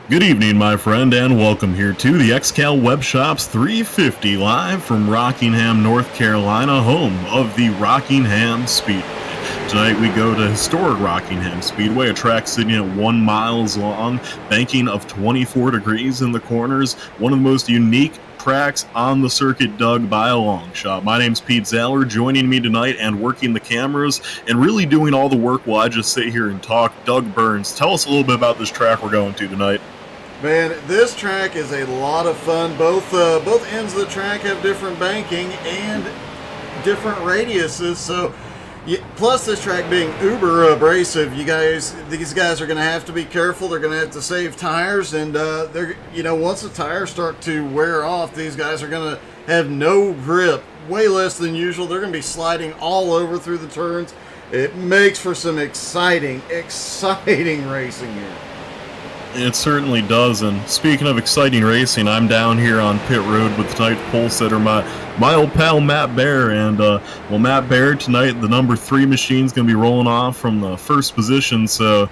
Good evening, my friend, and welcome here to the XCAL Web Shops 350 live from Rockingham, North Carolina, home of the Rockingham Speedway. Tonight we go to historic Rockingham Speedway, a track sitting at 1 mile long, banking of 24 degrees in the corners, one of the most unique tracks on the circuit, dug by a long shot. My name's Pete Zeller. Joining me tonight and working the cameras and really doing all the work while I just sit here and talk, Doug Burns. Tell us a little bit about this track we're going to tonight. Man, this track is a lot of fun. Both ends of the track have different banking and different radiuses. So, plus this track being uber abrasive, these guys are going to have to be careful. They're going to have to save tires, and once the tires start to wear off, these guys are going to have no grip, way less than usual. They're going to be sliding all over through the turns. It makes for some exciting racing here. It certainly does, and speaking of exciting racing, I'm down here on pit road with tonight's pole sitter, my old pal Matt Bear, and Matt Bear, tonight the number 3 machine's going to be rolling off from the first position, so,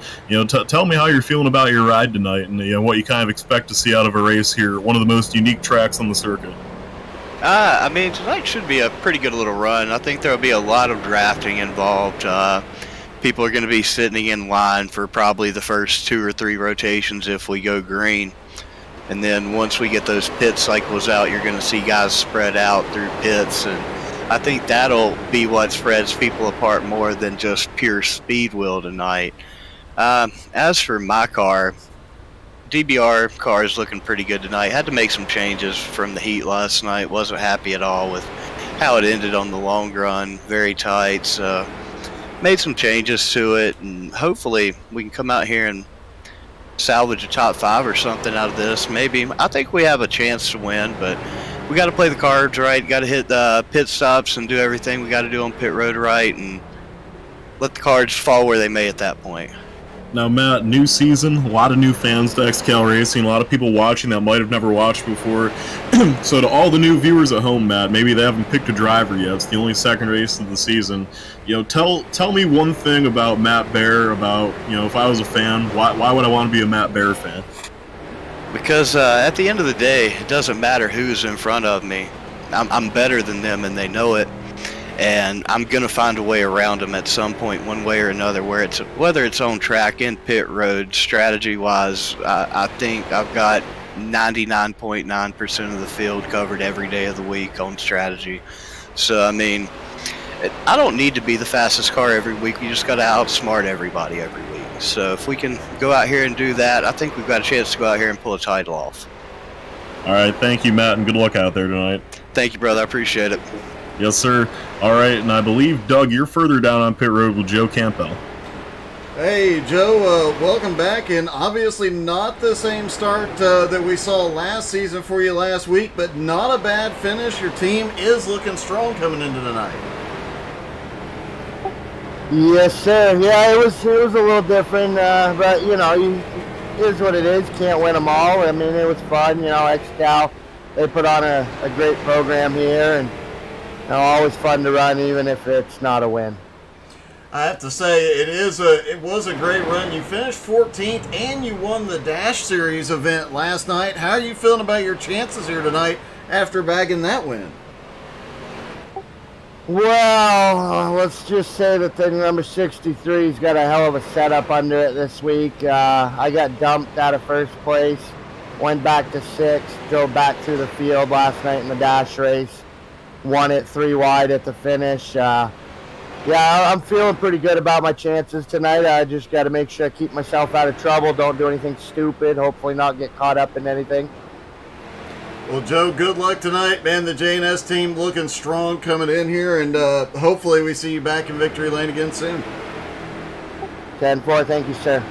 tell me how you're feeling about your ride tonight, and, what you kind of expect to see out of a race here, one of the most unique tracks on the circuit. Tonight should be a pretty good little run. I think there'll be a lot of drafting involved. People are going to be sitting in line for probably the first 2 or 3 rotations if we go green. And then once we get those pit cycles out, you're going to see guys spread out through pits. And I think that'll be what spreads people apart more than just pure speed wheel tonight. As for my car, DBR car is looking pretty good tonight. Had to make some changes from the heat last night. Wasn't happy at all with how it ended on the long run. Very tight. So made some changes to it, and hopefully we can come out here and salvage a top 5 or something out of this. Maybe. I think we have a chance to win, but we got to play the cards right. Got to hit the pit stops and do everything we got to do on pit road right, and let the cards fall where they may at that point. Now, Matt, new season, a lot of new fans to XCAL Racing, a lot of people watching that might have never watched before. So to all the new viewers at home, Matt, maybe they haven't picked a driver yet. It's the only second race of the season. Tell me one thing about Matt Bear, about, if I was a fan, why would I want to be a Matt Bear fan? Because at the end of the day, it doesn't matter who's in front of me. I'm better than them, and they know it. And I'm going to find a way around them at some point, one way or another, whether it's on track, in pit road, strategy-wise. I think I've got 99.9% of the field covered every day of the week on strategy. So, I don't need to be the fastest car every week. You just got to outsmart everybody every week. So if we can go out here and do that, I think we've got a chance to go out here and pull a title off. All right, thank you, Matt, and good luck out there tonight. Thank you, brother. I appreciate it. Yes, sir. All right, and I believe, Doug, you're further down on pit road with Joe Campbell. Hey, Joe, welcome back, and obviously not the same start that we saw last season for you last week, but not a bad finish. Your team is looking strong coming into tonight. Yes, sir. Yeah, it was a little different, but, it is what it is. Can't win them all. It was fun. XCAL, they put on a great program here, and always fun to run, even if it's not a win. I have to say, it was a great run. You finished 14th, and you won the Dash Series event last night. How are you feeling about your chances here tonight after bagging that win? Well, let's just say that thing number 63's got a hell of a setup under it this week. I got dumped out of first place, went back to 6th, drove back through the field last night in the Dash race. Won it 3 wide at the finish. I'm feeling pretty good about my chances tonight. I just got to make sure I keep myself out of trouble, don't do anything stupid, hopefully not get caught up in anything. Well, Joe, good luck tonight, man. The J&S team looking strong coming in here, and hopefully we see you back in victory lane again soon. 10-4, thank you, sir.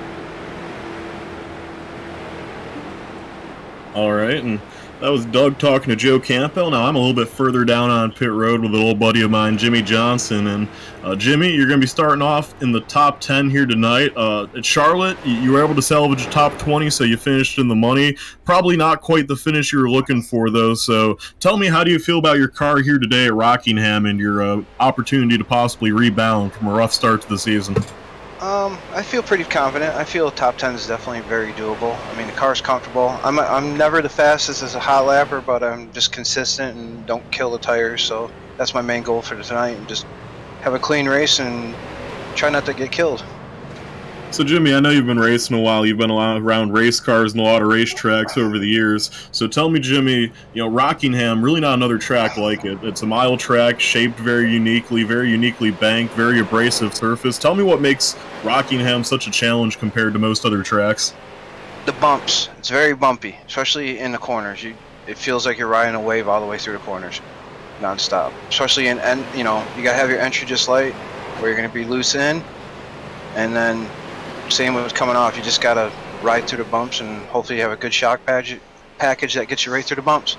All right, and that was Doug talking to Joe Campbell. Now I'm a little bit further down on pit road with a little buddy of mine, Jimmy Johnson. And Jimmy, you're going to be starting off in the top 10 here tonight. At Charlotte, you were able to salvage a top 20, so you finished in the money. Probably not quite the finish you were looking for, though. So tell me, how do you feel about your car here today at Rockingham and your opportunity to possibly rebound from a rough start to the season? I feel pretty confident. I feel top 10 is definitely very doable. I mean, the car's comfortable. I'm never the fastest as a hot lapper, but I'm just consistent and don't kill the tires. So that's my main goal for tonight, and just have a clean race and try not to get killed. So, Jimmy, I know you've been racing a while. You've been around race cars and a lot of racetracks over the years. So tell me, Jimmy, Rockingham, really not another track like it. It's a mile track, shaped very uniquely banked, very abrasive surface. Tell me what makes Rockingham such a challenge compared to most other tracks. The bumps. It's very bumpy, especially in the corners. It feels like you're riding a wave all the way through the corners, nonstop. Especially you gotta have your entry just light, where you're gonna be loose in, and then same with coming off. You just gotta ride through the bumps, and hopefully you have a good shock package that gets you right through the bumps.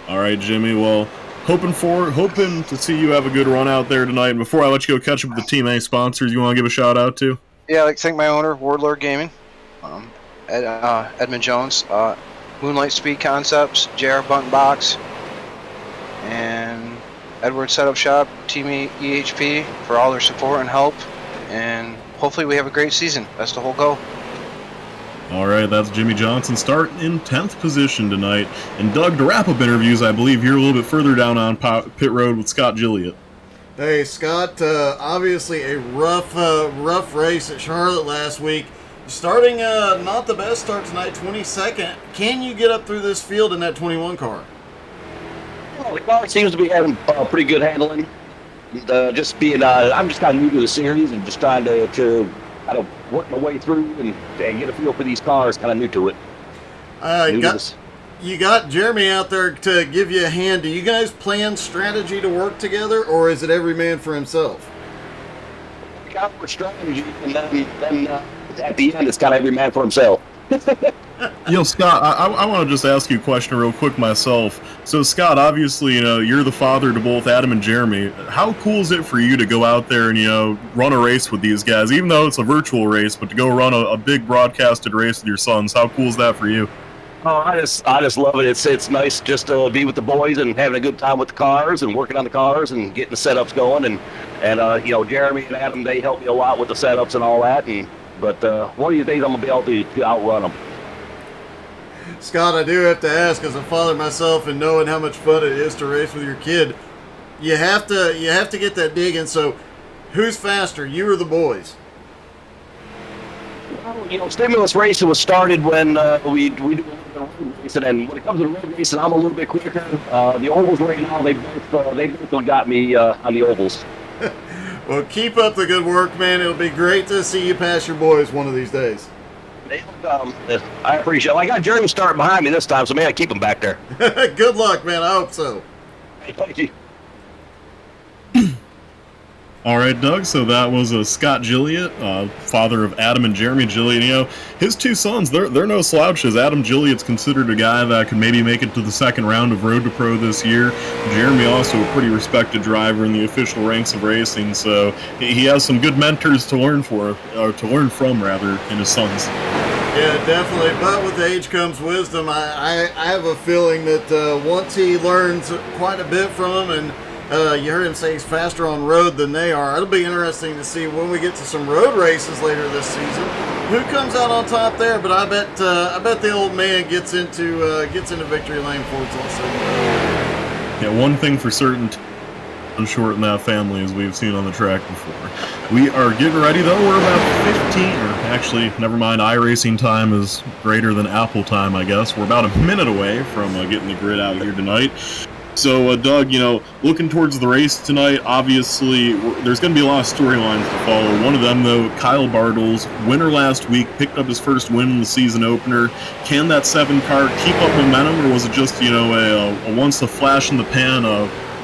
All right, Jimmy. Well, hoping to see you have a good run out there tonight. And before I let you go catch up with the team, any sponsors you want to give a shout out to? Yeah, I'd like to thank my owner, Warlord Gaming, Edmund Jones, Moonlight Speed Concepts, JR Button Box, and Edward Setup Shop, Team EHP for all their support and help. And hopefully we have a great season. That's the whole goal. All right, that's Jimmy Johnson starting in 10th position tonight. And Doug, to wrap up interviews, I believe you're a little bit further down on pit road with Scott Gilliott. Hey, Scott, obviously a rough race at Charlotte last week. Starting not the best start tonight, 22nd. Can you get up through this field in that 21 car? Well, the car seems to be having pretty good handling. I'm just kind of new to the series and just trying to kind of work my way through and get a feel for these cars. Kind of new to it. You got Jeremy out there to give you a hand. Do you guys plan strategy to work together, or is it every man for himself? We got our strategy, and then at the end, it's kind of every man for himself. Scott, I want to just ask you a question real quick myself. So, Scott, obviously, you're the father to both Adam and Jeremy. How cool is it for you to go out there and, run a race with these guys, even though it's a virtual race, but to go run a big broadcasted race with your sons? How cool is that for you? Oh, I just love it. It's nice just to be with the boys and having a good time with the cars and working on the cars and getting the setups going. And Jeremy and Adam, they help me a lot with the setups and all that. But one of these days I'm gonna be able to outrun them. Scott, I do have to ask, as a father myself and knowing how much fun it is to race with your kid, you have to get that digging. So, who's faster, you or the boys? Well, stimulus racing was started when we do a little bit of road racing, and when it comes to road racing, I'm a little bit quicker. The ovals right now, they both got me on the ovals. Well, keep up the good work, man. It'll be great to see you pass your boys one of these days. I appreciate it. I got Jeremy starting behind me this time, so maybe I keep him back there. Good luck, man. I hope so. Hey, thank you. All right, Doug, so that was Scott Gilliott, father of Adam and Jeremy Gilliott. His two sons, they're no slouches. Adam Gilliott's considered a guy that could maybe make it to the second round of Road to Pro this year. Jeremy also a pretty respected driver in the official ranks of racing, so he has some good mentors to learn from, in his sons. Yeah, definitely. But with age comes wisdom. I have a feeling that once he learns quite a bit from him, and you heard him say he's faster on road than they are. It'll be interesting to see when we get to some road races later this season who comes out on top there. But I bet the old man gets into victory lane for us also. Yeah, one thing for certain, short in that family, as we've seen on the track before. We are getting ready, though. We're about 15, or actually, never mind, iRacing time is greater than Apple time, I guess. We're about a minute away from getting the grid out here tonight. So, Doug, looking towards the race tonight, obviously, there's going to be a lot of storylines to follow. One of them, though, Kyle Bartels, winner last week, picked up his first win in the season opener. Can that 7 car keep up momentum, or was it just, a once a flash in the pan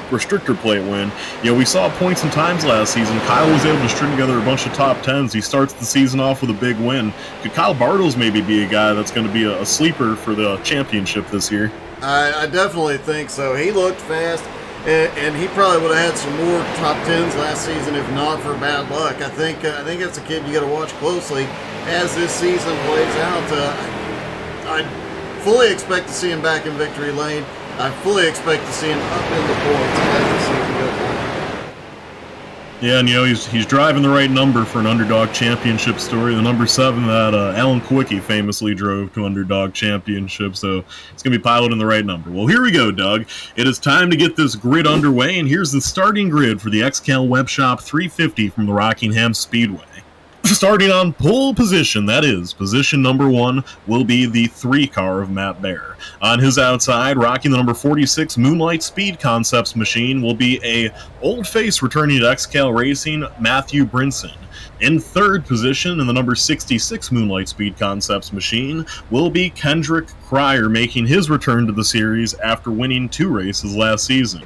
restrictor plate win? We saw points and times last season. Kyle was able to string together a bunch of top 10s. He starts the season off with a big win. Could Kyle Bartels maybe be a guy that's going to be a sleeper for the championship this year? I definitely think so. He looked fast, and he probably would have had some more top 10s last season if not for bad luck. I think that's a kid you got to watch closely as this season plays out. I fully expect to see him back in victory lane. I fully expect to see him up in the points as the season goes on. Yeah, and he's driving the right number for an Underdog Championship story. The number 7 that Alan Quickie famously drove to Underdog Championship, so it's going to be piloting the right number. Well, here we go, Doug. It is time to get this grid underway, and here's the starting grid for the XCAL Web Shop 350 from the Rockingham Speedway. Starting on pole position, that is, position number 1, will be the 3 car of Matt Bear. On his outside, rocking the number 46 Moonlight Speed Concepts machine will be a old face returning to XCAL Racing, Matthew Brinson. In third position, in the number 66 Moonlight Speed Concepts machine, will be Kendrick Cryer, making his return to the series after winning 2 races last season.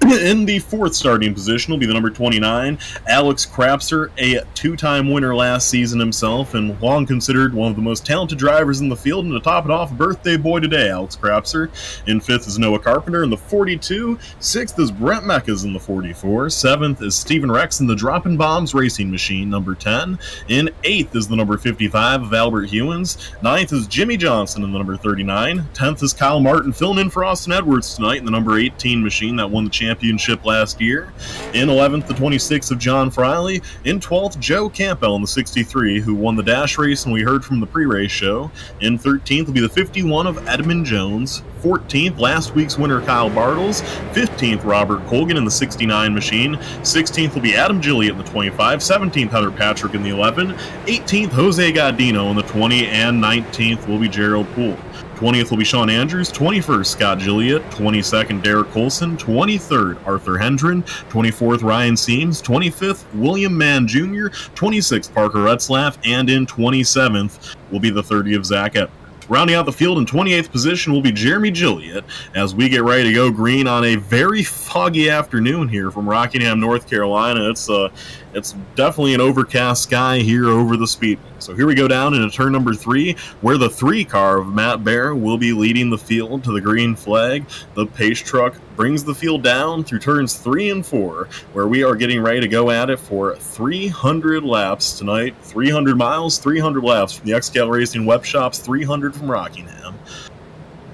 In the fourth starting position will be the number 29, Alex Crapser, a 2-time winner last season himself, and long considered one of the most talented drivers in the field, and to top it off, birthday boy today, Alex Crapser. In fifth is Noah Carpenter in the 42, sixth is Brent Meckes in the 44, seventh is Stephen Rex in the Droppin' Bombs Racing Machine, number 10. In 8th is the number 55 of Albert Hewins. 9th is Jimmy Johnson in the number 39. 10th is Kyle Martin filling in for Austin Edwards tonight in the number 18 machine that won the championship last year. In 11th, the 26 of John Friley. In 12th, Joe Campbell in the 63, who won the dash race and we heard from the pre-race show. In 13th will be the 51 of Edmund Jones. 14th, last week's winner Kyle Bartles. 15th, Robert Colgan in the 69 machine. 16th will be Adam Gilliott in the 25. 17th, Heather Patrick in the 11. 18th, Jose Godino in the 20. And 19th will be Gerald Poole. 20th will be Sean Andrews, 21st Scott Gilliott, 22nd Derek Colson, 23rd Arthur Hendren, 24th Ryan Seams, 25th William Mann Jr., 26th Parker Retzlaff, and in 27th will be the 30 of Zach Edwards. Rounding out the field in 28th position will be Jeremy Gilliott as we get ready to go green on a very foggy afternoon here from Rockingham, North Carolina. It's definitely an overcast sky here over the speedway. So here we go down into turn number 3, where the 3 car of Matt Bear will be leading the field to the green flag. The pace truck brings the field down through turns 3 and 4, where we are getting ready to go at it for 300 laps tonight. 300 miles, 300 laps from the XCAL Racing Web Shops, 300 from Rockingham.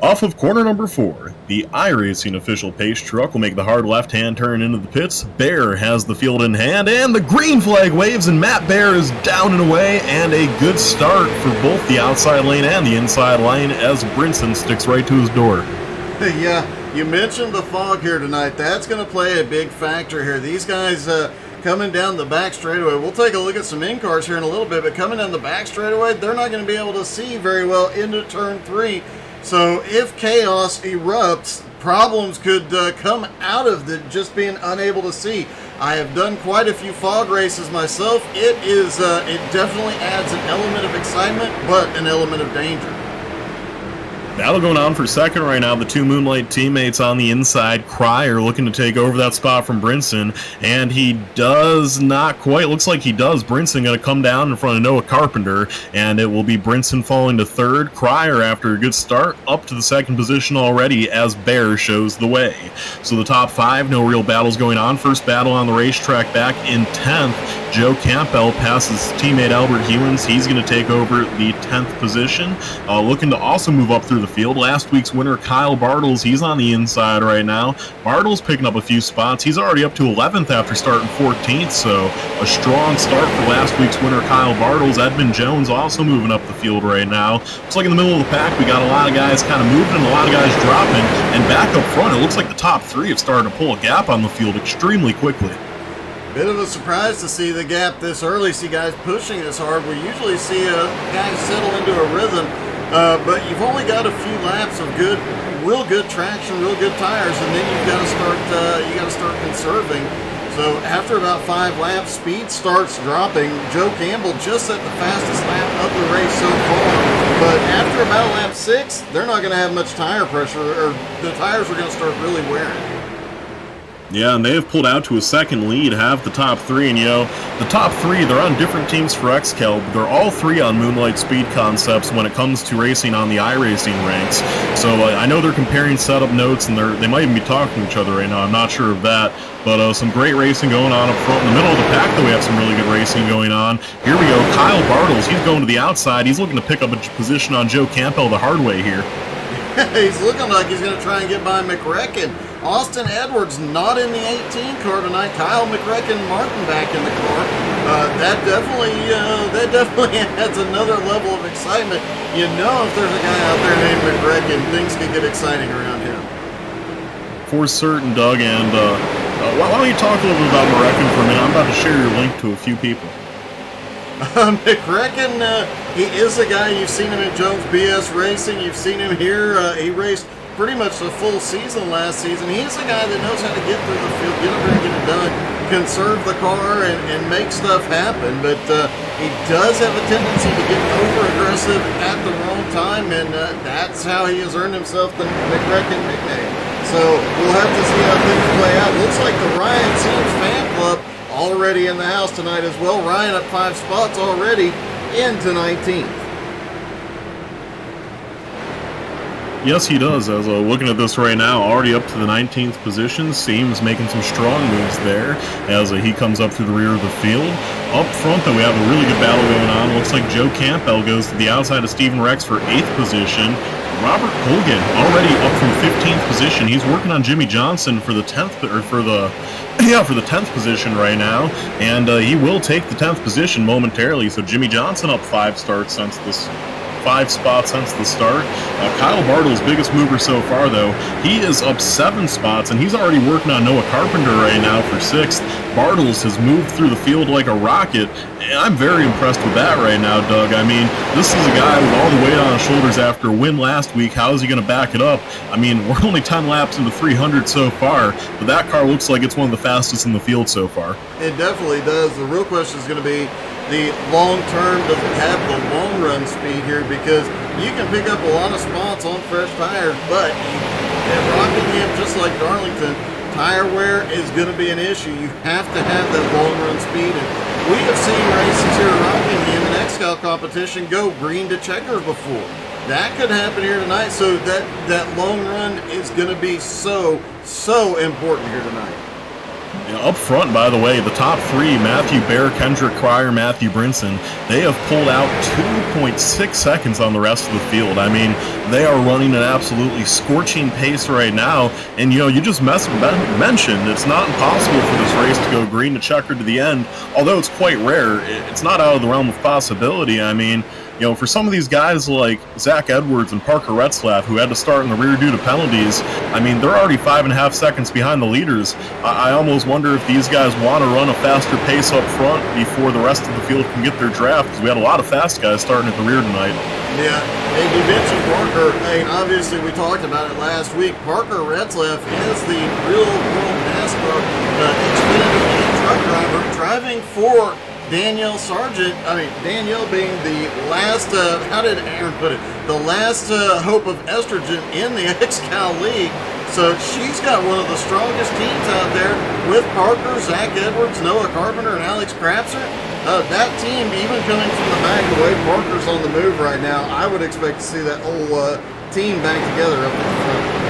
Off of corner number 4, the iRacing official pace truck will make the hard left-hand turn into the pits. Bear has the field in hand, and the green flag waves, and Matt Bear is down and away, and a good start for both the outside lane and the inside lane as Brinson sticks right to his door. Yeah, you mentioned the fog here tonight. That's going to play a big factor here. These guys coming down the back straightaway. We'll take a look at some in-cars here in a little bit, but coming down the back straightaway, they're not going to be able to see very well into turn 3. So if chaos erupts, problems could come out of just being unable to see. I have done quite a few fog races myself. It definitely adds an element of excitement, but an element of danger. Battle going on for second right now. The 2 Moonlight teammates on the inside. Cryer looking to take over that spot from Brinson, and he does not quite. Looks like he does. Brinson going to come down in front of Noah Carpenter, and it will be Brinson falling to third. Cryer, after a good start, up to the second position already as Bear shows the way. So the top 5, no real battles going on. First battle on the racetrack back in 10th. Joe Campbell passes teammate Albert Hewins. He's going to take over the 10th position. Looking to also move up through the field. Last week's winner, Kyle Bartles, he's on the inside right now. Bartles picking up a few spots. He's already up to 11th after starting 14th, so a strong start for last week's winner, Kyle Bartles. Edmund Jones also moving up the field right now. Looks like in the middle of the pack, we got a lot of guys kind of moving and a lot of guys dropping. And back up front, it looks like the top 3 have started to pull a gap on the field extremely quickly. Bit of a surprise to see the gap this early, see guys pushing this hard. We usually see guys settle into a rhythm, but you've only got a few laps of real good traction, real good tires, and then you've got to start conserving. So after about 5 laps, speed starts dropping. Joe Campbell just set the fastest lap of the race so far, but after about lap 6, they're not going to have much tire pressure, or the tires are going to start really wearing. Yeah, and they have pulled out to a second lead, have the top 3, and the top 3, they're on different teams for XCAL, but they're all 3 on Moonlight Speed Concepts when it comes to racing on the iRacing ranks. So I know they're comparing setup notes, and they might even be talking to each other right now. I'm not sure of that, but some great racing going on up front. In the middle of the pack, though, we have some really good racing going on. Here we go, Kyle Bartles, he's going to the outside. He's looking to pick up a position on Joe Campbell the hard way here. He's looking like he's going to try and get by McRecken. Austin Edwards not in the 18 car tonight. Kyle McRecken Martin back in the car. That definitely adds another level of excitement. You know, if there's a guy out there named McRecken, things could get exciting around him. For certain, Doug. And why don't you talk a little bit about McRecken for a minute? I'm about to share your link to a few people. McRecken, he is a guy, you've seen him in Jones BS Racing, you've seen him here, he raced pretty much the full season last season. He's a guy that knows how to get through the field, get up there and get it done, conserve the car and make stuff happen, but he does have a tendency to get over-aggressive at the wrong time, and that's how he has earned himself the McRecken nickname. So we'll have to see how things play out. Looks like the Ryan Seams fan club already in the house tonight as well. Ryan up 5 spots already into 19th. Yes, he does. As looking at this right now, already up to the 19th position. Seems making some strong moves there as he comes up through the rear of the field. Up front, though, we have a really good battle going on. Looks like Joe Campbell goes to the outside of Stephen Rex for 8th position. Robert Colgan already up from 15th position. He's working on Jimmy Johnson for the 10th for the 10th position right now, and he will take the 10th position momentarily. So Jimmy Johnson up 5 spots since the start. Kyle Bartle's biggest mover so far, though, he is up 7 spots, and he's already working on Noah Carpenter right now for 6th. Bartles has moved through the field like a rocket, and I'm very impressed with that right now, Doug. I mean, this is a guy with all the weight on his shoulders after a win last week. How is he going to back it up? I mean, we're only 10 laps into 300 so far, but that car looks like it's one of the fastest in the field so far. It definitely does. The real question is going to be the long term, does it have the long run speed here? Because you can pick up a lot of spots on fresh tires, but at Rockingham, just like Darlington, tire wear is going to be an issue. You have to have that long run speed. And we have seen races here at Rockingham in XCAL competition go green to checkers before. That could happen here tonight. So that long run is going to be so important here tonight. Up front, by the way, the top 3, Matthew Bear, Kendrick Cryer, Matthew Brinson, they have pulled out 2.6 seconds on the rest of the field. I mean, they are running an absolutely scorching pace right now, and you just mentioned it's not impossible for this race to go green to checker to the end, although it's quite rare. It's not out of the realm of possibility. I mean, for some of these guys like Zach Edwards and Parker Retzlaff, who had to start in the rear due to penalties, I mean, they're already 5.5 seconds behind the leaders. I almost wonder if these guys want to run a faster pace up front before the rest of the field can get their draft, because we had a lot of fast guys starting at the rear tonight. Yeah, and you mentioned Parker. I mean, obviously, we talked about it last week. Parker Retzlaff is the real world NASCAR Xfinity and truck driver, driving for Danielle Sargent. I mean, Danielle being the last, how did Aaron put it? The last hope of estrogen in the XCAL League. So she's got one of the strongest teams out there with Parker, Zach Edwards, Noah Carpenter, and Alex Krapser. That team, even coming from the back, the way Parker's on the move right now, I would expect to see that whole team back together up in the front.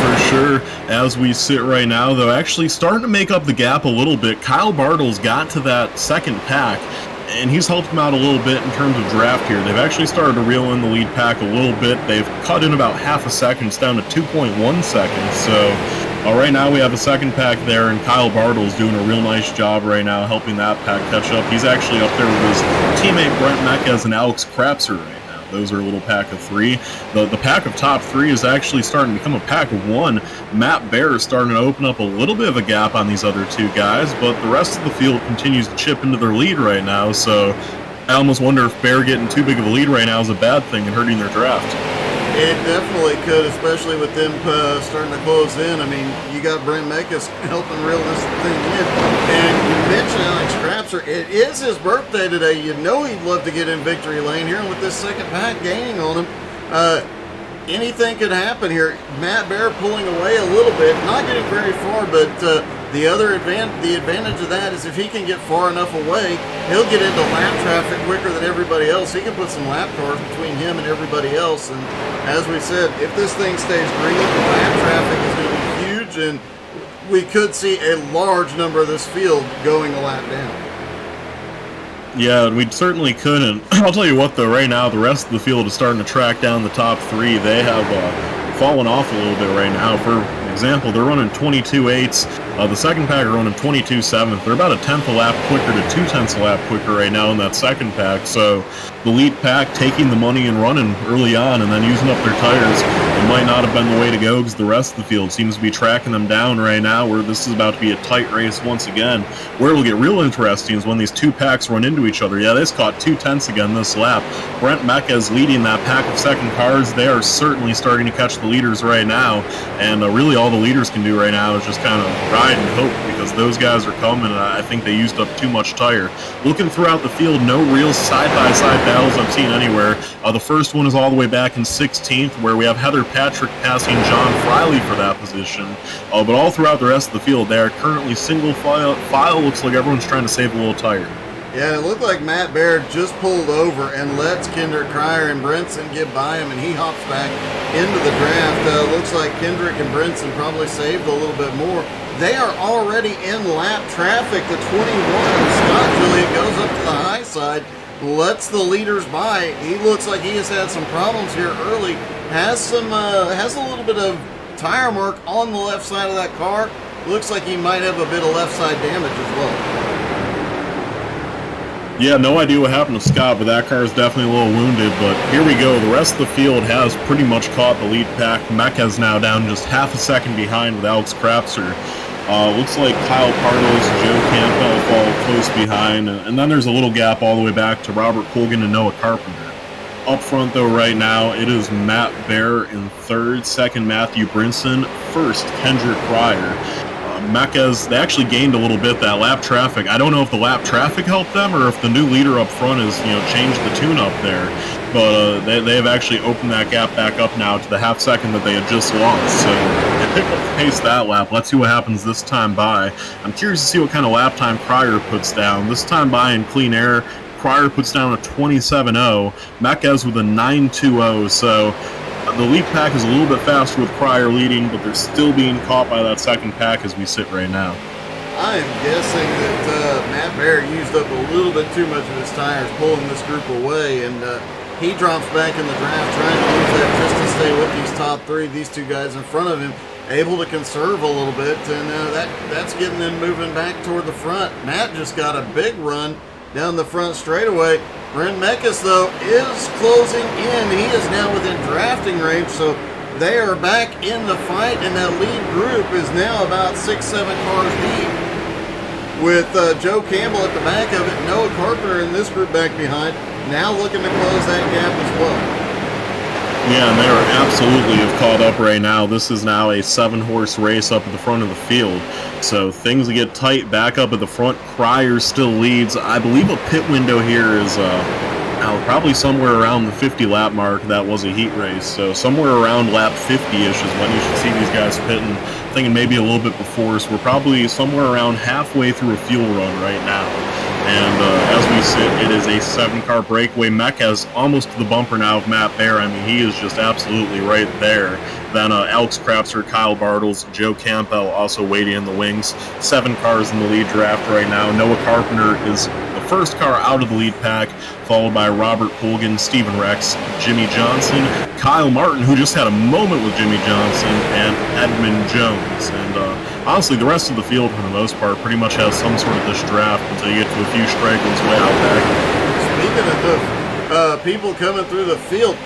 For sure, as we sit right now, though, actually starting to make up the gap a little bit. Kyle Bartles got to that second pack, and he's helped him out a little bit in terms of draft here. They've actually started to reel in the lead pack a little bit. They've cut in about half a second, it's down to 2.1 seconds. So right now we have a second pack there, and Kyle Bartles doing a real nice job right now helping that pack catch up. He's actually up there with his teammate Brent Mekes and Alex Krapser right now. Those are a little pack of 3. The pack of top 3 is actually starting to become a pack of 1. Matt Bear is starting to open up a little bit of a gap on these other 2 guys, but the rest of the field continues to chip into their lead right now, so I almost wonder if Bear getting too big of a lead right now is a bad thing and hurting their draft. It definitely could, especially with them starting to close in. I mean, you got Brent Mekes helping reel this thing in. And you mentioned Alex Krapser. It is his birthday today. You know he'd love to get in victory lane here. And with this second pack gaining on him, anything could happen here. Matt Bear pulling away a little bit, not getting very far, but the advantage of that is if he can get far enough away, he'll get into lap traffic quicker than everybody else. He can put some lap cars between him and everybody else. And as we said, if this thing stays green, the lap traffic is going to be huge, and we could see a large number of this field going a lap down. Yeah, we certainly couldn't. I'll tell you what, though, right now, the rest of the field is starting to track down the top three. They have fallen off a little bit right now. For example, they're running 22.8s. The second pack are running 22.7. They're about a tenth a lap quicker to 2/10 a lap quicker right now in that second pack. So the lead pack taking the money and running early on and then using up their tires, it might not have been the way to go because the rest of the field seems to be tracking them down right now, where this is about to be a tight race once again. Where it'll get real interesting is when these two packs run into each other. Yeah, they just caught 2/10 again this lap. Brent Mecca is leading that pack of second cars. They are certainly starting to catch the leaders right now, and really all the leaders can do right now is just kind of ride and hope, because those guys are coming, and I think they used up too much tire. Looking throughout the field, no real side-by-side battles I've seen anywhere. The first one is all the way back in 16th, where we have Heather Patrick passing John Friley for that position. But all throughout the rest of the field, they are currently single file. Looks like everyone's trying to save a little tire. Yeah, it looked like Matt Baird just pulled over and lets Kendrick Cryer and Brinson get by him, and he hops back into the draft. Looks like Kendrick and Brinson probably saved a little bit more. They are already in lap traffic. The 21, Scott Juliet, goes up to the high side, lets the leaders by. He looks like he has had some problems here early. Has a little bit of tire mark on the left side of that car. Looks like he might have a bit of left side damage as well. Yeah, no idea what happened to Scott, but that car is definitely a little wounded. But here we go. The rest of the field has pretty much caught the lead pack. Mecca's now down just half a second behind with Alex Krapser. Looks like Kyle Pardos, Joe Campbell fall close behind. And then there's a little gap all the way back to Robert Colgan and Noah Carpenter. Up front, though, right now, it is Matt Bear in third, second Matthew Brinson, first Kendrick Cryer. Mecca's, they actually gained a little bit that lap traffic. I don't know if the lap traffic helped them or if the new leader up front has, changed the tune up there. But they have actually opened that gap back up now to the half second that they had just lost. So they pick up the pace that lap. Let's see what happens this time by. I'm curious to see what kind of lap time Cryer puts down. This time by in clean air, Cryer puts down a 27.0. Mecca's with a 9.20. So the lead pack is a little bit faster with Cryer leading, but they're still being caught by that second pack as we sit right now. I am guessing that Matt Bear used up a little bit too much of his tires pulling this group away, and he drops back in the draft trying to use that just to stay with these top three, these two guys in front of him, able to conserve a little bit, and that's getting them moving back toward the front. Matt just got a big run down the front straightaway. Brent Mekas, though, is closing in. He is now within drafting range, so they are back in the fight, and that lead group is now about 6-7 cars deep, with Joe Campbell at the back of it, Noah Carpenter in this group back behind, now looking to close that gap as well. Yeah, and they are absolutely have caught up right now. This is now a 7-horse race up at the front of the field. So things get tight back up at the front. Cryer still leads. I believe a pit window here is now probably somewhere around the 50 lap mark. That was a heat race. So somewhere around lap 50-ish is when you should see these guys pitting. Thinking maybe a little bit before. So we're probably somewhere around halfway through a fuel run right now. And as we sit, it is a 7-car breakaway. Mecca's almost to the bumper now of Matt Bear. I mean, he is just absolutely right there. Then Alex Krapser, Kyle Bartles, Joe Campbell also waiting in the wings. 7 cars in the lead draft right now. Noah Carpenter is the first car out of the lead pack, followed by Robert Colgan, Stephen Rex, Jimmy Johnson, Kyle Martin, who just had a moment with Jimmy Johnson, and Edmund Jones. And honestly, the rest of the field, for the most part, pretty much has some sort of this draft until you get to a few stragglers way out back. Speaking of the people coming through the field,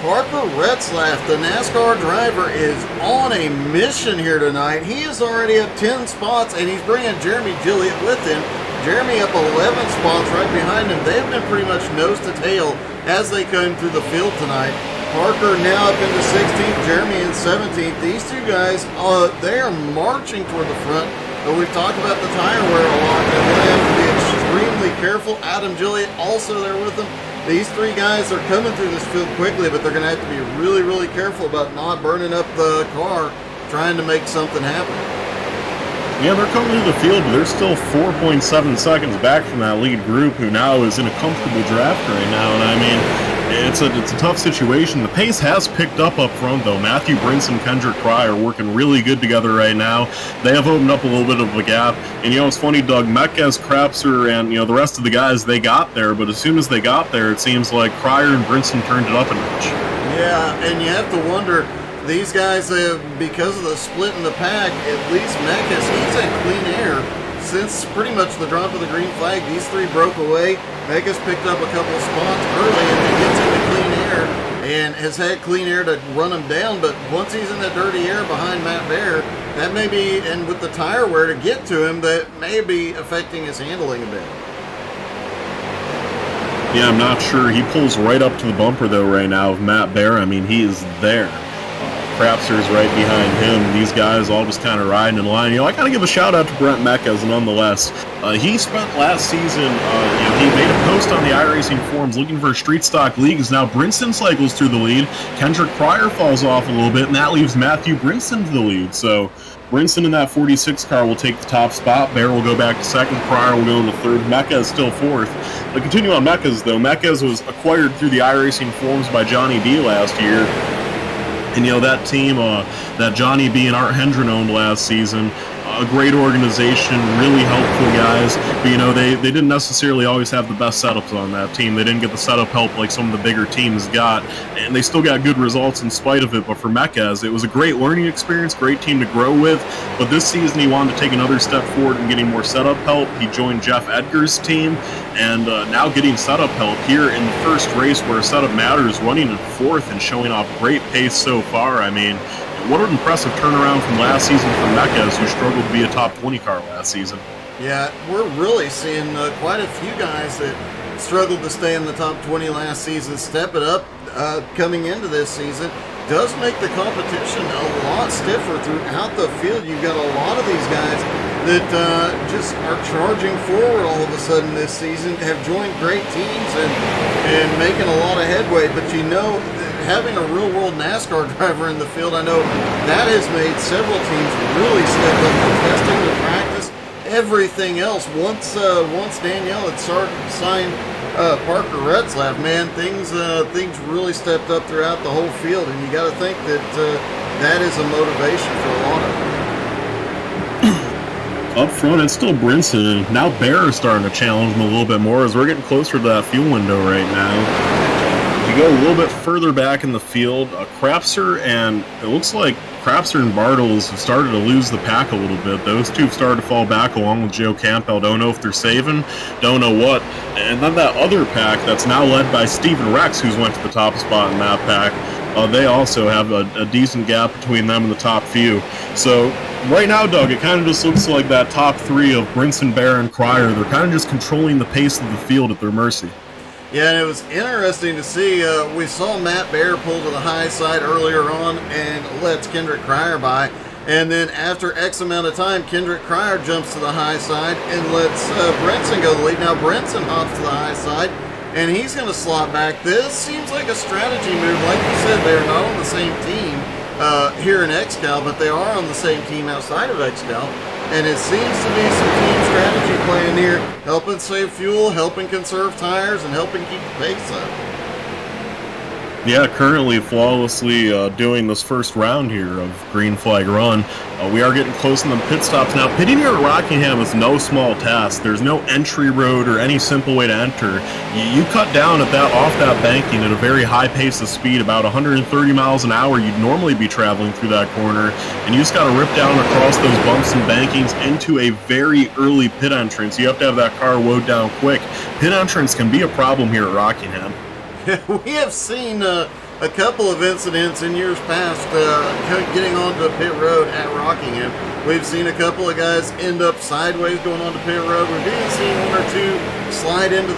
Parker Retzlaff, the NASCAR driver, is on a mission here tonight. He is already up 10 spots, and he's bringing Jeremy Gilliott with him. Jeremy up 11 spots right behind him. They've been pretty much nose to tail as they come through the field tonight. Parker now up into 16th, Jeremy in 17th. These two guys, they are marching toward the front. But we've talked about the tire wear a lot. They're going to have to be extremely careful. Adam Gilliott also there with them. These three guys are coming through this field quickly, but they're going to have to be really, really careful about not burning up the car trying to make something happen. Yeah, they're coming through the field, but they're still 4.7 seconds back from that lead group, who now is in a comfortable draft right now. And I mean, It's a tough situation. The pace has picked up front, though. Matthew Brinson, Kendrick Fry are working really good together right now. They have opened up a little bit of a gap. And, it's funny, Doug, Mekes, Krapser, and, the rest of the guys, they got there. But as soon as they got there, it seems like Cryer and Brinson turned it up a notch. Yeah, and you have to wonder, these guys, because of the split in the pack, at least Mekes, he's at clean air. Since pretty much the drop of the green flag, these three broke away. Megas picked up a couple of spots early and then gets into clean air and has had clean air to run him down. But once he's in that dirty air behind Matt Bear, that may be, and with the tire wear to get to him, that may be affecting his handling a bit. Yeah, I'm not sure. He pulls right up to the bumper, though, right now of Matt Bear. I mean, he is there. Krapser's right behind him. These guys all just kind of riding in line. I got to give a shout out to Brent Mekes nonetheless. He spent last season, he made a post on the iRacing forums looking for street stock leagues. Now Brinson cycles through the lead. Kendrick Pryor falls off a little bit, and that leaves Matthew Brinson to the lead. So Brinson in that 46 car will take the top spot. Bear will go back to second. Pryor will go into third. Mekes still fourth. But continue on Mekes, though. Mekes was acquired through the iRacing forums by Johnny D last year. And, that team that Johnny B and Art Hendren owned last season, a great organization, really helpful guys. But, they didn't necessarily always have the best setups on that team. They didn't get the setup help like some of the bigger teams got. And they still got good results in spite of it. But for Mekes, it was a great learning experience, great team to grow with. But this season, he wanted to take another step forward in getting more setup help. He joined Jeff Edgar's team. And now getting setup help here in the first race where setup matters, running in fourth and showing off great pace so far. I mean, what an impressive turnaround from last season for Mekes, who struggled to be a top 20 car last season. Yeah, we're really seeing quite a few guys that struggled to stay in the top 20 last season step it up coming into this season. Does make the competition a lot stiffer throughout the field. You've got a lot of these guys that just are charging forward all of a sudden this season, have joined great teams and making a lot of headway. But having a real-world NASCAR driver in the field, I know that has made several teams really step up the testing, the practice, everything else. Once Danielle had signed Parker Retzlaff, man, things really stepped up throughout the whole field, and you got to think that that is a motivation for a lot of them. Up front, it's still Brinson, and now Bear is starting to challenge him a little bit more as we're getting closer to that fuel window right now. If you go a little bit further back in the field, Krapser and it looks like Krapser and Bartles have started to lose the pack a little bit. Those two have started to fall back along with Joe Campbell. Don't know if they're saving, don't know what. And then that other pack that's now led by Steven Rex, who's went to the top spot in that pack, they also have a decent gap between them and the top few. So right now, Doug, it kind of just looks like that top three of Brinson, Bear, and Cryer. They're kind of just controlling the pace of the field at their mercy. Yeah, and it was interesting to see. We saw Matt Bear pull to the high side earlier on and lets Kendrick Cryer by. And then after X amount of time, Kendrick Cryer jumps to the high side and lets Brinson go the lead. Now Brinson hops to the high side, and he's going to slot back. This seems like a strategy move. Like you said, they're not on the same team here in XCAL, but they are on the same team outside of XCAL. And it seems to be some team strategy playing here, helping save fuel, helping conserve tires, and helping keep the pace up. Yeah, currently flawlessly doing this first round here of Green Flag Run. We are getting close in the pit stops. Now, pitting here at Rockingham is no small task. There's no entry road or any simple way to enter. You cut down off that banking at a very high pace of speed, about 130 miles an hour. You'd normally be traveling through that corner, and you just got to rip down across those bumps and bankings into a very early pit entrance. You have to have that car woed down quick. Pit entrance can be a problem here at Rockingham. We have seen a couple of incidents in years past getting onto pit road at Rockingham. We've seen a couple of guys end up sideways going onto pit road. We've even seen one or two slide into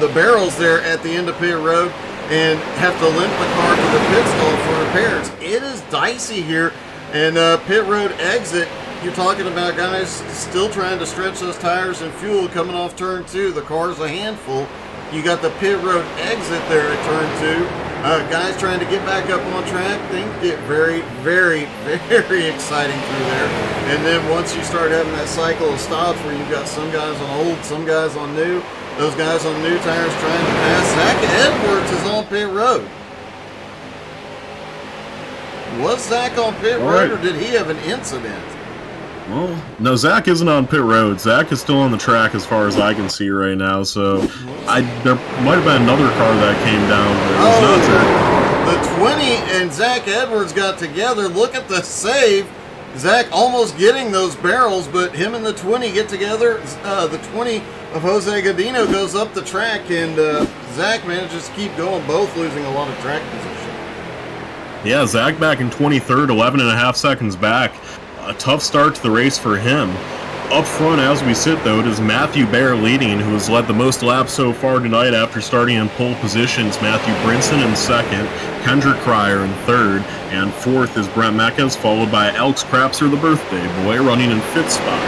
the barrels there at the end of pit road and have to limp the car to the pit stall for repairs. It is dicey here, and pit road exit, you're talking about guys still trying to stretch those tires and fuel coming off turn 2. The car's a handful. You got the pit road exit there at turn 2. Guys trying to get back up on track. Things get very, very, very exciting through there. And then once you start having that cycle of stops where you've got some guys on old, some guys on new, those guys on new tires trying to pass. Zach Edwards is on pit road. Was Zach on pit road, or did he have an incident? Well, no, Zach isn't on pit road. Zach is still on the track as far as I can see right now, so there might have been another car that came down, but it was not Zach. The 20 and Zach Edwards got together. Look at the save. Zach almost getting those barrels, but him and the 20 get together. The 20 of Jose Godino goes up the track, and Zach manages to keep going, both losing a lot of track position. Yeah, Zach back in 23rd, 11.5 seconds back. A tough start to the race for him. Up front as we sit, though, it is Matthew Baer leading, who has led the most laps so far tonight after starting in pole positions. Matthew Brinson in second, Kendrick Cryer in third, and fourth is Brent Meckes, followed by Alex Crapser, the birthday boy, running in fifth spot.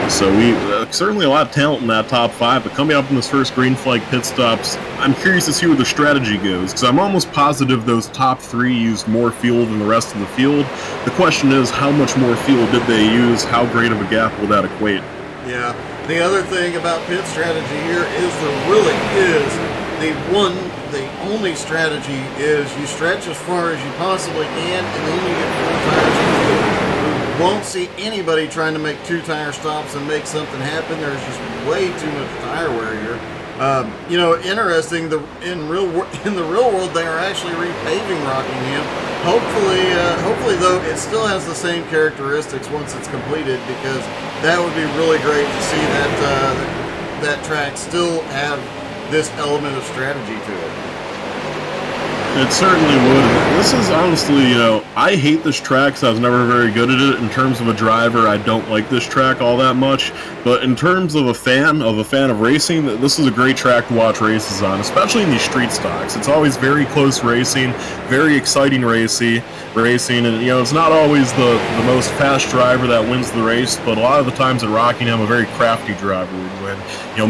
So we certainly a lot of talent in that top five, but coming up in this first green flag pit stops, I'm curious to see where the strategy goes, because I'm almost positive those top three used more fuel than the rest of the field. The question is, how much more fuel did they use? How great of a gap will that equate? Yeah. The other thing about pit strategy here is the only strategy is you stretch as far as you possibly can, and then you get 4 tires in the field. Won't see anybody trying to make 2 tire stops and make something happen. There's just way too much tire wear here. Interesting. In the real world, they are actually repaving Rockingham. Hopefully, though, it still has the same characteristics once it's completed, because that would be really great to see that track still have this element of strategy to it. It certainly would. This is honestly, I hate this track because I was never very good at it. In terms of a driver, I don't like this track all that much. But in terms of a fan of racing, this is a great track to watch races on, especially in these street stocks. It's always very close racing, very exciting racing, and it's not always the most fast driver that wins the race, but a lot of the times at Rockingham, a very crafty driver would win.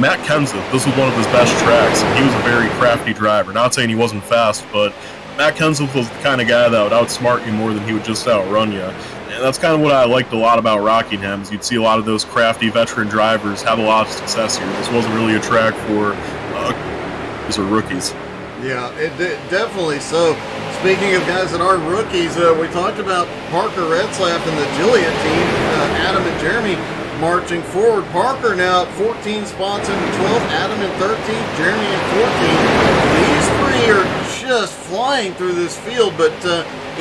Matt Kenseth, this was one of his best tracks, and he was a very crafty driver. Not saying he wasn't fast, but Matt Kenseth was the kind of guy that would outsmart you more than he would just outrun you. And that's kind of what I liked a lot about Rockingham, is you'd see a lot of those crafty veteran drivers have a lot of success here. This wasn't really a track for rookies. Yeah, definitely so. Speaking of guys that are rookies, we talked about Parker Retzlaff and the Gillian team, Adam and Jeremy marching forward. Parker now at 14 spots into 12th, Adam in 13th, Jeremy in 14th. These three are just flying through this field, but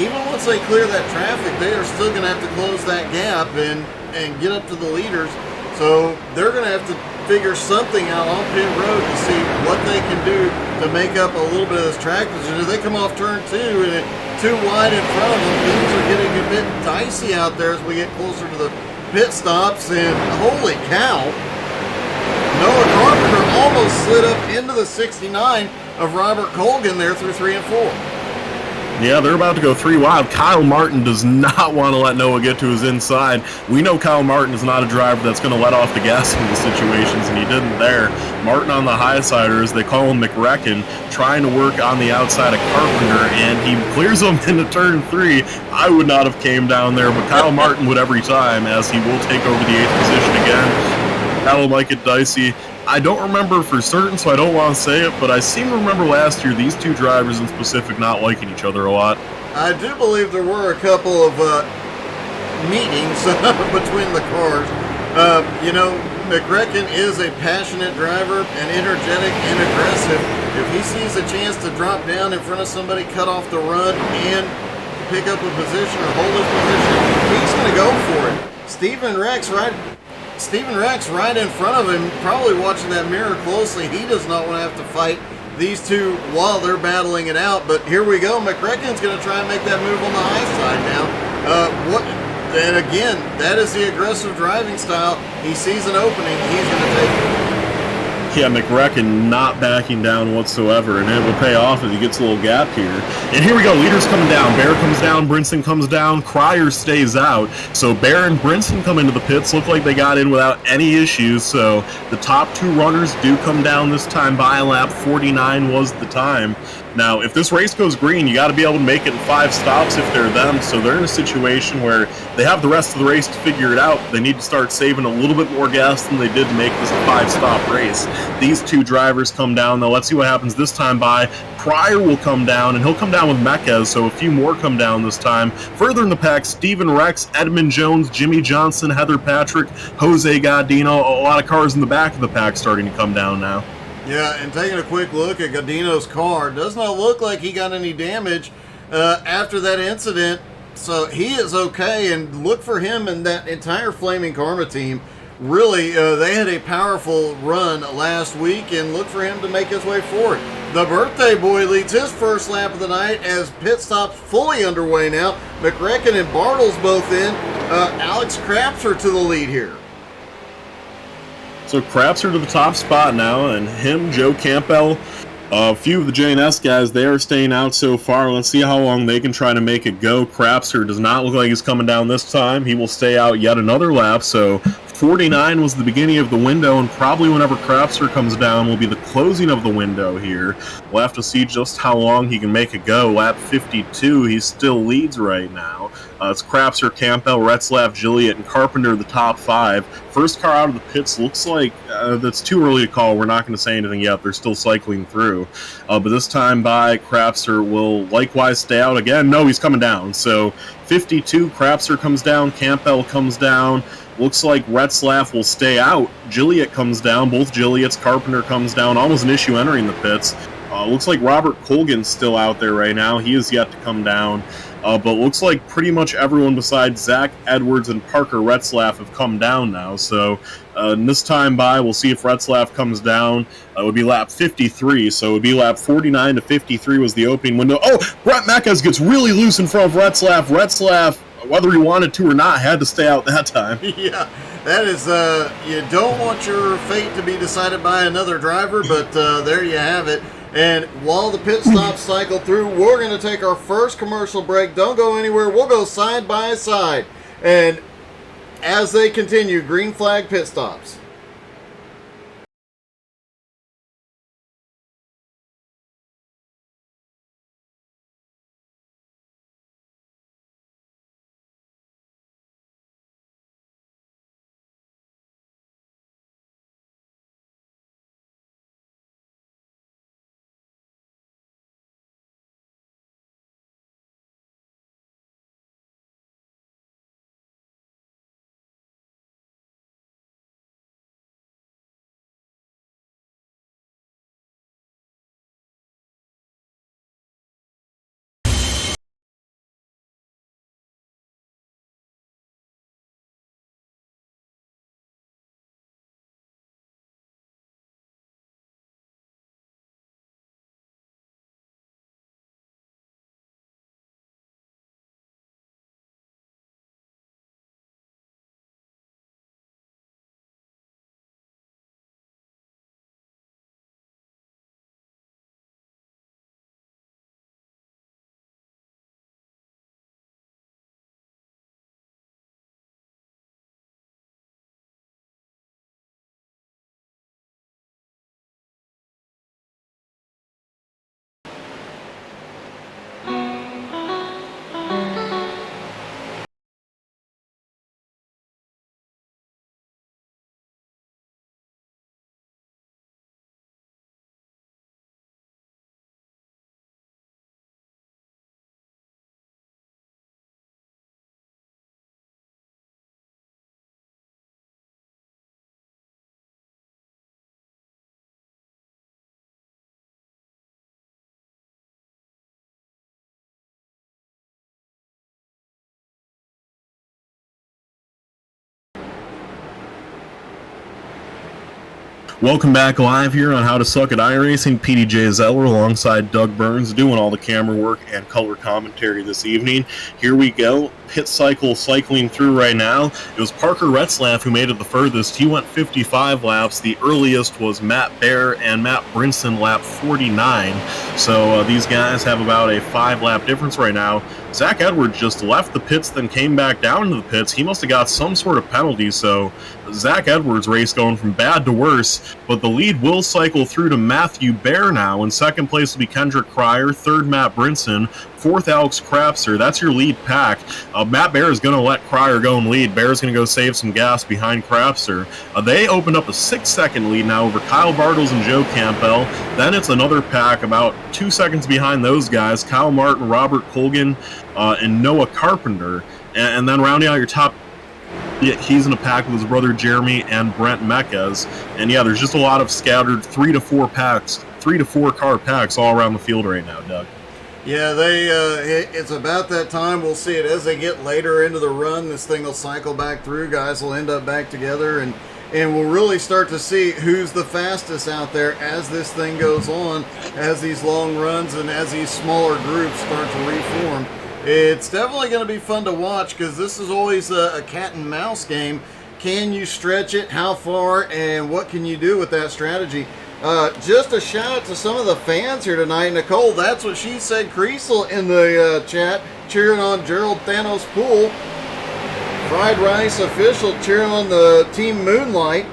even once they clear that traffic, they are still going to have to close that gap and get up to the leaders. So they're going to have to figure something out on pit road to see what they can do to make up a little bit of this track position. If they come off turn 2 and it's too wide in front of them, things are getting a bit dicey out there as we get closer to the pit stops. And holy cow, Noah Carpenter almost slid up into the 69 of Robert Colgan there through 3 and 4. Yeah, they're about to go 3 wide. Kyle Martin does not want to let Noah get to his inside. We know Kyle Martin is not a driver that's going to let off the gas in these situations, and he didn't there. Martin on the high sider, as they call him, McRecken, trying to work on the outside of Carpenter, and he clears him into turn 3. I would not have came down there, but Kyle Martin would every time, as he will take over the 8th position again. That'll make it dicey. I don't remember for certain, so I don't want to say it, but I seem to remember last year these two drivers in specific not liking each other a lot. I do believe there were a couple of meetings between the cars. McRecken is a passionate driver and energetic and aggressive. If he sees a chance to drop down in front of somebody, cut off the run, and pick up a position or hold his position, he's going to go for it. Stephen Rex right in front of him, probably watching that mirror closely. He does not want to have to fight these two while they're battling it out. But here we go. McRecken's going to try and make that move on the high side now. And again, that is the aggressive driving style. He sees an opening, he's going to take it. Yeah, McRecken not backing down whatsoever, and it will pay off as he gets a little gap here. And here we go, leaders coming down. Bear comes down, Brinson comes down, Cryer stays out. So Bear and Brinson come into the pits, look like they got in without any issues. So the top 2 runners do come down this time by a lap. 49 was the time. Now, if this race goes green, you got to be able to make it in 5 stops if they're them. So they're in a situation where they have the rest of the race to figure it out. They need to start saving a little bit more gas than they did to make this a 5-stop race. These 2 drivers come down, though. Let's see what happens this time by. Pryor will come down, and he'll come down with Mekes, so a few more come down this time. Further in the pack, Steven Rex, Edmund Jones, Jimmy Johnson, Heather Patrick, Jose Godino. A lot of cars in the back of the pack starting to come down now. Yeah, and taking a quick look at Godino's car, does not look like he got any damage after that incident, so he is okay, and look for him and that entire Flaming Karma team. Really, they had a powerful run last week, and look for him to make his way forward. The birthday boy leads his first lap of the night as pit stops fully underway now. McRecken and Bartles both in. Alex Crapser to the lead here. So Crapser to the top spot now, and him, Joe Campbell, a few of the J&S guys, they are staying out so far. Let's see how long they can try to make it go. Crapser does not look like he's coming down this time. He will stay out yet another lap, so 49 was the beginning of the window, and probably whenever Crapser comes down will be the closing of the window here. We'll have to see just how long he can make it go. Lap 52, he still leads right now. It's Crapser, Campbell, Retzlaff, Gilliatt, and Carpenter, the top 5. First car out of the pits looks like that's too early to call. We're not going to say anything yet. They're still cycling through. But this time by, Crapser will likewise stay out again. No, he's coming down. So 52, Crapser comes down, Campbell comes down. Looks like Retzlaff will stay out. Gilliatt comes down. Both Gilliatt's, Carpenter comes down. Almost an issue entering the pits. Looks like Robert Colgan's still out there right now. He is yet to come down. But looks like pretty much everyone besides Zach Edwards and Parker Retzlaff have come down now. So this time by, we'll see if Retzlaff comes down. It would be lap 53, so it would be lap 49 to 53 was the opening window. Oh, Brett Mekes gets really loose in front of Retzlaff. Retzlaff, whether he wanted to or not, had to stay out that time. Yeah, that is, you don't want your fate to be decided by another driver, but there you have it. And while the pit stops cycle through, we're going to take our first commercial break. Don't go anywhere. We'll go side by side. And as they continue, green flag pit stops. Welcome back live here on How to Suck at iRacing. PDJ Zeller alongside Doug Burns doing all the camera work and color commentary this evening. Here we go. Pit cycle cycling through right now. It was Parker Retzlaff who made it the furthest. He went 55 laps. The earliest was Matt Baer and Matt Brinson, lap 49. So these guys have about a 5-lap difference right now. Zach Edwards just left the pits, then came back down into the pits. He must have got some sort of penalty, so Zach Edwards' race going from bad to worse, but the lead will cycle through to Matthew Bear now. In second place will be Kendrick Cryer, third Matt Brinson, fourth Alex Crapser. That's your lead pack. Matt Bear is going to let Cryer go and lead. Bear's going to go save some gas behind Crapser. They opened up a 6-second lead now over Kyle Bartles and Joe Campbell. Then it's another pack about 2 seconds behind those guys, Kyle Martin, Robert Colgan, and Noah Carpenter. And then rounding out your top, he's in a pack with his brother Jeremy and Brent Meckes. And yeah, there's just a lot of scattered 3 to 4 car packs all around the field right now, Doug. Yeah, it's about that time. We'll see it as they get later into the run. This thing will cycle back through. Guys will end up back together, and we'll really start to see who's the fastest out there as this thing goes on, as these long runs and as these smaller groups start to reform. It's definitely going to be fun to watch because this is always a cat and mouse game. Can you stretch it? How far? And what can you do with that strategy? Just a shout out to some of the fans here tonight. Nicole, that's what she said. Creasel in the chat cheering on Gerald Thanos Pool. Fried Rice Official cheering on the Team Moonlight.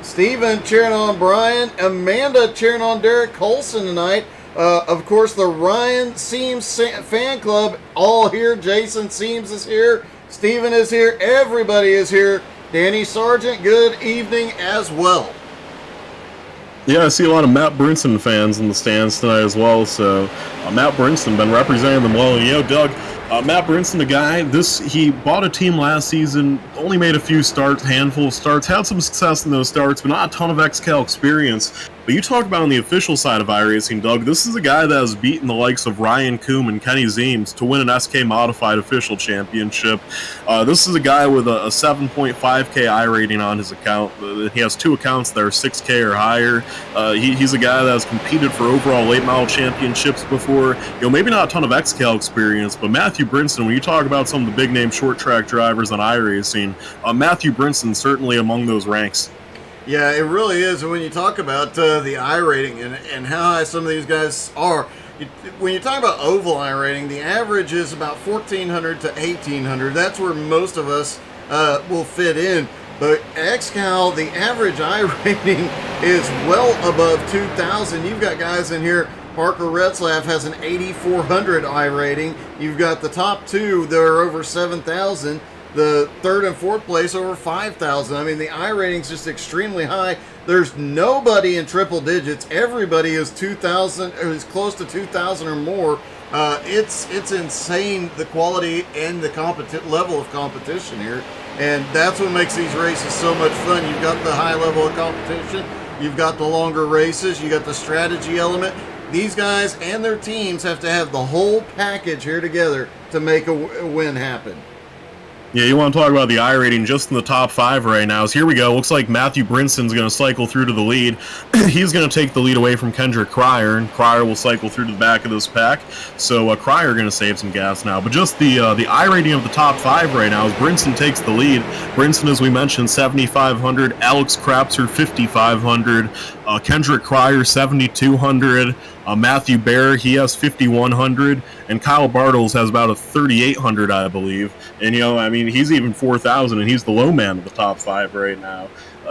Steven cheering on Brian. Amanda cheering on Derek Colson tonight. Of course, the Ryan Seams fan club all here. Jason Seams is here. Steven is here. Everybody is here. Danny Sargent, good evening as well. Yeah, I see a lot of Matt Brinson fans in the stands tonight as well. So Matt Brinson been representing them well. And, Doug, Matt Brinson, the guy, he bought a team last season, only made a few starts, handful of starts, had some success in those starts, but not a ton of XCAL experience. But you talk about on the official side of iRacing, Doug, this is a guy that has beaten the likes of Ryan Coombe and Kenny Zeems to win an SK Modified official championship. This is a guy with a 7.5K I rating on his account. He has 2 accounts that are 6K or higher. He's a guy that has competed for overall late model championships before. Maybe not a ton of XCAL experience, but Matthew Brinson, when you talk about some of the big name short track drivers on iRacing, Matthew Brinson certainly among those ranks. Yeah, it really is. And when you talk about the I rating and how high some of these guys are, when you talk about oval I rating, the average is about 1,400 to 1,800. That's where most of us will fit in. But XCAL, the average I rating is well above 2,000. You've got guys in here. Parker Retzlaff has an 8,400 I rating. You've got the top 2 that are over 7,000. The third and fourth place over 5,000. I mean, the I rating's just extremely high. There's nobody in triple digits. Everybody is 2,000 or is close to 2,000 or more. It's insane, the quality and the level of competition here, and that's what makes these races so much fun. You've got the high level of competition. You've got the longer races. You got the strategy element. These guys and their teams have to have the whole package here together to make a win happen. Yeah, you want to talk about the I rating just in the top 5 right now. So here we go. Looks like Matthew Brinson's going to cycle through to the lead. He's going to take the lead away from Kendrick Cryer, and Cryer will cycle through to the back of this pack. So Cryer going to save some gas now. But just the I rating of the top 5 right now as Brinson takes the lead. Brinson, as we mentioned, 7,500. Alex Crapser, 5,500. Kendrick Cryer, 7,200. Matthew Bear, he has 5,100, and Kyle Bartles has about a 3,800, I believe. And, he's even 4,000, and he's the low man of the top 5 right now.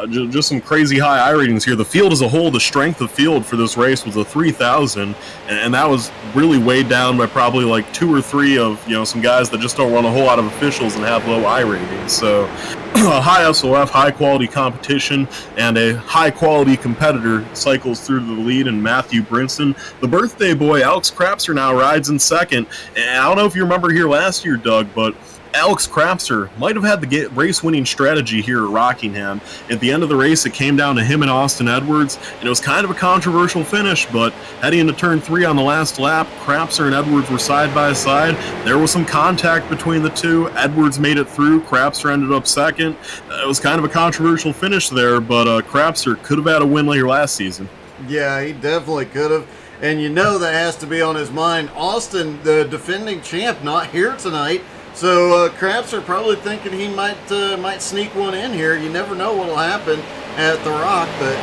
Just some crazy high I ratings here. The field as a whole, the strength of field for this race was a 3,000, and that was really weighed down by probably like 2 or 3 of some guys that just don't run a whole lot of officials and have low I ratings. So high SOF, high quality competition, and a high quality competitor cycles through to the lead in Matthew Brinson. The birthday boy Alex Crapser now rides in second, and I don't know if you remember here last year, Doug, but Alex Crapser might have had the race-winning strategy here at Rockingham. At the end of the race, it came down to him and Austin Edwards, and it was kind of a controversial finish, but heading into turn 3 on the last lap, Crapser and Edwards were side by side. There was some contact between the two. Edwards made it through. Crapser ended up second. It was kind of a controversial finish there, but Crapser could have had a win later last season. Yeah, he definitely could have. And that has to be on his mind. Austin, the defending champ, not here tonight. So Crapser probably thinking he might sneak one in here. You never know what will happen at the Rock, but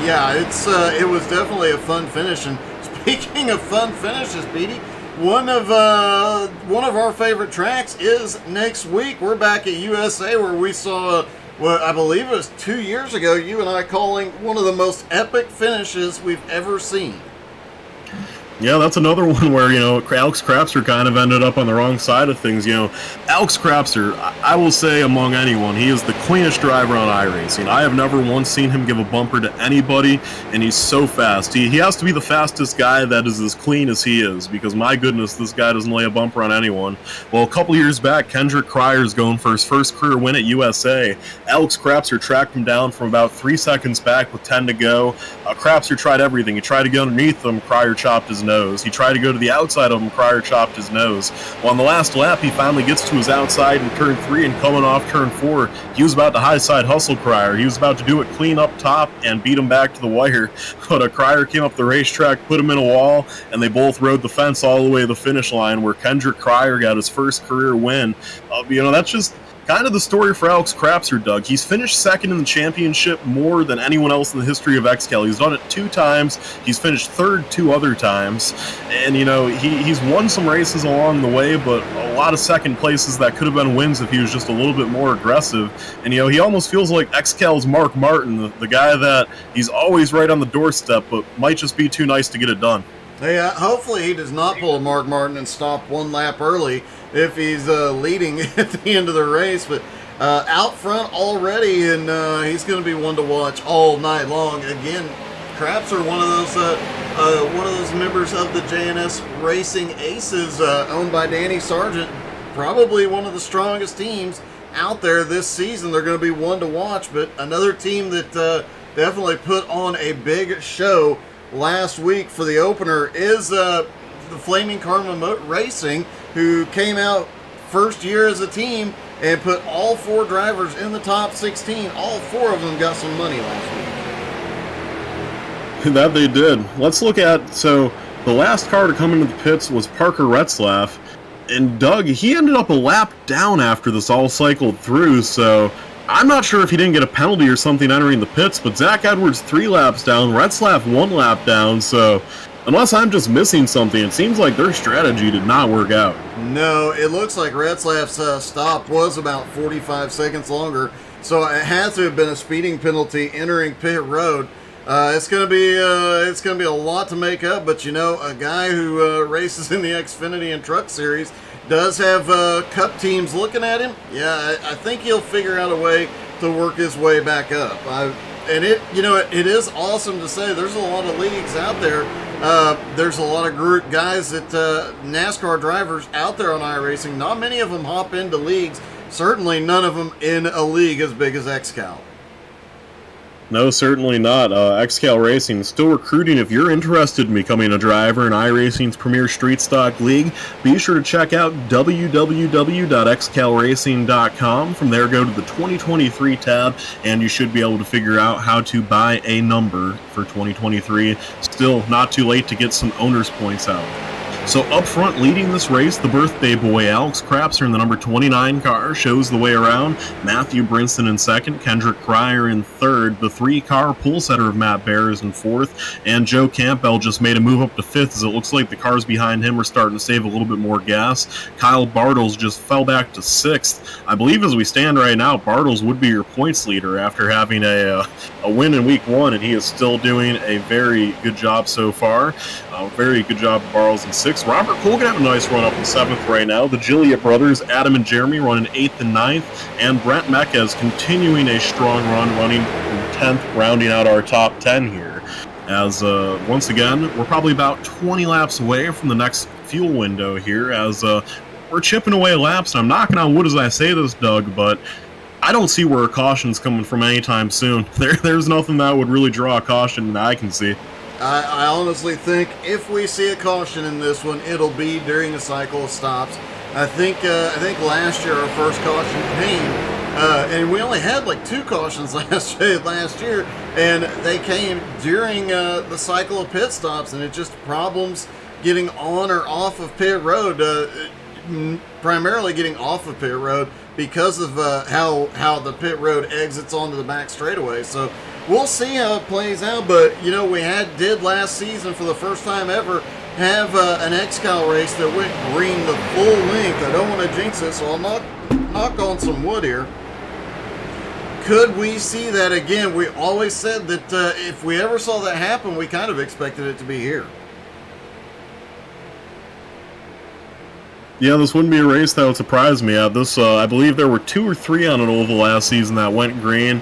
Yeah, it was definitely a fun finish. And speaking of fun finishes, Petey, one of our favorite tracks is next week. We're back at USA, where we saw, well, I believe it was 2 years ago, you and I calling one of the most epic finishes we've ever seen. Yeah, that's another one where, Alex Crapser kind of ended up on the wrong side of things. Alex Crapser, I will say among anyone, he is the cleanest driver on iRacing. I have never once seen him give a bumper to anybody, and he's so fast. He has to be the fastest guy that is as clean as he is, because my goodness, this guy doesn't lay a bumper on anyone. Well, a couple years back, Kendrick Cryer's going for his first career win at USA. Alex Crapser tracked him down from about 3 seconds back with 10 to go. Crapser tried everything. He tried to get underneath him. Cryer chopped his nose. He tried to go to the outside of him. Cryer chopped his nose. Well, on the last lap, he finally gets to his outside in turn 3, and coming off turn 4, he was about to high side hustle Cryer. He was about to do it clean up top and beat him back to the wire. But a Cryer came up the racetrack, put him in a wall, and they both rode the fence all the way to the finish line, where Kendrick Cryer got his first career win. That's just kind of the story for Alex Crapser, Doug. He's finished second in the championship more than anyone else in the history of XCAL. He's done it 2 times. He's finished third 2 other times. And, he's won some races along the way, but a lot of second places that could have been wins if he was just a little bit more aggressive. And, he almost feels like XCAL's Mark Martin, the guy that he's always right on the doorstep, but might just be too nice to get it done. Hey, hopefully he does not pull a Mark Martin and stop 1 lap early if he's leading at the end of the race. But out front already, and he's going to be one to watch all night long. Again, Crapser, one of those members of the JNS Racing Aces, owned by Danny Sargent, probably one of the strongest teams out there this season. They're going to be one to watch. But another team that definitely put on a big show last week for the opener is the Flaming Karma Racing, who came out first year as a team and put all 4 drivers in the top 16. All 4 of them got some money last week. That they did. Let's look at, so the last car to come into the pits was Parker Retzlaff, and Doug, he ended up a lap down after this all cycled through, so I'm not sure if he didn't get a penalty or something entering the pits, but Zach Edwards 3 laps down, Retzlaff 1 lap down, so unless I'm just missing something, it seems like their strategy did not work out. No, it looks like Retzlaff's stop was about 45 seconds longer, so it had to have been a speeding penalty entering pit road. It's gonna be a lot to make up, but a guy who races in the Xfinity and Truck Series does have cup teams looking at him. Yeah, I think he'll figure out a way to work his way back up. And it is awesome to say there's a lot of leagues out there. There's a lot of guys that NASCAR drivers out there on iRacing. Not many of them hop into leagues. Certainly none of them in a league as big as XCAL. No, certainly not. XCAL Racing is still recruiting. If you're interested in becoming a driver in iRacing's premier street stock league, be sure to check out www.xcalracing.com. From there, go to the 2023 tab, and you should be able to figure out how to buy a number for 2023. Still not too late to get some owner's points out. So up front, leading this race, the birthday boy Alex Crapser in the number 29 car shows the way around. Matthew Brinson in second, Kendrick Cryer in third. The 3-car pole setter of Matt Bear is in fourth, and Joe Campbell just made a move up to fifth, as it looks like the cars behind him are starting to save a little bit more gas. Kyle Bartles just fell back to sixth. I believe as we stand right now, Bartles would be your points leader after having a win in week 1, and he is still doing a very good job so far. Very good job, Bartles in sixth. Robert Colgan having a nice run up in 7th right now. The Gilliatt brothers, Adam and Jeremy, running 8th and 9th. And Brent Mecca continuing a strong run, running 10th, rounding out our top 10 here. As, once again, we're probably about 20 laps away from the next fuel window here, as we're chipping away laps. And I'm knocking on wood as I say this, Doug, but I don't see where a caution's coming from anytime soon. There's nothing that would really draw a caution that I can see. I honestly think if we see a caution in this one, it'll be during a cycle of stops. I think last year our first caution came, and we only had like 2 cautions last year, and they came during the cycle of pit stops, and it just problems getting on or off of pit road, primarily getting off of pit road because of how the pit road exits onto the back straightaway. So we'll see how it plays out. But you know, we did last season for the first time ever have an XCAL race that went green the full length. I don't want to jinx it, so I'll knock on some wood here. Could we see that again? We always said that if we ever saw that happen, we kind of expected it to be here. Yeah, this wouldn't be a race that would surprise me. I believe there were 2 or 3 on an oval last season that went green.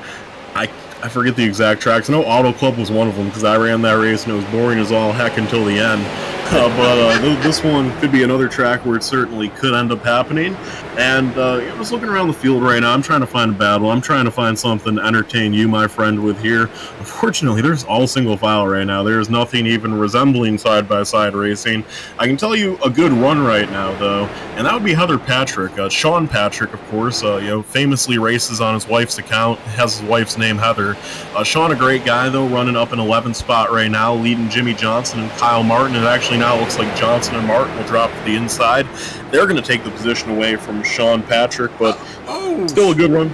I forget the exact tracks. I know Auto Club was one of them because I ran that race and it was boring as all heck until the end. But this one could be another track where it certainly could end up happening. And I'm just looking around the field right now. I'm trying to find a battle. I'm trying to find something to entertain you, my friend, with here. Unfortunately, there's all single file right now. There's nothing even resembling side-by-side racing. I can tell you a good run right now, though, and that would be Heather Patrick. Sean Patrick, of course, famously races on his wife's account, has his wife's name, Heather. Sean, a great guy, though, running up in 11th spot right now, leading Jimmy Johnson and Kyle Martin. It actually now looks like Johnson and Martin will drop to the inside. They're going to take the position away from Sean Patrick, but still a good run.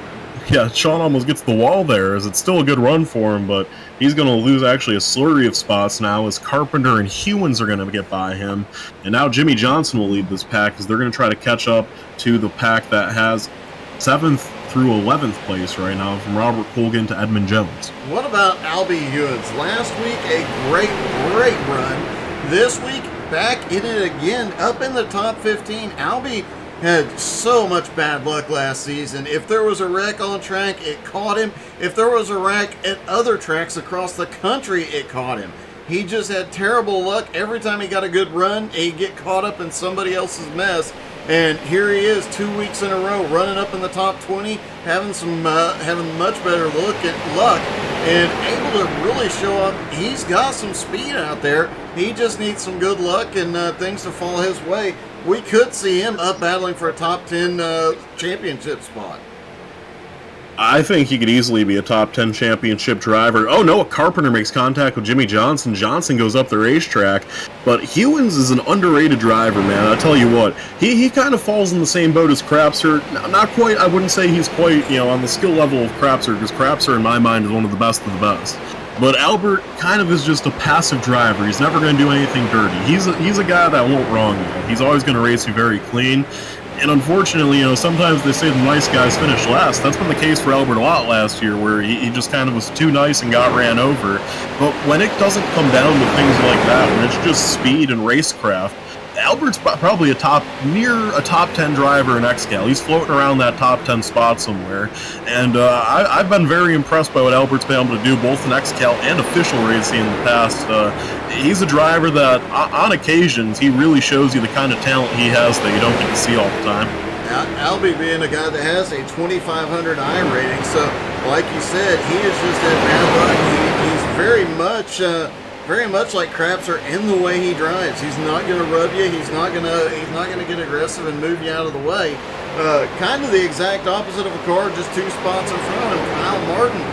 Yeah, Sean almost gets the wall there, as it's still a good run for him, but he's going to lose actually a slurry of spots now as Carpenter and Hewins are going to get by him. And now Jimmy Johnson will lead this pack as they're going to try to catch up to the pack that has 7th through 11th place right now, from Robert Colgan to Edmund Jones. What about Albie Hewins? Last week, a great run. This week, back in it again, up in the top 15. Albie had so much bad luck last season. If there was a wreck on track, it caught him. If there was a wreck at other tracks across the country, it caught him. He just had terrible luck. Every time he got a good run, he'd get caught up in somebody else's mess. And here he is 2 weeks in a row running up in the top 20, having much better luck and able to really show up. He's got some speed out there. He just needs some good luck and things to fall his way. We could see him up battling for a top 10 championship spot. I think he could easily be a top 10 championship driver. Oh, Noah Carpenter makes contact with Jimmy Johnson. Johnson goes up the racetrack. But Hewins is an underrated driver, man. I'll tell you what. He kind of falls in the same boat as Crapser. Not quite, I wouldn't say he's quite, on the skill level of Crapser, because Crapser, in my mind, is one of the best of the best. But Albert kind of is just a passive driver. He's never going to do anything dirty. He's a guy that won't wrong you. He's always going to race you very clean. And unfortunately, sometimes they say the nice guys finish last. That's been the case for Albert a lot last year, where he just kind of was too nice and got ran over. But when it doesn't come down to things like that, when it's just speed and racecraft, Albert's probably near a top 10 driver in XCAL. He's floating around that top 10 spot somewhere. And I've been very impressed by what Albert's been able to do, both in XCAL and official racing in the past. He's a driver that, on occasions, he really shows you the kind of talent he has that you don't get to see all the time. Albie being a guy that has a 2,500 iRating, so like you said, he is just at bad luck. He's very much like Crapser in the way he drives. He's not going to rub you. He's not going to get aggressive and move you out of the way. Kind of the exact opposite of a car, just 2 spots in front of him. Kyle Martin,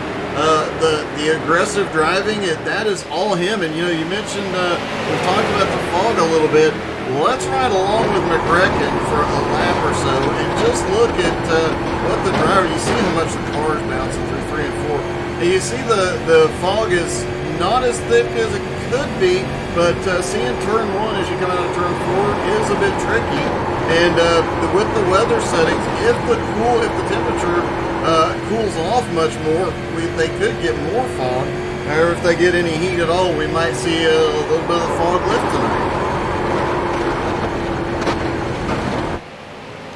the aggressive driving, that is all him. And you mentioned we've talked about the fog a little bit. Let's ride along with McRecken for a lap or so and just look at what the driver. You see how much the car is bouncing through 3 and 4. And you see the fog is not as thick as it could be, but seeing turn 1 as you come out of turn 4 is a bit tricky. And with the weather settings, if the temperature cools off much more, they could get more fog. Or if they get any heat at all, we might see a little bit of fog lift tonight.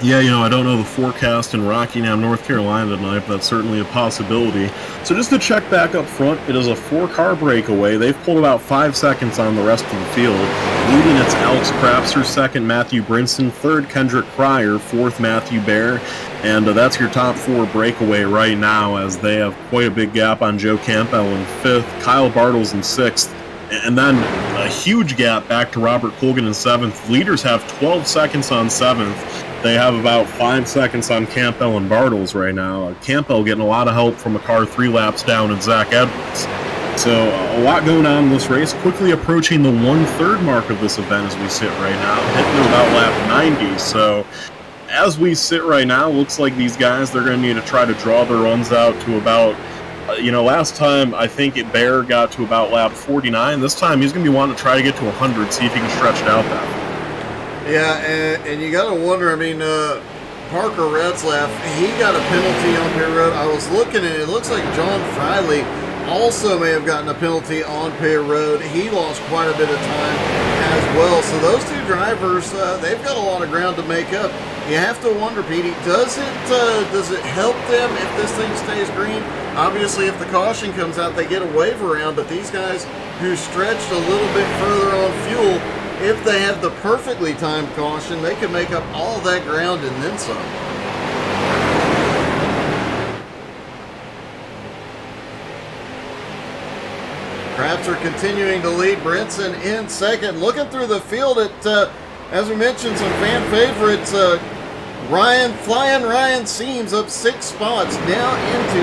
Yeah, I don't know the forecast in Rockingham, North Carolina tonight, but that's certainly a possibility. So just to check back up front, it is a 4-car breakaway. They've pulled about 5 seconds on the rest of the field. Leading, it's Alex Crapser, 2nd, Matthew Brinson, 3rd, Kendrick Pryor, 4th, Matthew Bear. And that's your top 4 breakaway right now, as they have quite a big gap on Joe Campbell in 5th, Kyle Bartles in 6th. And then a huge gap back to Robert Colgan in 7th. Leaders have 12 seconds on 7th. They have about 5 seconds on Campbell and Bartles right now. Campbell getting a lot of help from a car 3 laps down in Zach Edwards. So a lot going on in this race. Quickly approaching the 1/3 mark of this event as we sit right now. Hitting to about lap 90. So as we sit right now, looks like these guys, they're going to need to try to draw their runs out to about Last time I think Bear got to about lap 49. This time he's going to be wanting to try to get to 100, see if he can stretch it out that far. Yeah, and you got to wonder, I mean, Parker Retzlaff, he got a penalty on pit road. I was looking at it, it looks like John Friley also may have gotten a penalty on pit road. He lost quite a bit of time as well. So those two drivers, they've got a lot of ground to make up. You have to wonder, Petey, does it help them if this thing stays green? Obviously, if the caution comes out, they get a wave around, but these guys who stretched a little bit further on fuel, if they have the perfectly timed caution, they can make up all that ground and then some. Crapser continuing to lead, Brinson in second. Looking through the field at, as we mentioned, some fan favorites. Ryan Seams up 6 spots, now into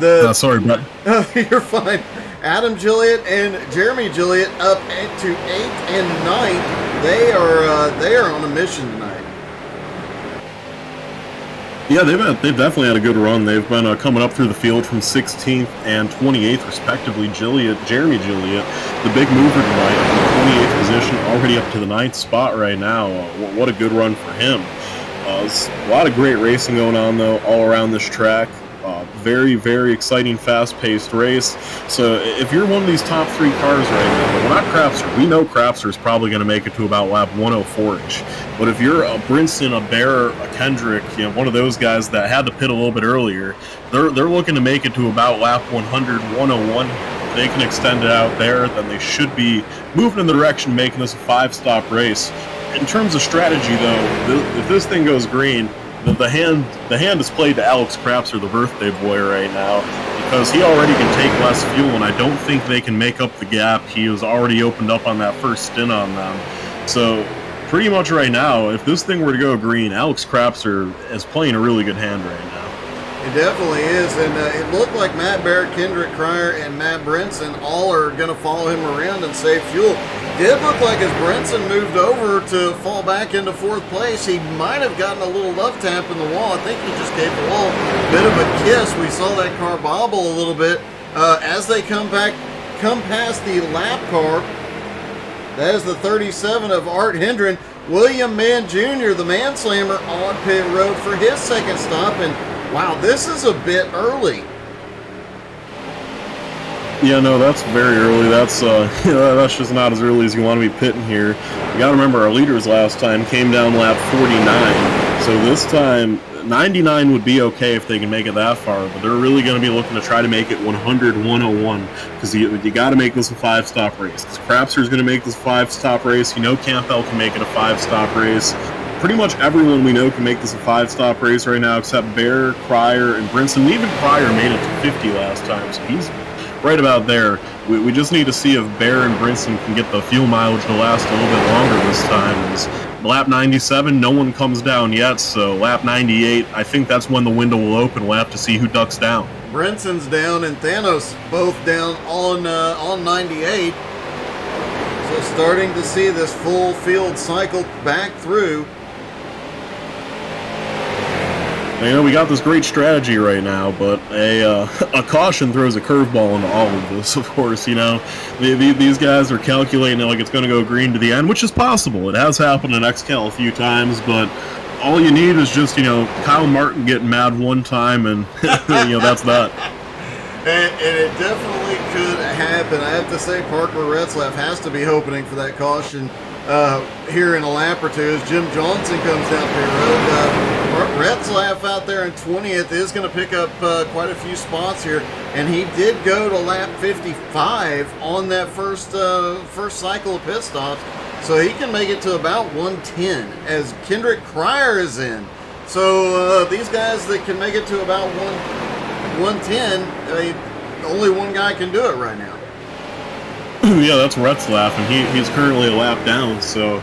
18. Sorry, Brett. You're fine. Adam Gilliott and Jeremy Gilliott up to 8th and 9th. They are on a mission tonight. Yeah, they've definitely had a good run. They've been coming up through the field from 16th and 28th, respectively. Jeremy Gilliott, the big mover tonight, in the 28th position, already up to the 9th spot right now. What a good run for him. There's a lot of great racing going on, though, all around this track. Very, very exciting, fast-paced race. So if you're one of these top 3 cars right now, we're not Crapster. We know Crapster is probably going to make it to about lap 104-ish. But if you're a Brinson, a Bear, a Kendrick, one of those guys that had to pit a little bit earlier, they're looking to make it to about lap 100, 101. If they can extend it out there, then they should be moving in the direction of making this a 5-stop race. In terms of strategy, though, if this thing goes green, the hand is played to Alex Crapser, the birthday boy, right now, because he already can take less fuel, and I don't think they can make up the gap. He was already opened up on that first stint on them. So pretty much right now, if this thing were to go green, Alex Crapser is playing a really good hand right now. It definitely is, and it looked like Matt Barrett, Kendrick Cryer, and Matt Brinson all are going to follow him around and save fuel. Did look like as Brinson moved over to fall back into 4th place, he might have gotten a little love tap in the wall. I think he just gave the wall a bit of a kiss. We saw that car bobble a little bit as they come past the lap car. That is the 37 of Art Hendren. William Mann Jr., the Manslammer, on pit road for his second stop, and wow, this is a bit early. Yeah, no, that's very early. That's that's just not as early as you want to be pitting here. You got to remember our leaders last time came down lap 49, so this time 99 would be okay if they can make it that far, but they're really going to be looking to try to make it 100, 101, because you got to make this a 5-stop race. Because Crapser's going to make this a 5-stop race. Campbell can make it a 5-stop race. Pretty much everyone we know can make this a 5-stop race right now, except Bear, Cryer, and Brinson. Even Cryer made it to 50 last time, so he's right about there. We just need to see if Bear and Brinson can get the fuel mileage to last a little bit longer this time. As lap 97, no one comes down yet, so lap 98, I think that's when the window will open. We'll have to see who ducks down. Brinson's down and Thanos both down on 98. So starting to see this full field cycle back through. We got this great strategy right now, but a caution throws a curveball into all of this, of course. These guys are calculating it like it's going to go green to the end, which is possible. It has happened in XCAL a few times, but all you need is just, Kyle Martin getting mad one time, and, that's that. And it definitely could happen. I have to say, Parker Retzlaff has to be hoping for that caution here in a lap or two as Jim Johnson comes down pit road. Retzlaff out there in 20th is going to pick up quite a few spots here, and he did go to lap 55 on that first cycle of pit stops, so he can make it to about 110 as Kendrick Cryer is in. So these guys that can make it to about 110, only one guy can do it right now. Yeah, that's Retzlaff, and he's currently a lap down, so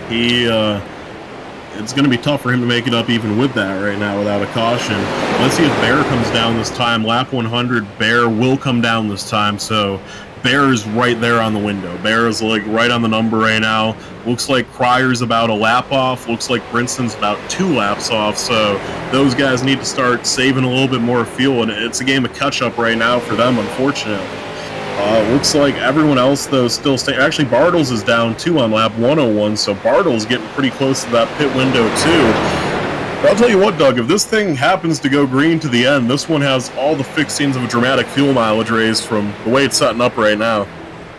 it's going to be tough for him to make it up even with that right now without a caution. Let's see if Bear comes down this time. Lap 100, Bear will come down this time, so Bear's right there on the window. Bear is like right on the number right now. Looks like Cryer's about a lap off. Looks like Brinson's about 2 laps off. So those guys need to start saving a little bit more fuel, and it's a game of catch-up right now for them, unfortunately. Looks like everyone else, though, still staying. Actually, Bartles is down, too, on lap 101, so Bartles getting pretty close to that pit window, too. But I'll tell you what, Doug, if this thing happens to go green to the end, this one has all the fixings of a dramatic fuel mileage raise from the way it's setting up right now.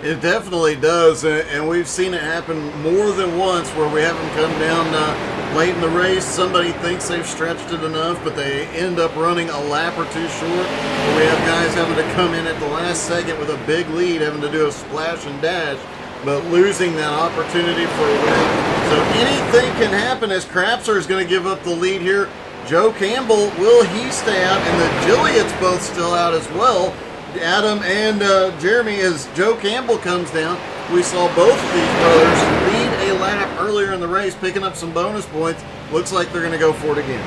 It definitely does, and we've seen it happen more than once where we have them come down late in the race. Somebody thinks they've stretched it enough, but they end up running a lap or two short. Or we have guys having to come in at the last second with a big lead, having to do a splash and dash, but losing that opportunity for a win. So anything can happen as Crapser is going to give up the lead here. Joe Campbell, will he stay out? And the Gilliatt's both still out as well. Adam and Jeremy, as Joe Campbell comes down, we saw both of these brothers lead a lap earlier in the race, picking up some bonus points. Looks like they're going to go for it again.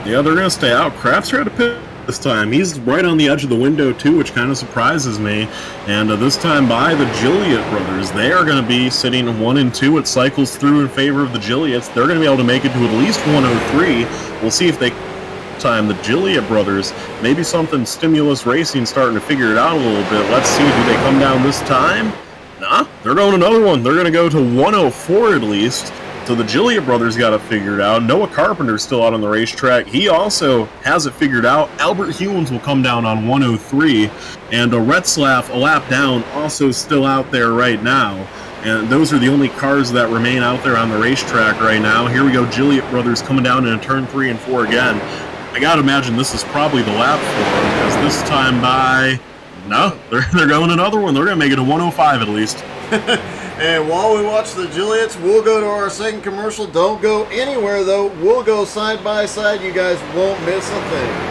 Yeah, they're going to stay out. Crafts are at a pit this time. He's right on the edge of the window, too, which kind of surprises me. And this time by the Gilliatt brothers, they are going to be sitting 1 and 2. It cycles through in favor of the Gilliatts. They're going to be able to make it to at least 103. We'll see if they time. The Gilliatt brothers, maybe something Stimulus Racing starting to figure it out a little bit. Let's see, do they come down this time? Nah, they're going another one. They're going to go to 104 at least. So the Gilliatt brothers got it figured out. Noah Carpenter's still out on the racetrack. He also has it figured out. Albert Hewins will come down on 103. And Retzlaff, a lap down, also still out there right now. And those are the only cars that remain out there on the racetrack right now. Here we go, Gilliatt brothers coming down in turn 3 and 4 again. I gotta imagine this is probably the lap for them, because this time by... No, they're going another one. They're going to make it a 105 at least. And while we watch the Gilliatts, we'll go to our second commercial. Don't go anywhere, though. We'll go side by side. You guys won't miss a thing.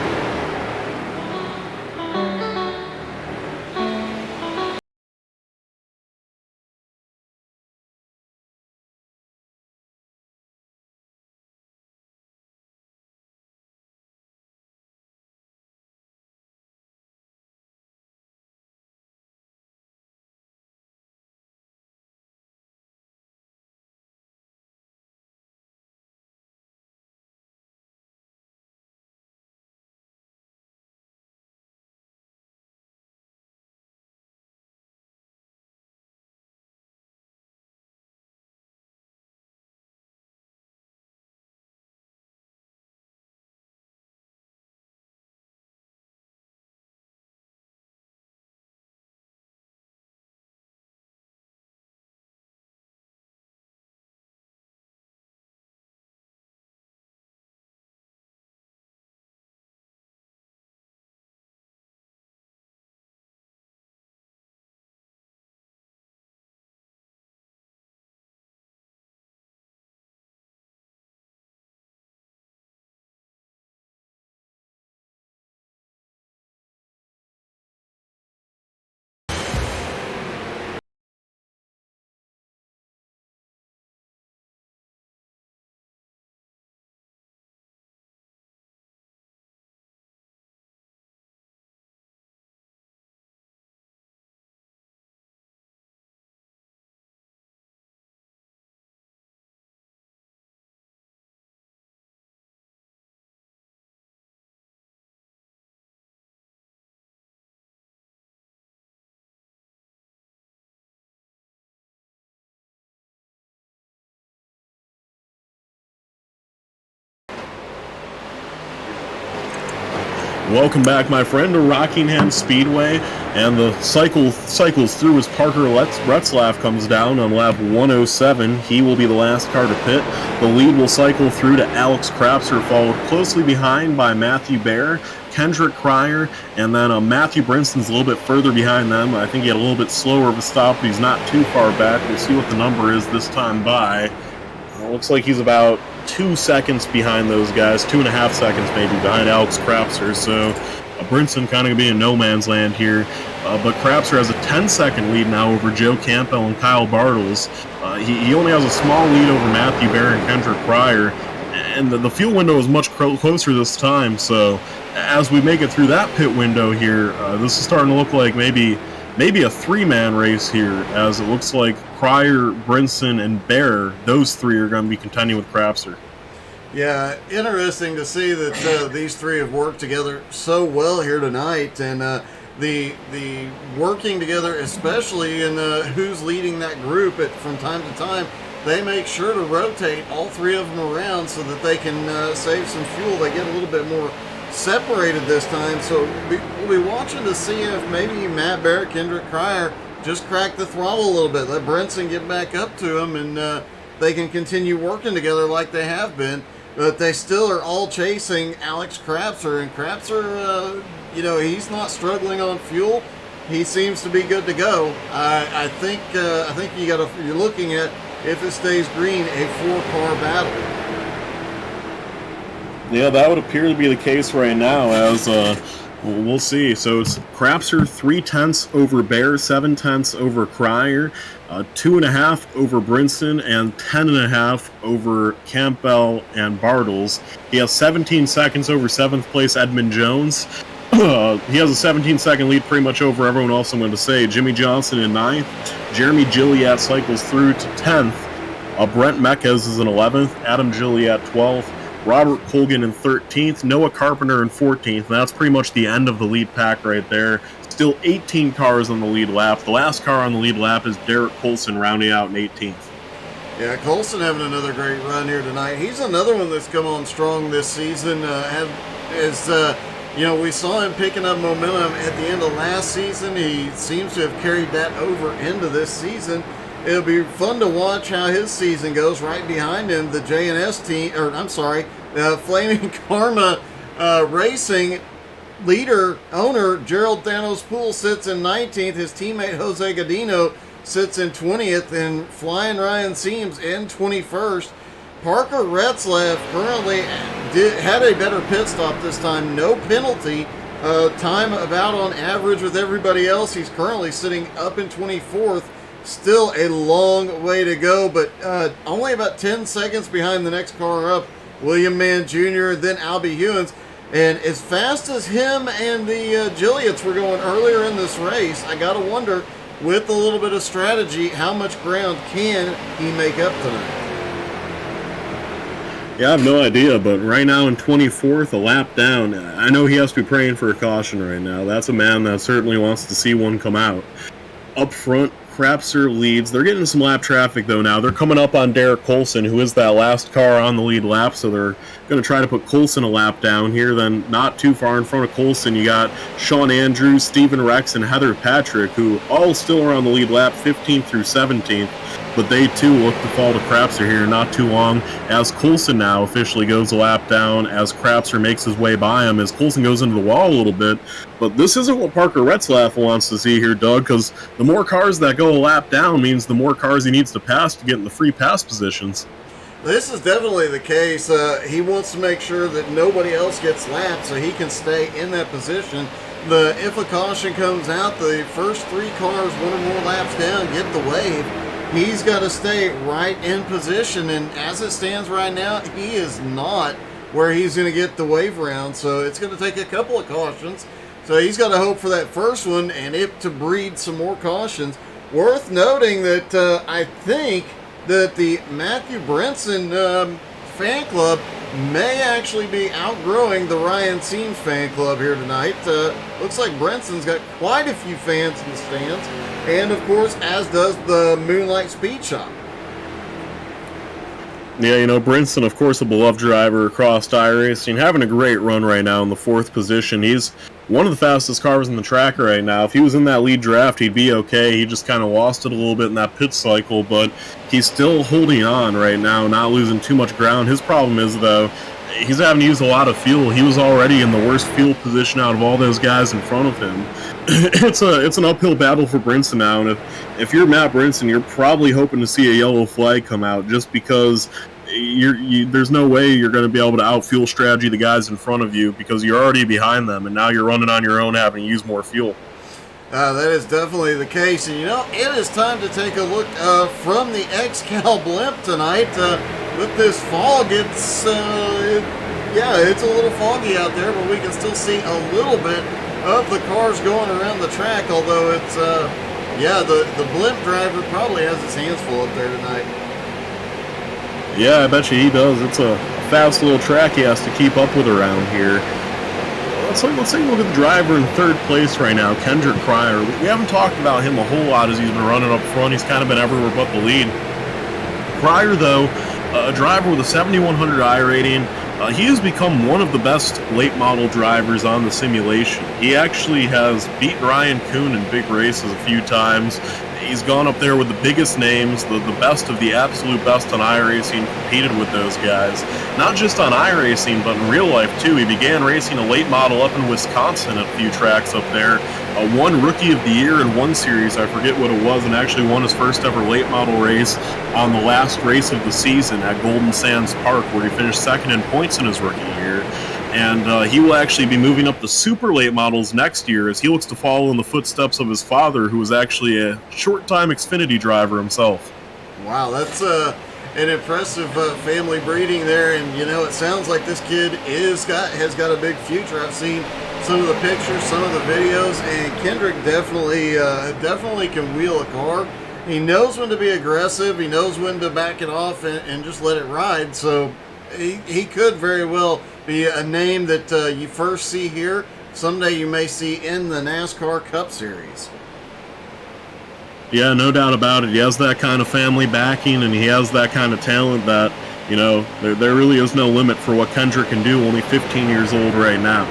Welcome back, my friend, to Rockingham Speedway, and the cycles through as Parker Retzlaff comes down on lap 107. He will be the last car to pit. The lead will cycle through to Alex Crapser, followed closely behind by Matthew Bear, Kendrick Cryer, and then Matthew Brinson's a little bit further behind them. I think he had a little bit slower of a stop, but he's not too far back. We'll see what the number is this time by. Looks like he's about 2 seconds behind those guys, 2.5 seconds maybe behind Alex Crapser. So Brinson kind of going to be in no man's land here. But Crapser has a 10-second lead now over Joe Campbell and Kyle Bartles. He only has a small lead over Matthew Bear and Kendrick Pryor. And the fuel window is much closer this time. So as we make it through that pit window here, this is starting to look like maybe maybe a three-man race here, as it looks like Cryer, Brinson, and Bear, those three are going to be contending with Crapser. Yeah, interesting to see that these three have worked together so well here tonight, and the working together, especially in who's leading that group from time to time. They make sure to rotate all three of them around so that they can save some fuel. They get a little bit more separated this time, so we'll be watching to see if maybe Matt Barrett, Kendrick Cryer just crack the throttle a little bit, let Brinson get back up to him, and they can continue working together like they have been. But they still are all chasing Alex Crapser, and Crapser, he's not struggling on fuel. He seems to be good to go. I think you're looking at, if it stays green, a 4-car battle. Yeah, that would appear to be the case right now, as we'll see. So it's Crapser 3/10 over Bear, 7/10 over Cryer, 2.5 over Brinson, and 10.5 over Campbell and Bartles. He has 17 seconds over 7th place Edmund Jones. He has a 17-second lead pretty much over everyone else, I'm going to say. Jimmy Johnson in 9th. Jeremy Gilliatt cycles through to 10th. Brent Meckes is in 11th. Adam Gilliatt 12th. Robert Colgan in 13th. Noah Carpenter in 14th. And that's pretty much the end of the lead pack right there. Still 18 cars on the lead lap. The last car on the lead lap is Derek Colson rounding out in 18th. Yeah, Colson having another great run here tonight. He's another one that's come on strong this season. We saw him picking up momentum at the end of last season. He seems to have carried that over into this season. It'll be fun to watch how his season goes. Right behind him, the J&S team, Flaming Karma Racing owner Gerald Thanos Poole sits in 19th. His teammate Jose Godino sits in 20th, and Flying Ryan Seams in 21st. Parker Retzlaff currently had a better pit stop this time, no penalty. Time about on average with everybody else. He's currently sitting up in 24th. Still a long way to go, but only about 10 seconds behind the next car up, William Mann Jr., then Albie Hewins. And as fast as him and the Gilliatts were going earlier in this race, I got to wonder, with a little bit of strategy, how much ground can he make up tonight? Yeah, I have no idea, but right now in 24th, a lap down, I know he has to be praying for a caution right now. That's a man that certainly wants to see one come out. Up front, Crapser leads. They're getting some lap traffic, though, now. They're coming up on Derek Colson, who is that last car on the lead lap, so they're going to try to put Colson a lap down here. Then not too far in front of Colson, you got Sean Andrews, Stephen Rex, and Heather Patrick, who all still are on the lead lap, 15th through 17th. But they, too, look to fall to Crapser here not too long, as Coulson now officially goes a lap down, as Crapser makes his way by him, as Coulson goes into the wall a little bit. But this isn't what Parker Retzlaff wants to see here, Doug, because the more cars that go a lap down means the more cars he needs to pass to get in the free pass positions. This is definitely the case. He wants to make sure that nobody else gets lapped so he can stay in that position. If a caution comes out, the first 3 cars, 1 or more laps down, get the wave. He's got to stay right in position, and as it stands right now, he is not where he's going to get the wave round, so it's going to take a couple of cautions. So he's got to hope for that first one and it to breed some more cautions. Worth noting that I think that the Matthew Brinson fan club may actually be outgrowing the Ryan Seams fan club here tonight. Looks like Brinson's got quite a few fans in the stands, and of course, as does the Moonlight Speed Shop. Yeah, Brinson, of course, a beloved driver across iRacing, having a great run right now in the 4th position. He's one of the fastest cars in the track right now. If he was in that lead draft, he'd be okay. He just kind of lost it a little bit in that pit cycle, but he's still holding on right now, not losing too much ground. His problem is, though, he's having to use a lot of fuel. He was already in the worst fuel position out of all those guys in front of him. It's an uphill battle for Brinson now, and if you're Matt Brinson, you're probably hoping to see a yellow flag come out, just because there's no way you're going to be able to out-fuel strategy the guys in front of you, because you're already behind them, and now you're running on your own, having to use more fuel. That is definitely the case. And it is time to take a look from the XCAL blimp tonight. With this fog, it's a little foggy out there, but we can still see a little bit of the cars going around the track, although it's, yeah, the blimp driver probably has his hands full up there tonight. Yeah, I bet you he does. It's a fast little track he has to keep up with around here. Let's take a look at the driver in third place right now, Kendrick Cryer. We haven't talked about him a whole lot as he's been running up front. He's kind of been everywhere but the lead. Cryer, though, a driver with a 7100 I rating, he has become one of the best late model drivers on the simulation. He actually has beat Ryan Kuhn in big races a few times. He's gone up there with the biggest names, the best of the absolute best on iRacing, competed with those guys. Not just on iRacing, but in real life too. He began racing a late model up in Wisconsin at a few tracks up there. Won Rookie of the Year in one series, I forget what it was, and actually won his first ever late model race on the last race of the season at Golden Sands Park, where he finished second in points in his rookie year. And he will actually be moving up to super late models next year as he looks to follow in the footsteps of his father, who was actually a short-time Xfinity driver himself. Wow, that's an impressive family breeding there, and you know, it sounds like this kid has got a big future. I've seen some of the pictures, some of the videos, and Kendrick definitely can wheel a car. He knows when to be aggressive. He knows when to back it off and just let it ride. So he could very well be a name that you first see here. Someday you may see in the NASCAR Cup Series. Yeah, no doubt about it. He has that kind of family backing, and he has that kind of talent that, you know, there really is no limit for what Kendrick can do, only 15 years old right now.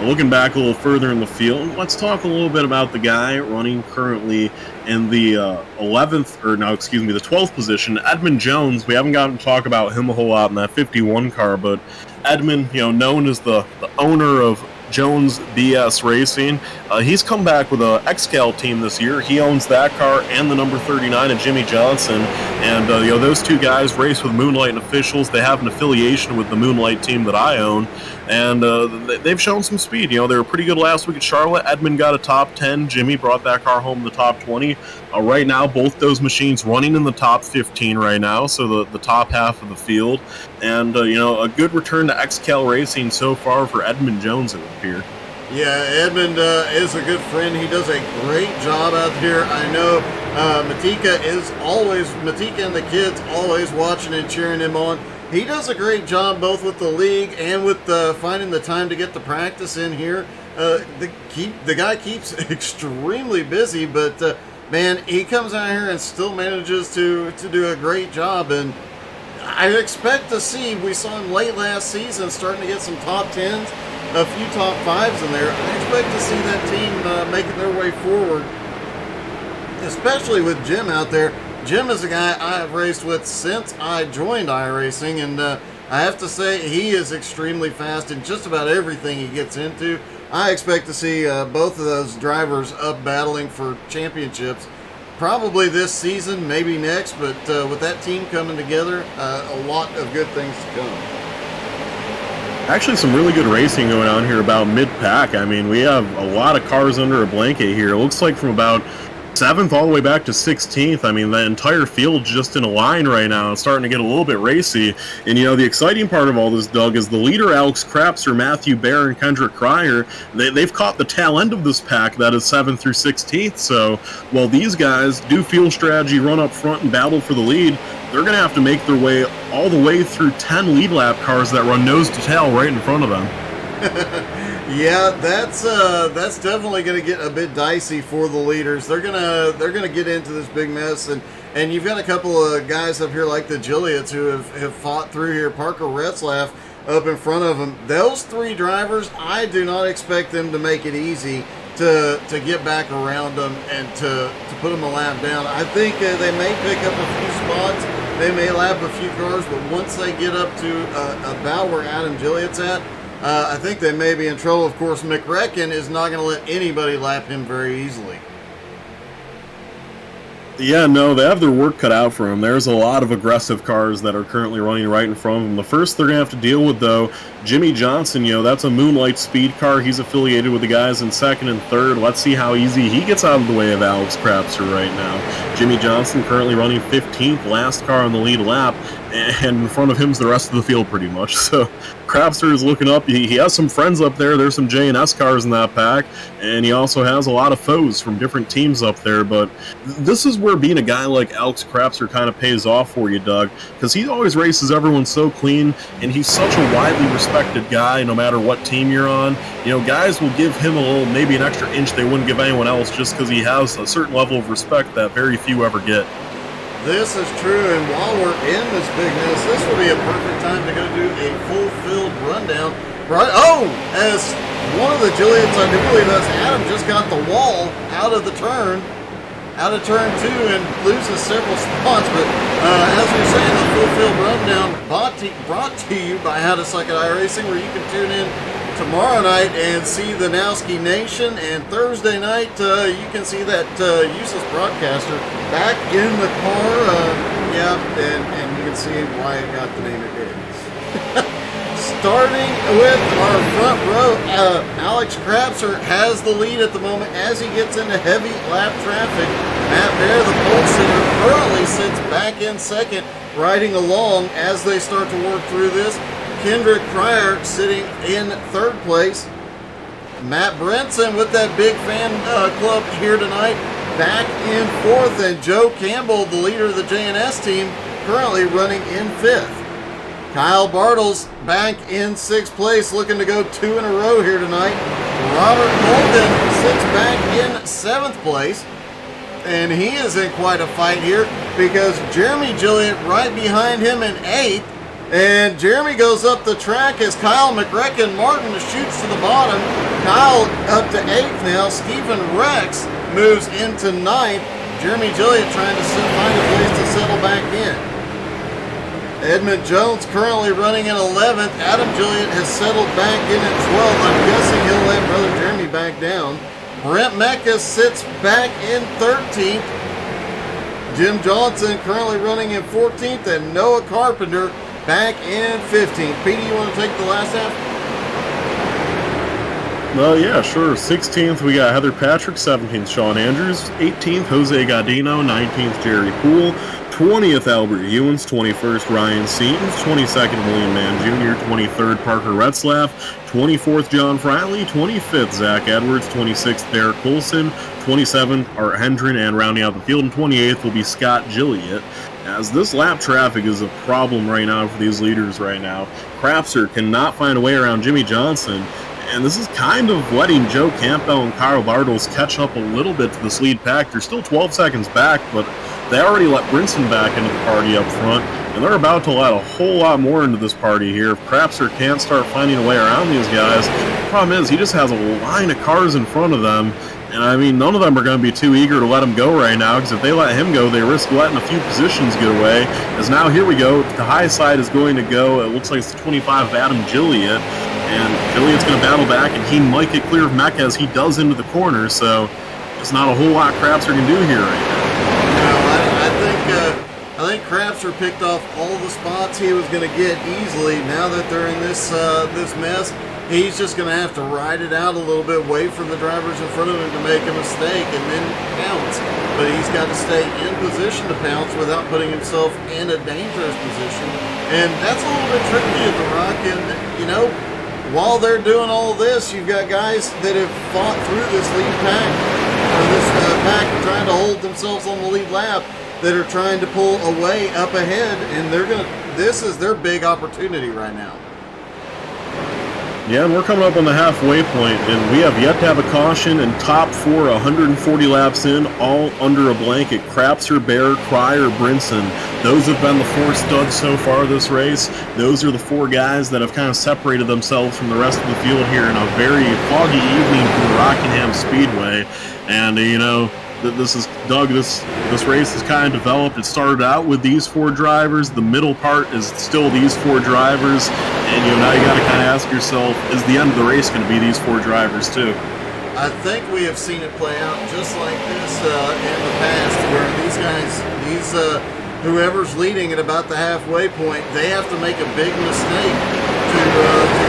Looking back a little further in the field, let's talk a little bit about the guy running currently in the 12th position, Edmund Jones. We haven't gotten to talk about him a whole lot in that 51 car, but Edmund, you know, known as the owner of Jones BS Racing, he's come back with a XCAL team this year. He owns that car and the number 39 of Jimmy Johnson, and you know, those two guys race with Moonlight and Officials. They have an affiliation with the Moonlight team that I own, and they've shown some speed. You know, they were pretty good last week at Charlotte. Edmund got a top 10. Jimmy brought that car home in the top 20. Right now, both those machines running in the top 15 right now, so the top half of the field. And, you know, a good return to XCAL Racing so far for Edmund Jones, it would appear. Yeah, Edmund is a good friend. He does a great job out here. I know Matika and the kids always watching and cheering him on. He does a great job both with the league and with finding the time to get the practice in here. The guy keeps extremely busy, but man, he comes out here and still manages to do a great job. And I expect to see, we saw him late last season starting to get some top 10s, a few top 5s in there. I expect to see that team making their way forward, especially with Jim out there. Jim is a guy I have raced with since I joined iRacing, and I have to say he is extremely fast in just about everything he gets into. I expect to see both of those drivers up battling for championships probably this season, maybe next, but with that team coming together, a lot of good things to come. Actually, some really good racing going on here about mid-pack. I mean, we have a lot of cars under a blanket here. It looks like from about 7th all the way back to 16th. I mean, the entire field's just in a line right now. It's starting to get a little bit racy. And, you know, the exciting part of all this, Doug, is the leader, Alex Crapser, Matthew Baer, and Kendrick Cryer, they've caught the tail end of this pack that is 7th through 16th. So while these guys do field strategy, run up front, and battle for the lead, they're going to have to make their way all the way through 10 lead lap cars that run nose to tail right in front of them. Yeah, that's definitely going to get a bit dicey for the leaders. They're gonna get into this big mess, and you've got a couple of guys up here like the Gilliotts who have fought through here. Parker Retzlaff up in front of them. Those three drivers, I do not expect them to make it easy to get back around them and to put them a lap down. I think they may pick up a few spots. They may lap a few cars, but once they get up to about where Adam Gilliott's at, I think they may be in trouble. Of course, McRecken is not going to let anybody lap him very easily. Yeah, no, they have their work cut out for them. There's a lot of aggressive cars that are currently running right in front of them. The first they're going to have to deal with, though, Jimmy Johnson, you know, that's a Moonlight speed car. He's affiliated with the guys in 2nd and 3rd. Let's see how easy he gets out of the way of Alex Crapser right now. Jimmy Johnson currently running 15th, last car on the lead lap. and in front of him's the rest of the field pretty much. So Crapster is looking up. He has some friends up there. There's some J&S cars in that pack, and he also has a lot of foes from different teams up there. But this is where being a guy like Alex Crapster kind of pays off for you, Doug, because he always races everyone so clean, and he's such a widely respected guy no matter what team you're on. You know, guys will give him a little, maybe an extra inch they wouldn't give anyone else just because he has a certain level of respect that very few ever get. This is true, and while we're in this bigness, this will be a perfect time to go do a full-filled rundown. Right? Oh, as one of the Gillians, I do believe that's Adam, just got the wall out of turn 2, and loses several spots. But as we are saying, the full-filled rundown brought to you by How to Suck at iRacing, where you can tune in tomorrow night and see the Nowski Nation, and Thursday night you can see that useless broadcaster back in the car. And you can see why it got the name it did. Starting with our front row, Alex Crapser has the lead at the moment as he gets into heavy lap traffic. Matt Bear, the pole sitter, currently sits back in second, riding along as they start to work through this. Kendrick Pryor sitting in third place. Matt Brenson with that big fan club here tonight back in fourth. And Joe Campbell, the leader of the J&S team, currently running in fifth. Kyle Bartles back in sixth place, looking to go 2 in a row here tonight. Robert Holden sits back in seventh place. And he is in quite a fight here because Jeremy Gilliott right behind him in eighth. And Jeremy goes up the track as Kyle McRecken Martin shoots to the bottom. Kyle up to 8th now. Stephen Rex moves into 9th. Jeremy Gilliott trying to find a place to settle back in. Edmund Jones currently running in 11th. Adam Gilliott has settled back in at 12th. I'm guessing he'll let brother Jeremy back down. Brent Mecca sits back in 13th. Jim Johnson currently running in 14th. And Noah Carpenter back in 15th. Petey, you want to take the last half? Well, yeah, sure. 16th, we got Heather Patrick. 17th, Sean Andrews. 18th, Jose Godino. 19th, Jerry Poole. 20th, Albert Ewens. 21st, Ryan Seatons. 22nd, William Mann Jr. 23rd, Parker Retzlaff. 24th, John Friley. 25th, Zach Edwards. 26th, Derek Coulson. 27th, Art Hendren. And rounding out the field, and 28th will be Scott Gilliott. As this lap traffic is a problem right now for these leaders right now. Crapster cannot find a way around Jimmy Johnson, and this is kind of letting Joe Campbell and Kyle Bartles catch up a little bit to this lead pack. They're still 12 seconds back, but they already let Brinson back into the party up front, and they're about to let a whole lot more into this party here. If Crapster can't start finding a way around these guys, the problem is he just has a line of cars in front of them. And I mean, none of them are going to be too eager to let him go right now, because if they let him go, they risk letting a few positions get away. As now, here we go. The high side is going to go. It looks like it's the 25 of Adam Gilliott. And Gilliott's going to battle back, and he might get clear of Mecca as he does into the corner. So there's not a whole lot Crapster can do here right now. No, I think Crapster picked off all the spots he was going to get easily. Now that they're in this mess, he's just going to have to ride it out a little bit, wait for the drivers in front of him to make a mistake, and then pounce. But he's got to stay in position to pounce without putting himself in a dangerous position. And that's a little bit tricky at the Rock. And, you know, while they're doing all this, you've got guys that have fought through this lead pack, or this pack trying to hold themselves on the lead lap, that are trying to pull away up ahead. And this is their big opportunity right now. Yeah, and we're coming up on the halfway point, and we have yet to have a caution, and top 4, 140 laps in, all under a blanket. Crapser, Bear, Cryer, Brinson. Those have been the 4 studs so far this race. Those are the 4 guys that have kind of separated themselves from the rest of the field here in a very foggy evening from the Rockingham Speedway. And, you know, this is, Doug, this race is kind of developed. It started out with these 4 drivers. The middle part is still these 4 drivers. And, you know, now you got to kind of ask yourself, is the end of the race going to be these 4 drivers too? I think we have seen it play out just like this in the past, where these guys, whoever's leading at about the halfway point, they have to make a big mistake to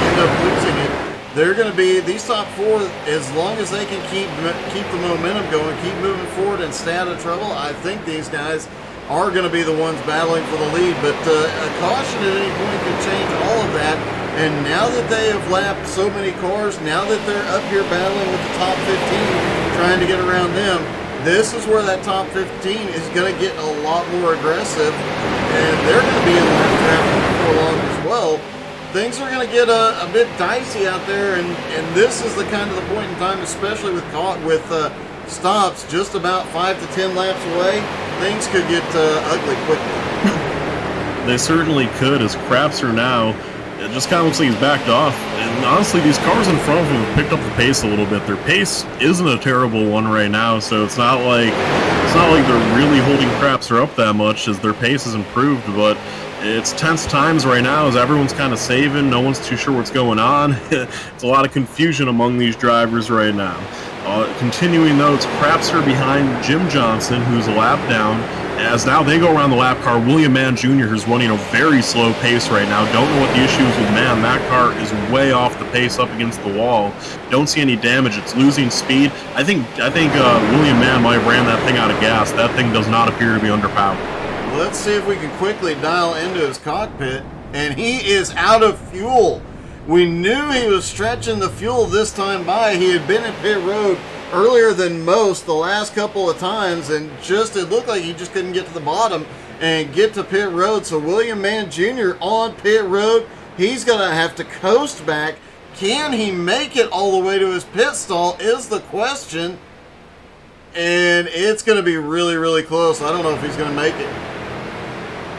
end up losing it. They're going to be, these top 4, as long as they can keep the momentum going, keep moving forward and stay out of trouble, I think these guys are going to be the ones battling for the lead. But a caution at any point could change all of that. And now that they have lapped so many cars, now that they're up here battling with the top 15, trying to get around them, this is where that top 15 is going to get a lot more aggressive, and they're going to be in lap traffic before long as well. Things are going to get a bit dicey out there, and this is the kind of the point in time, especially with stops just about 5 to 10 laps away, things could get ugly quickly. They certainly could, as Crapser now, it just kind of looks like he's backed off. And honestly, these cars in front of him have picked up the pace a little bit. Their pace isn't a terrible one right now, so it's not like they're really holding Crapser up that much as their pace has improved, but it's tense times right now as everyone's kind of saving. No one's too sure what's going on. It's a lot of confusion among these drivers right now. Continuing though, it's Crapser behind Jim Johnson, who's a lap down. As now they go around the lap car, William Mann Jr., who's running a very slow pace right now. Don't know what the issue is with Mann. That car is way off the pace up against the wall. Don't see any damage. It's losing speed. I think William Mann might have ran that thing out of gas. That thing does not appear to be underpowered. Let's see if we can quickly dial into his cockpit, and he is out of fuel. We knew he was stretching the fuel this time by. He had been at pit road earlier than most the last couple of times, and it looked like he just couldn't get to the bottom and get to pit road. So William Mann Jr. on pit road, he's going to have to coast back. Can he make it all the way to his pit stall is the question, and it's going to be really, really close. I don't know if he's going to make it.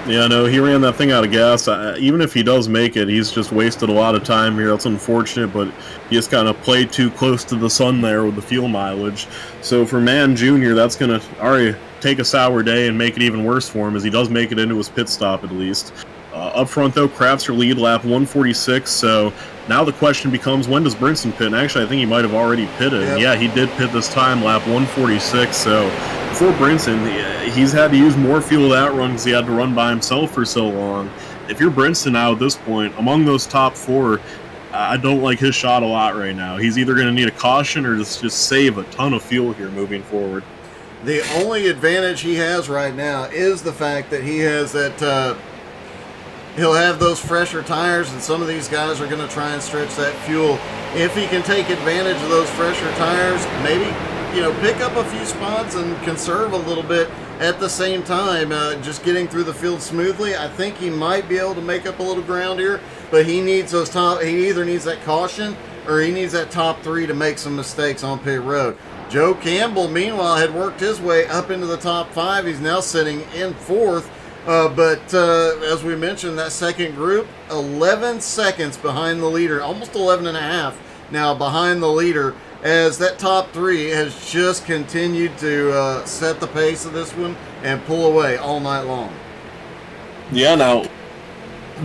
Yeah, no, he ran that thing out of gas. Even if he does make it, he's just wasted a lot of time here. That's unfortunate, but he just kind of played too close to the sun there with the fuel mileage. So for Mann Jr., that's going to already take a sour day and make it even worse for him as he does make it into his pit stop at least. Up front, though, Crapser lead lap 146, so now the question becomes, when does Brinson pit? And actually, I think he might have already pitted. Yep. Yeah, he did pit this time, lap 146, so before Brinson, he's had to use more fuel that run because he had to run by himself for so long. If you're Brinson now at this point, among those top four, I don't like his shot a lot right now. He's either going to need a caution or just save a ton of fuel here moving forward. The only advantage he has right now is the fact that he has that... he'll have those fresher tires, and some of these guys are going to try and stretch that fuel. If he can take advantage of those fresher tires, maybe, pick up a few spots and conserve a little bit at the same time, just getting through the field smoothly. I think he might be able to make up a little ground here, but he needs he either needs that caution or he needs that top three to make some mistakes on pit road. Joe Campbell, meanwhile, had worked his way up into the top five. He's now sitting in fourth. But as we mentioned, that second group, 11 seconds behind the leader, almost 11 and a half now behind the leader, as that top three has just continued to set the pace of this one and pull away all night long. Yeah, now,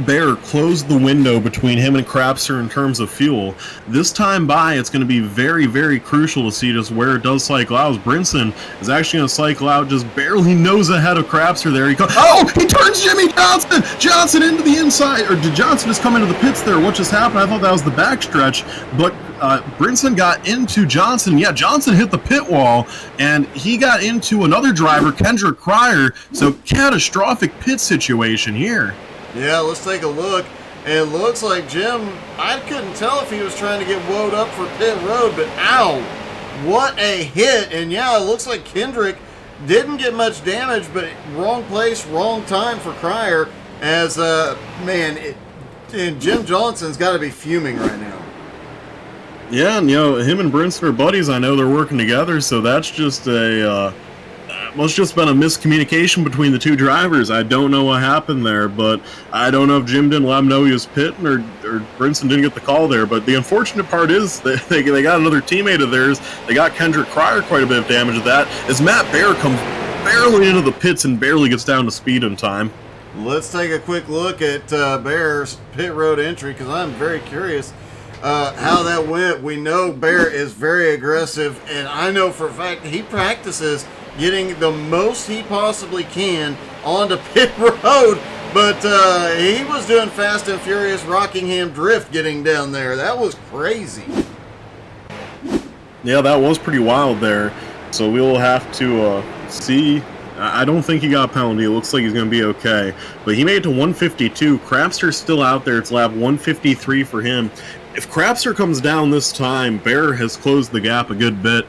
Bear closed the window between him and Crapser in terms of fuel. This time by, it's going to be very, very crucial to see just where it does cycle out. Brinson is actually going to cycle out just barely nose ahead of Crapser there. He turns Jimmy Johnson into the inside, or did Johnson just come into the pits there? What just happened? I thought that was the backstretch, but Brinson got into Johnson. Yeah, Johnson hit the pit wall, and he got into another driver, Kendrick Cryer, so catastrophic pit situation here. Yeah, let's take a look. It looks like Jim, I couldn't tell if he was trying to get woed up for pit road, but ow, what a hit. And yeah, it looks like Kendrick didn't get much damage, but wrong place, wrong time for Cryer, as, and Jim Johnson's got to be fuming right now. Yeah, and him and Brinson are buddies. I know they're working together, so that's just must just been a miscommunication between the two drivers. I don't know what happened there, but I don't know if Jim didn't let him know he was pitting or Brinson didn't get the call there. But the unfortunate part is that they got another teammate of theirs. They got Kendrick Cryer quite a bit of damage of that, as Matt Bear comes barely into the pits and barely gets down to speed in time. Let's take a quick look at Bear's pit road entry, because I'm very curious how that went. We know Bear is very aggressive, and I know for a fact he practices getting the most he possibly can onto pit road, but he was doing Fast and Furious Rockingham drift getting down there. That was crazy. Yeah, that was pretty wild there. So we will have to see I don't think he got a penalty. It looks like he's going to be okay. But he made it to 152. Crapster's still out there. It's lap 153 for him. If Crapster comes down this time, Bear has closed the gap a good bit.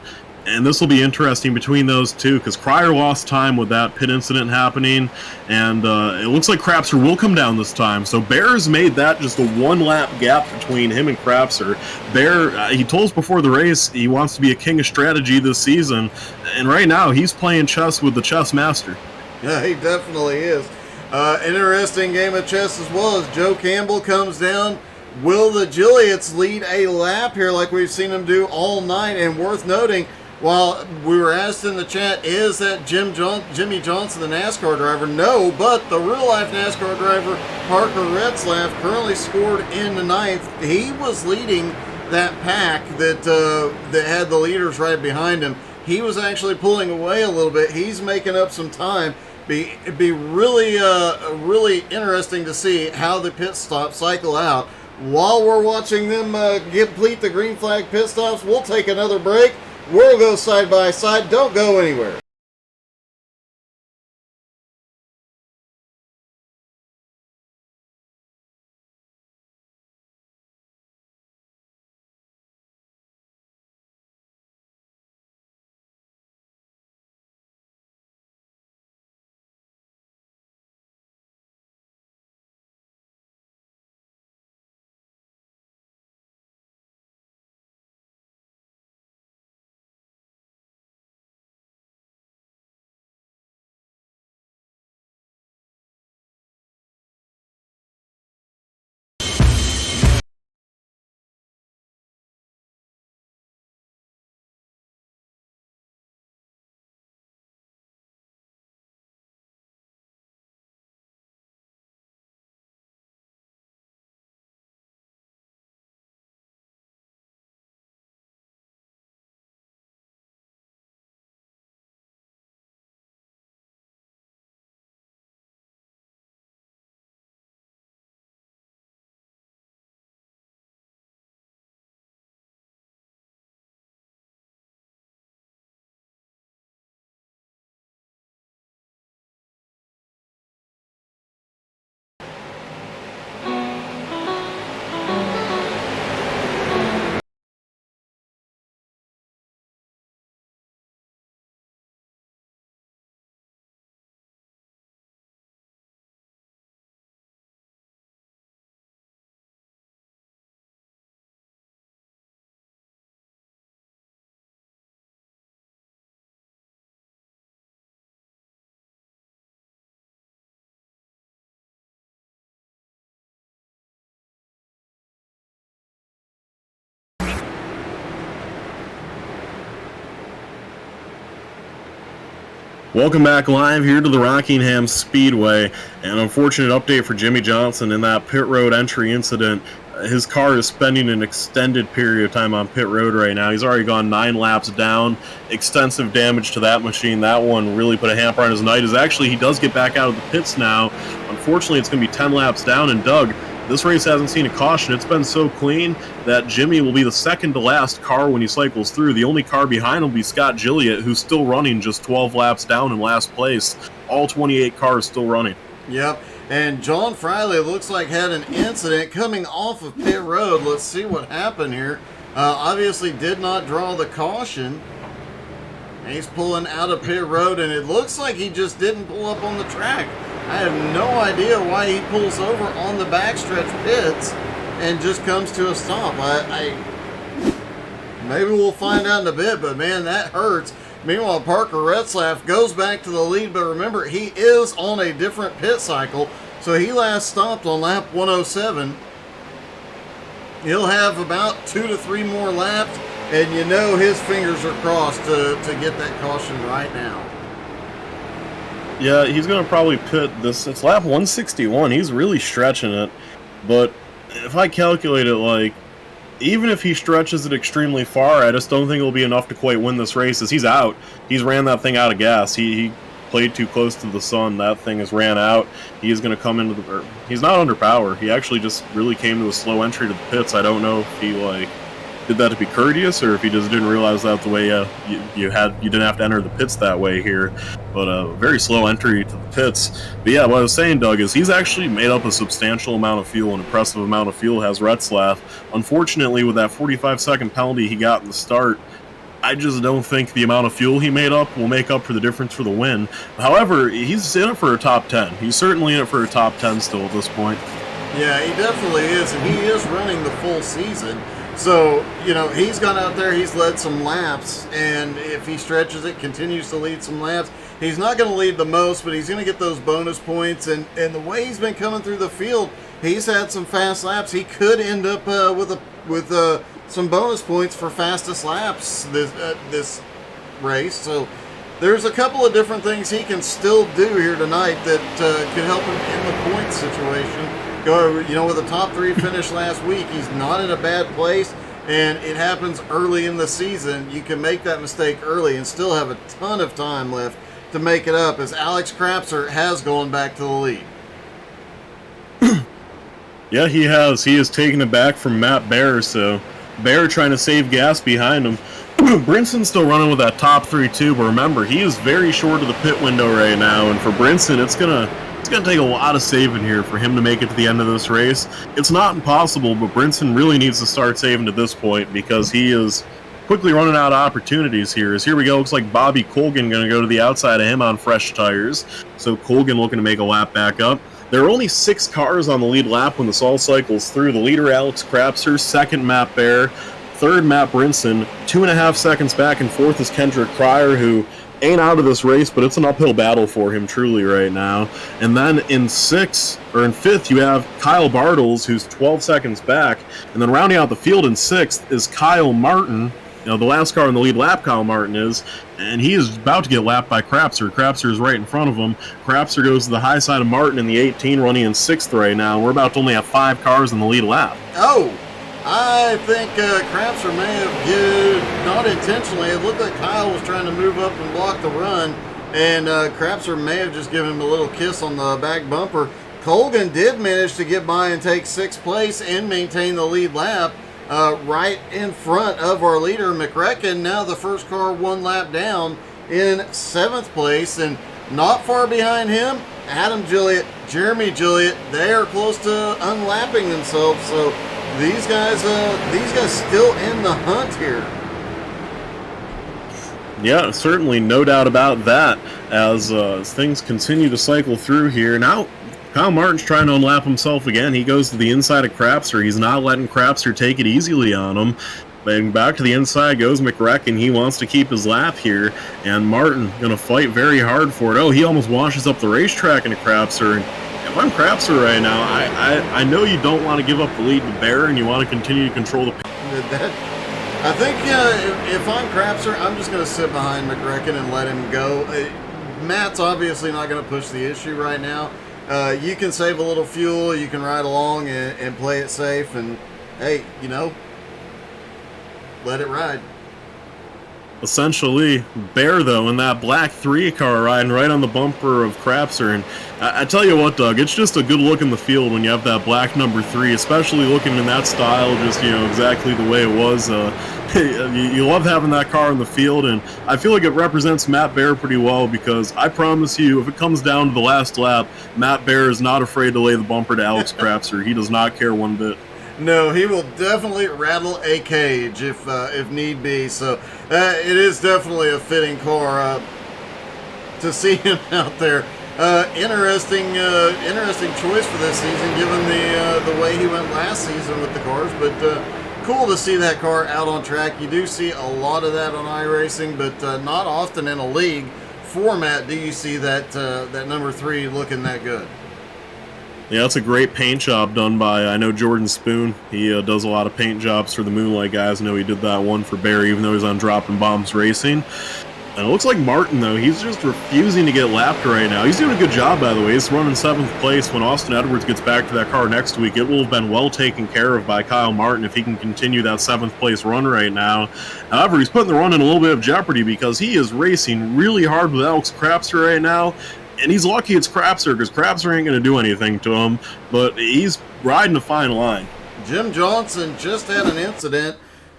And this will be interesting between those two because Cryer lost time with that pit incident happening, and it looks like Crapster will come down this time. So Bear's made that just a one-lap gap between him and Crapster. Bear, he told us before the race he wants to be a king of strategy this season, and right now he's playing chess with the chess master. Yeah, he definitely is. Interesting game of chess as well as Joe Campbell comes down. Will the Gillietts lead a lap here like we've seen them do all night? And worth noting, while we were asked in the chat, is that Jimmy Johnson the NASCAR driver? No, but the real-life NASCAR driver, Parker Retzlaff, currently scored in the 9th. He was leading that pack that had the leaders right behind him. He was actually pulling away a little bit. He's making up some time. It'd be really, really interesting to see how the pit stops cycle out. While we're watching them complete the green flag pit stops, we'll take another break. We'll go side by side. Don't go anywhere. Welcome back live here to the Rockingham Speedway. An unfortunate update for Jimmy Johnson in that pit road entry incident. His car is spending an extended period of time on pit road right now. He's already gone 9 laps down. Extensive damage to that machine. That one really put a hamper on his night. He does get back out of the pits now. Unfortunately, it's going to be 10 laps down. And Doug, this race hasn't seen a caution. It's been so clean that Jimmy will be the second to last car when he cycles through. The only car behind will be Scott Gilliett, who's still running just 12 laps down in last place. All 28 cars still running. Yep. And John Friley looks like had an incident coming off of pit road. Let's see what happened here. Obviously did not draw the caution. He's pulling out of pit road, and it looks like he just didn't pull up on the track. I have no idea why he pulls over on the backstretch pits and just comes to a stop. Maybe we'll find out in a bit, but man, that hurts. Meanwhile, Parker Retzlaff goes back to the lead, but remember, he is on a different pit cycle, so he last stopped on lap 107. He'll have about 2 to 3 more laps, and you know his fingers are crossed to get that caution right now. Yeah, he's going to probably pit this. It's lap 161. He's really stretching it, but if I calculate it, like, even if he stretches it extremely far, I just don't think it'll be enough to quite win this race. As he's out, he's ran that thing out of gas. He played too close to the sun. That thing has ran out. He is going to come into the. He's not under power. He actually just really came to a slow entry to the pits. I don't know if he did that to be courteous, or if he just didn't realize that the way you didn't have to enter the pits that way here. But a very slow entry to the pits. But yeah, what I was saying, Doug, is he's actually made up a substantial amount of fuel, an impressive amount of fuel has Retzlaff. Unfortunately, with that 45-second penalty he got in the start, I just don't think the amount of fuel he made up will make up for the difference for the win. However, he's in it for a top 10. He's certainly in it for a top 10 still at this point. Yeah, he definitely is, and he is running the full season. So, he's gone out there, he's led some laps, and if he stretches it, continues to lead some laps, he's not going to lead the most, but he's going to get those bonus points, and the way he's been coming through the field, he's had some fast laps. He could end up with some bonus points for fastest laps this race. So there's a couple of different things he can still do here tonight that could help him in the point situation. With a top 3 finish last week, he's not in a bad place, and it happens early in the season. You can make that mistake early and still have a ton of time left to make it up, as Alex Krapser has gone back to the lead. Yeah, he has. He has taken it back from Matt Bear, so Bear trying to save gas behind him. Brinson's still running with that top 3 too, but remember, he is very short of the pit window right now, and for Brinson, it's gonna take a lot of saving here for him to make it to the end of this race. It's not impossible, but Brinson really needs to start saving at this point because he is quickly running out of opportunities here. As here we go, looks like Bobby Colgan going to go to the outside of him on fresh tires. So Colgan looking to make a lap back up. There are only 6 cars on the lead lap when this all cycles through. The leader, Alex Krapser, second, Matt Bear, third, Matt Brinson. 2.5 seconds back and forth is Kendrick Cryer, who ain't out of this race, but it's an uphill battle for him truly right now. And then in 5th, you have Kyle Bartles, who's 12 seconds back. And then rounding out the field in 6th is Kyle Martin. The last car in the lead lap, Kyle Martin is, and he is about to get lapped by Krapser. Krapser is right in front of him. Krapser goes to the high side of Martin in the 18, running in 6th right now. We're about to only have 5 cars in the lead lap. Oh, I think Krapser may have, not intentionally, it looked like Kyle was trying to move up and block the run, and Krapser may have just given him a little kiss on the back bumper. Colgan did manage to get by and take 6th place and maintain the lead lap. Right in front of our leader, McRecken, now the first car 1 lap down in 7th place, and not far behind him, Adam Gilliott, Jeremy Gilliott. They are close to unlapping themselves, so these guys still in the hunt here. Yeah, certainly, no doubt about that, as things continue to cycle through here. Now, Kyle Martin's trying to unlap himself again. He goes to the inside of Krapser. He's not letting Krapser take it easily on him. But back to the inside goes McRecken. He wants to keep his lap here. And Martin going to fight very hard for it. Oh, he almost washes up the racetrack into Krapser. And if I'm Krapser right now, I know you don't want to give up the lead to Bear, and you want to continue to control the... I think if I'm Krapser, I'm just going to sit behind McRecken and let him go. Matt's obviously not going to push the issue right now. You can save a little fuel, you can ride along and play it safe, and hey, let it ride. Essentially, Bear, though, in that black 3 car riding right on the bumper of Krapser. And I tell you what, Doug, it's just a good look in the field when you have that black number 3, especially looking in that style, just, exactly the way it was. You love having that car in the field, and I feel like it represents Matt Bear pretty well, because I promise you, if it comes down to the last lap, Matt Bear is not afraid to lay the bumper to Alex Krapser. He does not care one bit. No, he will definitely rattle a cage if need be. So it is definitely a fitting car to see him out there. Interesting choice for this season, given the way he went last season with the cars. But cool to see that car out on track. You do see a lot of that on iRacing, but not often in a league format do you see that number 3 looking that good. Yeah, that's a great paint job done by, I know, Jordan Spoon. He does a lot of paint jobs for the Moonlight guys. I know he did that one for Barry, even though he's on Dropping Bombs Racing. And it looks like Martin, though, he's just refusing to get lapped right now. He's doing a good job, by the way. He's running 7th place. When Austin Edwards gets back to that car next week, it will have been well taken care of by Kyle Martin if he can continue that 7th place run right now. However, he's putting the run in a little bit of jeopardy because he is racing really hard with Alex Krapser right now. And he's lucky it's Krapser, because Krapser ain't going to do anything to him, but he's riding a fine line. Jim Johnson just had an incident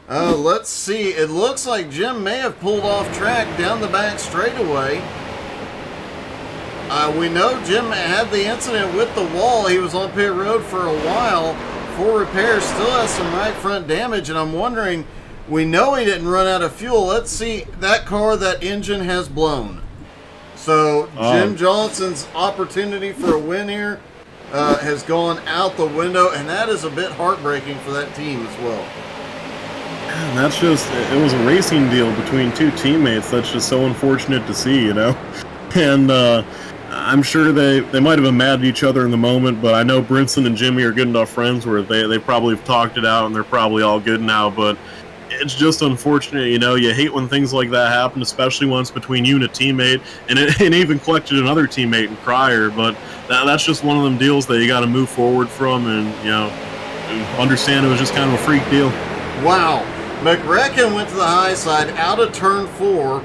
Let's see. It looks like Jim may have pulled off track down the back straightaway. We know Jim had the incident with the wall. He was on pit road for a while for repairs. Still has some right front damage, and I'm wondering, we know he didn't run out of fuel. Let's see. That car, that engine has blown. So Jim Johnson's opportunity for a win here has gone out the window, and that is a bit heartbreaking for that team as well. And that's just, it was a racing deal between two teammates. That's just so unfortunate to see, you know? And I'm sure they might have been mad at each other in the moment, but I know Brinson and Jimmy are good enough friends where they probably have talked it out and they're probably all good now, but it's just unfortunate, you know? You hate when things like that happen, especially when it's between you and a teammate, and it even collected another teammate in Cryer, but that's just one of them deals that you got to move forward from and, you know, understand it was just kind of a freak deal. Wow. McRecken went to the high side out of turn 4.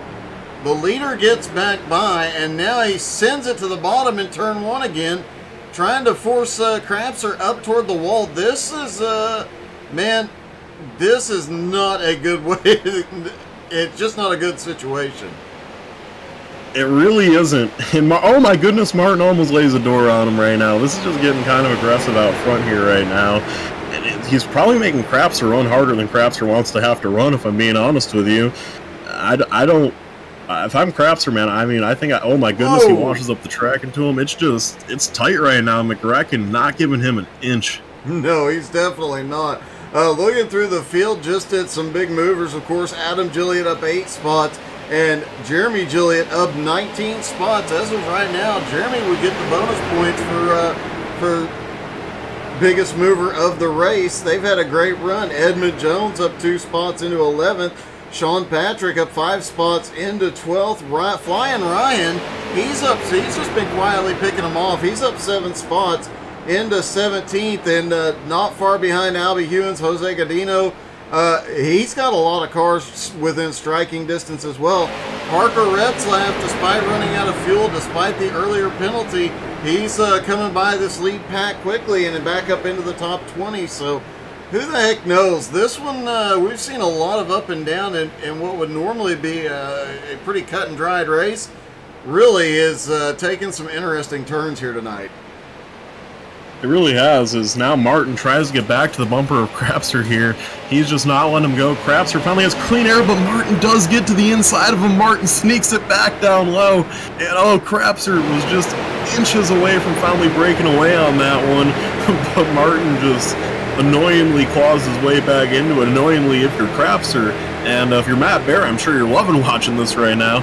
The leader gets back by, and now he sends it to the bottom in turn 1 again, trying to force Crapser up toward the wall. This is, man, this is not a good way. It's just not a good situation. It really isn't. And oh my goodness, Martin almost lays a door on him right now. This is just getting kind of aggressive out front here right now. He's probably making Crapser run harder than Crapser wants to have to run, if I'm being honest with you. I don't... If I'm Crapser, man, I mean, I think... oh, my goodness, He washes up the track into him. It's just... It's tight right now. McRecken not giving him an inch. No, he's definitely not. Looking through the field, just at some big movers, of course, Adam Gilliott up 8 spots, and Jeremy Gilliott up 19 spots. As of right now, Jeremy would get the bonus points for biggest mover of the race. They've had a great run. Edmund Jones up 2 spots into 11th. Sean Patrick up 5 spots into 12th. Flying Ryan, he's just been quietly picking them off. He's up 7 spots into 17th, and not far behind Albie Hewins, Jose Godino. He's got a lot of cars within striking distance as well. Parker Retzlaff, despite running out of fuel, despite the earlier penalty, he's coming by this lead pack quickly and back up into the top 20. So who the heck knows? This one, we've seen a lot of up and down in what would normally be a pretty cut and dried race. Really is taking some interesting turns here tonight. It really has, as now Martin tries to get back to the bumper of Crapser here. He's just not letting him go. Crapser finally has clean air, but Martin does get to the inside of him. Martin sneaks it back down low. And oh, Crapser was just inches away from finally breaking away on that one. But Martin just annoyingly claws his way back into it. Annoyingly if you're Crapser. And if you're Matt Bear, I'm sure you're loving watching this right now.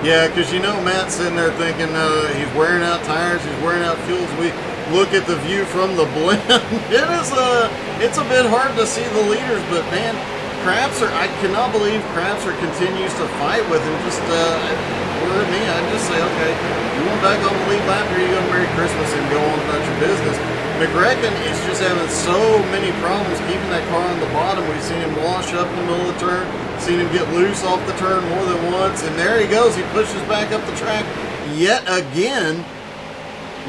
Yeah, because you know Matt's sitting there thinking he's wearing out tires, he's wearing out fuels. We look at the view from the blend. It's a bit hard to see the leaders, but man, Crapser, I cannot believe Crapser continues to fight with him. Just were me, I'd just say, okay, you want back on the lead lap, or you go Merry Christmas and go on about your business. McRecken is just having so many problems keeping that car on the bottom. We've seen him wash up in the middle of the turn, seen him get loose off the turn more than once, and there he goes. He pushes back up the track yet again.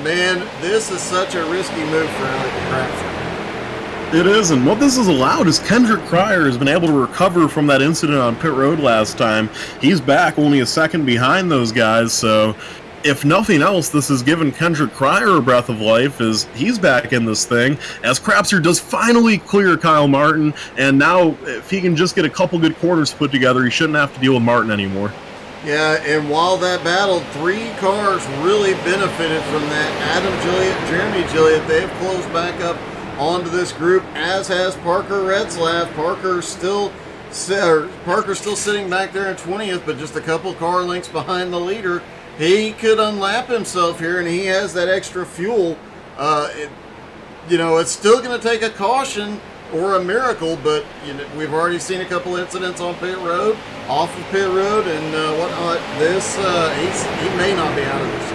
Man, this is such a risky move for Alec Crapser. It is, and what this has allowed is Kendrick Cryer has been able to recover from that incident on pit road last time. He's back only a second behind those guys, so if nothing else, this has given Kendrick Cryer a breath of life as he's back in this thing, as Crapser does finally clear Kyle Martin, and now if he can just get a couple good corners put together, he shouldn't have to deal with Martin anymore. Yeah, and while that battle, 3 cars really benefited from that. Adam Gilliott, Jeremy Gilliott, they've closed back up onto this group, as has Parker Retzlaff. Parker's still sitting back there in 20th, but just a couple car lengths behind the leader. He could unlap himself here, and he has that extra fuel. It's still going to take a caution or a miracle, but we've already seen a couple incidents on pit road, off of pit road, and whatnot. He may not be out of this.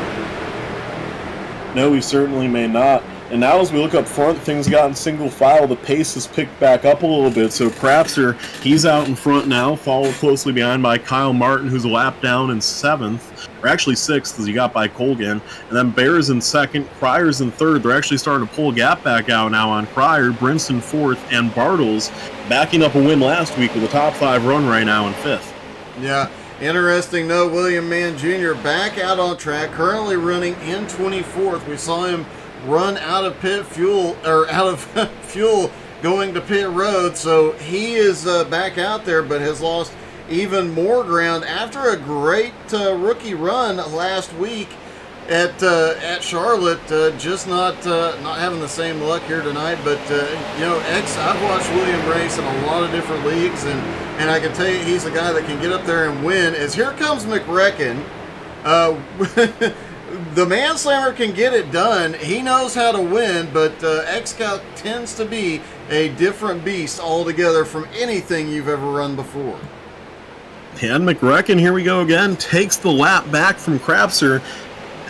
No, he certainly may not. And now as we look up front, things got in single file. The pace has picked back up a little bit. So Crapser, he's out in front now, followed closely behind by Kyle Martin, who's a lap down in 7th, or actually 6th, as he got by Colgan. And then Bear's in 2nd, Cryer's in 3rd. They're actually starting to pull a gap back out now on Cryer, Brinson 4th, and Bartles backing up a win last week with a top 5 run right now in 5th. Yeah. Interesting note, William Mann Jr. back out on track, currently running in 24th. We saw him run out of fuel going to pit road, so he is back out there, but has lost even more ground after a great rookie run last week at Charlotte. Just not having the same luck here tonight, but I've watched William race in a lot of different leagues, and I can tell you he's a guy that can get up there and win. As here comes McRecken. The Manslammer can get it done. He knows how to win, but XCAL tends to be a different beast altogether from anything you've ever run before. And McRecken, here we go again, takes the lap back from Crapser.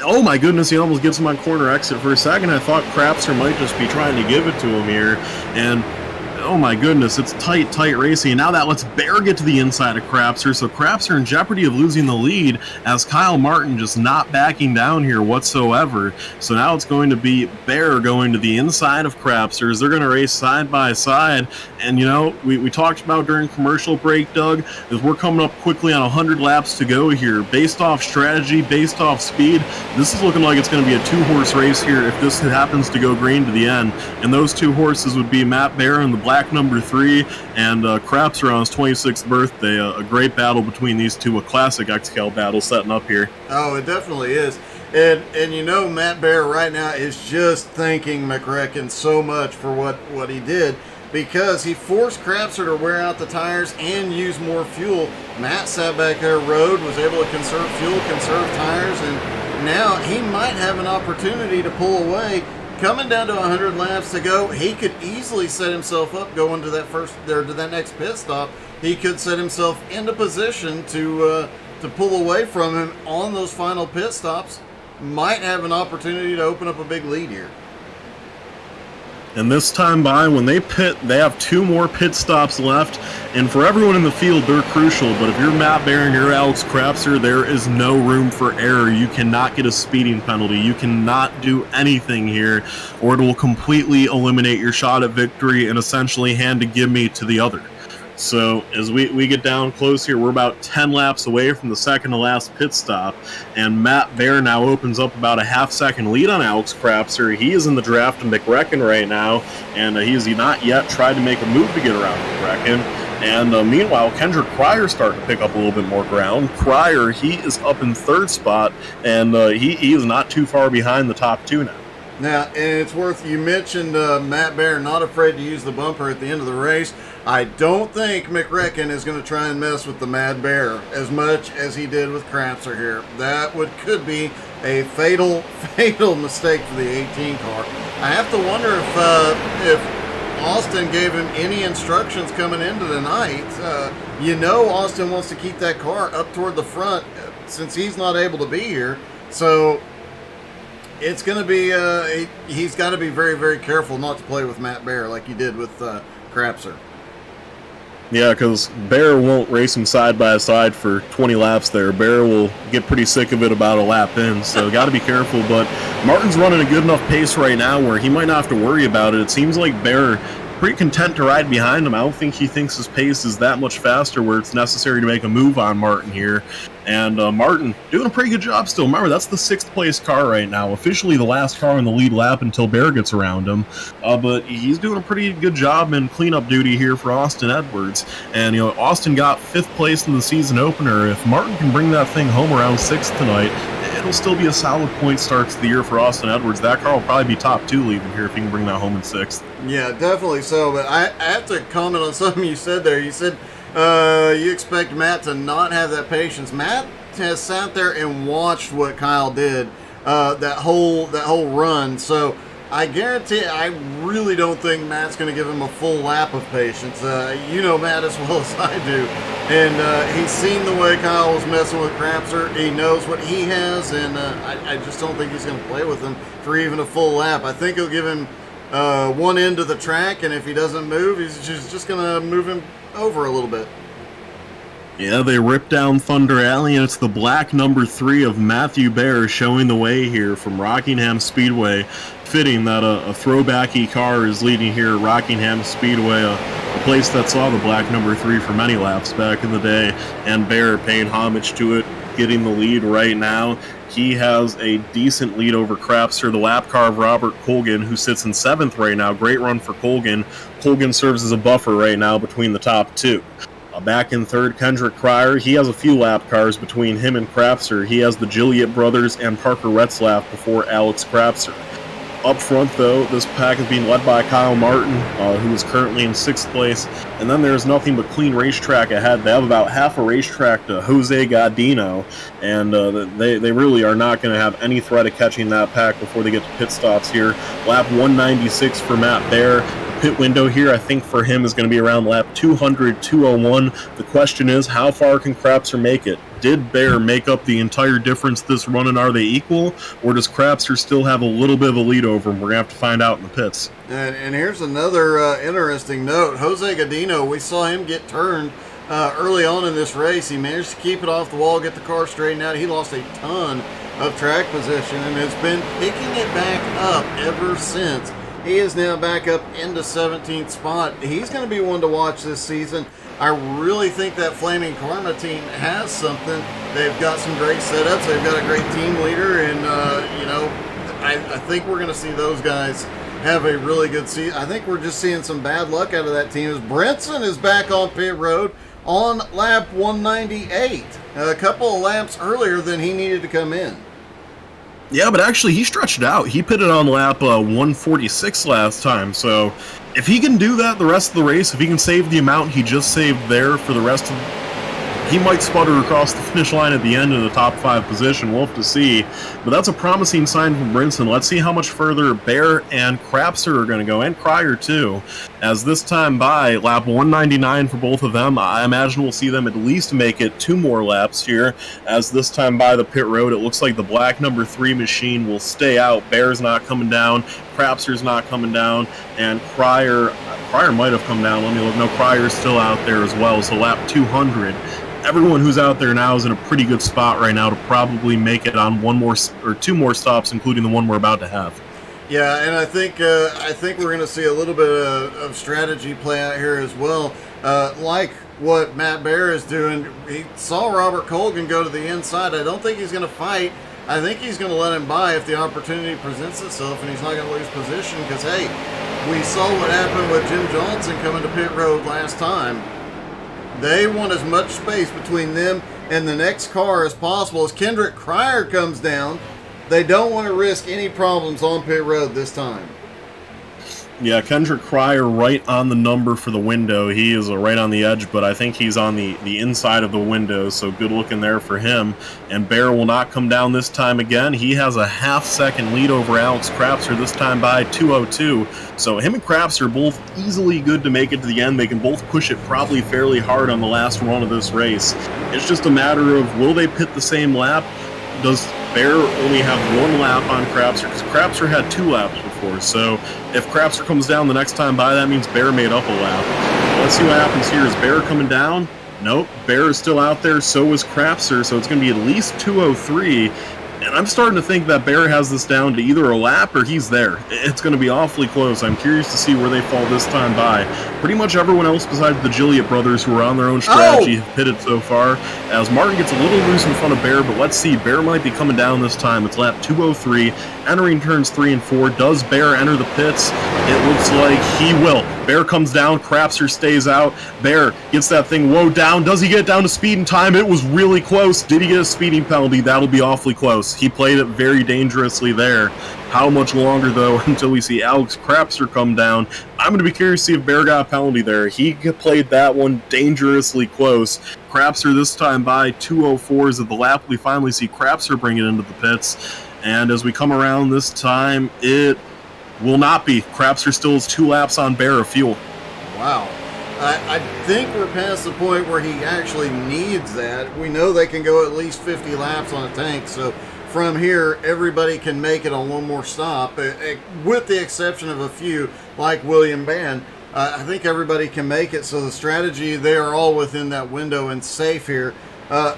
Oh my goodness, he almost gets him on corner exit. For a second, I thought Crapser might just be trying to give it to him here. And oh my goodness, it's tight racing. And now that lets Bear get to the inside of Crapser. So Crapser in jeopardy of losing the lead as Kyle Martin just not backing down here whatsoever. So now it's going to be Bear going to the inside of Crapser. They're going to race side by side. And we talked about during commercial break, Doug, is we're coming up quickly on 100 laps to go here. Based off strategy, based off speed, this is looking like it's going to be a 2-horse race here if this happens to go green to the end. And those 2 horses would be Matt Bear and the black number 3, and Crapser on his 26th birthday. A great battle between these two, a classic XCAL battle setting up here. Oh, it definitely is. And Matt Bear right now is just thanking McRecken so much for what he did, because he forced Crapser to wear out the tires and use more fuel. Matt sat back there, rode, was able to conserve fuel, conserve tires, and now he might have an opportunity to pull away. Coming down to 100 laps to go, he could easily set himself up going to that next pit stop. He could set himself into position to pull away from him on those final pit stops. Might have an opportunity to open up a big lead here. And this time by, when they pit, they have 2 more pit stops left. And for everyone in the field, they're crucial. But if you're Matt Bear and you're Alex Crapser, there is no room for error. You cannot get a speeding penalty. You cannot do anything here, or it will completely eliminate your shot at victory and essentially hand a gimme to the other. So as we get down close here, we're about 10 laps away from the second to last pit stop, and Matt Bear now opens up about a half-second lead on Alex Crapser. He is in the draft of McRecken right now, and he has not yet tried to make a move to get around McRecken. And meanwhile, Kendrick Cryer starting to pick up a little bit more ground. Cryer, he is up in 3rd spot, and he is not too far behind the top 2 now. Now, and it's worth, you mentioned Matt Bear not afraid to use the bumper at the end of the race. I don't think McRecken is going to try and mess with the Mad Bear as much as he did with Crapser here. That could be a fatal mistake for the 18 car. I have to wonder if Austin gave him any instructions coming into the night. Austin wants to keep that car up toward the front since he's not able to be here. So it's going to be, he's got to be very, very careful not to play with Matt Bear like he did with Crapser. Yeah, because Bear won't race him side by side for 20 laps there. Bear will get pretty sick of it about a lap in, so got to be careful. But Martin's running a good enough pace right now where he might not have to worry about it. It seems like Bear pretty content to ride behind him. I don't think he thinks his pace is that much faster where it's necessary to make a move on Martin here. And Martin doing a pretty good job still. Remember, that's the 6th place car right now. Officially the last car in the lead lap until Bear gets around him. But he's doing a pretty good job in cleanup duty here for Austin Edwards. And, Austin got 5th place in the season opener. If Martin can bring that thing home around 6th tonight, it'll still be a solid point start to the year for Austin Edwards. That car will probably be top 2 leaving here if he can bring that home in 6th. Yeah, definitely so. But I have to comment on something you said there. You said you expect Matt to not have that patience. Matt has sat there and watched what Kyle did that whole run. So I guarantee, I really don't think Matt's going to give him a full lap of patience. You know Matt as well as I do. And he's seen the way Kyle was messing with Crapser. He knows what he has, and I just don't think he's going to play with him for even a full lap. I think he'll give him one end of the track, and if he doesn't move, he's just going to move him over a little bit. Yeah, they rip down Thunder Alley, and it's the black number 3 of Matthew Bear showing the way here from Rockingham Speedway. Fitting that a throwbacky car is leading here at Rockingham Speedway, a place that saw the black number 3 for many laps back in the day, and Bear paying homage to it, getting the lead right now. He has a decent lead over Crapster, the lap car of Robert Colgan, who sits in 7th right now. Great run for Colgan. Colgan serves as a buffer right now between the top 2. Back in 3rd, Kendrick Cryer. He has a few lap cars between him and Crapster. He has the Gilliatt brothers and Parker Retzlaff before Alex Crapster. Up front, though, this pack is being led by Kyle Martin, who is currently in 6th place. And then there's nothing but clean racetrack ahead. They have about half a racetrack to Jose Godino, and they really are not going to have any threat of catching that pack before they get to pit stops here. Lap 196 for Matt Bear. Pit window here, I think, for him is going to be around lap 200, 201. The question is, how far can Crapster make it? Did Bear make up the entire difference this run, and are they equal? Or does Crapster still have a little bit of a lead over him? We're going to have to find out in the pits. And here's another interesting note. Jose Godino, we saw him get turned early on in this race. He managed to keep it off the wall, get the car straightened out. He lost a ton of track position and has been picking it back up ever since. He is now back up into 17th spot. He's going to be one to watch this season. I really think that Flaming Karma team has something. They've got some great setups. They've got a great team leader. And, I think we're going to see those guys have a really good season. I think we're just seeing some bad luck out of that team. As Brinson is back on pit road on lap 198. A couple of laps earlier than he needed to come in. Yeah, but actually he stretched it out. He pitted on lap 146 last time, so if he can do that the rest of the race, if he can save the amount he just saved there for the rest of he might sputter across the finish line at the end in the top 5 position. We'll have to see. But that's a promising sign from Brinson. Let's see how much further Bear and Crapser are going to go, and Cryer too. As this time by, lap 199 for both of them, I imagine we'll see them at least make it 2 more laps here. As this time by the pit road, it looks like the black number 3 machine will stay out. Bear's not coming down. Crapser's not coming down. And Cryer might have come down. Let me look. No, Cryer's still out there as well. So lap 200. Everyone who's out there now is in a pretty good spot right now to probably make it on 1 more or 2 more stops, including the one we're about to have. Yeah, and I think we're going to see a little bit of strategy play out here as well. Like what Matt Bear is doing, he saw Robert Colgan go to the inside. I don't think he's going to fight. I think he's going to let him by if the opportunity presents itself, and he's not going to lose position because, hey, we saw what happened with Jim Johnson coming to pit road last time. They want as much space between them and the next car as possible. As Kendrick Cryer comes down, they don't want to risk any problems on pit road this time. Yeah, Kendrick Cryer right on the number for the window. He is right on the edge, but I think he's on the inside of the window, so good looking there for him. And Bear will not come down this time again. He has a half-second lead over Alex Crapser, this time by 2:02. So him and Crapser are both easily good to make it to the end. They can both push it probably fairly hard on the last run of this race. It's just a matter of, will they pit the same lap? Does Bear only have 1 lap on Crapser? Because Crapser had 2 laps before. So if Crapser comes down the next time by, that means Bear made up a lap. Let's see what happens here. Is Bear coming down? Nope. Bear is still out there. So is Crapser. So it's going to be at least 2:03. And I'm starting to think that Bear has this down to either a lap or he's there. It's going to be awfully close. I'm curious to see where they fall this time by. Pretty much everyone else besides the Gilliatt brothers who are on their own strategy have pitted so far. As Martin gets a little loose in front of Bear, but let's see. Bear might be coming down this time. It's lap 2:03, entering turns 3 and 4. Does Bear enter the pits? It looks like he will. Bear comes down. Crapser stays out. Bear gets that thing low down. Does he get down to speed and time? It was really close. Did he get a speeding penalty? That'll be awfully close. He played it very dangerously there. How much longer, though, until we see Alex Crapser come down? I'm going to be curious to see if Bear got a penalty there. He played that one dangerously close. Crapser this time by 2:04 is at the lap. We finally see Crapser bring it into the pits. And as we come around this time, it will not be. Crapster still has 2 laps on Bear of fuel. Wow. I think we're past the point where he actually needs that. We know they can go at least 50 laps on a tank, so from here, everybody can make it on one more stop, with the exception of a few, like William Ban. I think everybody can make it, so the strategy, they are all within that window and safe here.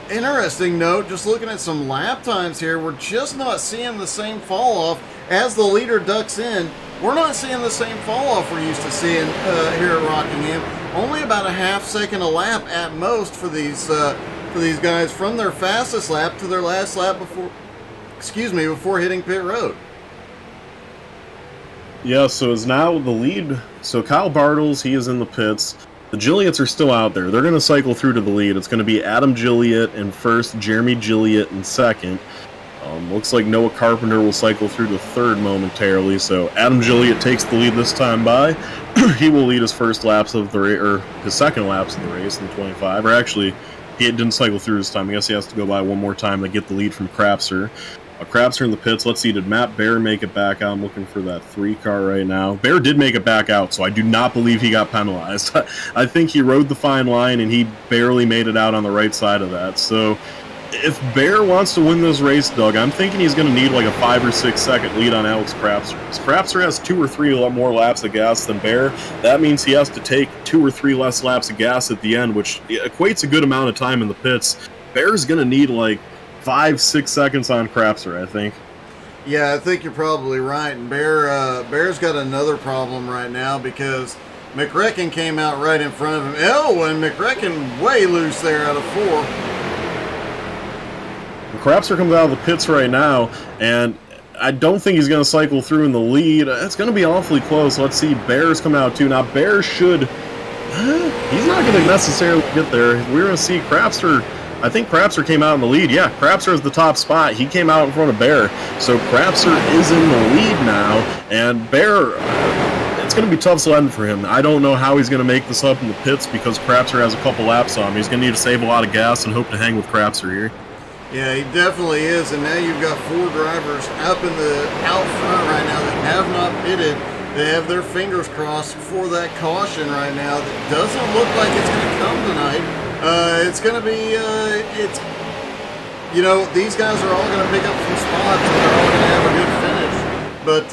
Interesting note, just looking at some lap times here, we're just not seeing the same fall off as the leader ducks in. We're not seeing the same fall off we're used to seeing here at Rockingham. Only about a half second a lap at most for these guys from their fastest lap to their last lap before hitting pit road. Yeah, so is now the lead. So Kyle Bartles, he is in the pits. The Gillietts are still out there. They're going to cycle through to the lead. It's going to be Adam Gilliett in first, Jeremy Gilliett in second. Looks like Noah Carpenter will cycle through to third momentarily. So Adam Gilliett takes the lead this time by. He will lead his first laps of the race, or his second laps of the race in the 25. Or actually, he didn't cycle through this time. I guess he has to go by one more time to get the lead from Crapster. Crapster in the pits. Let's see, did Matt Bear make it back out? I'm looking for that 3 car right now. Bear did make it back out, so I do not believe he got penalized. I think he rode the fine line, and he barely made it out on the right side of that. So if Bear wants to win this race, Doug, I'm thinking he's going to need like a 5 or 6 second lead on Alex Crapster. Crapster has 2 or 3 more laps of gas than Bear. That means he has to take 2 or 3 less laps of gas at the end, which equates a good amount of time in the pits. Bear's going to need like 5-6 seconds on Crapster, I think. Yeah, I think you're probably right. And Bear's got another problem right now because McRecken came out right in front of him. Oh, and McRecken way loose there out of 4. Crapster comes out of the pits right now, and I don't think he's going to cycle through in the lead. It's going to be awfully close. Let's see, Bear's come out too. Now, Bear should... he's not going to necessarily get there. We're going to see Crapster... I think Crapster came out in the lead. Yeah, Crapster is the top spot. He came out in front of Bear. So Crapster is in the lead now, and Bear, it's going to be tough sledding for him. I don't know how he's going to make this up in the pits because Crapster has a couple laps on him. He's going to need to save a lot of gas and hope to hang with Crapster here. Yeah, he definitely is, and now you've got 4 drivers out front right now that have not pitted. They have their fingers crossed for that caution right now that doesn't look like it's going to come tonight. It's going to be, these guys are all going to pick up some spots and they're all going to have a good finish. But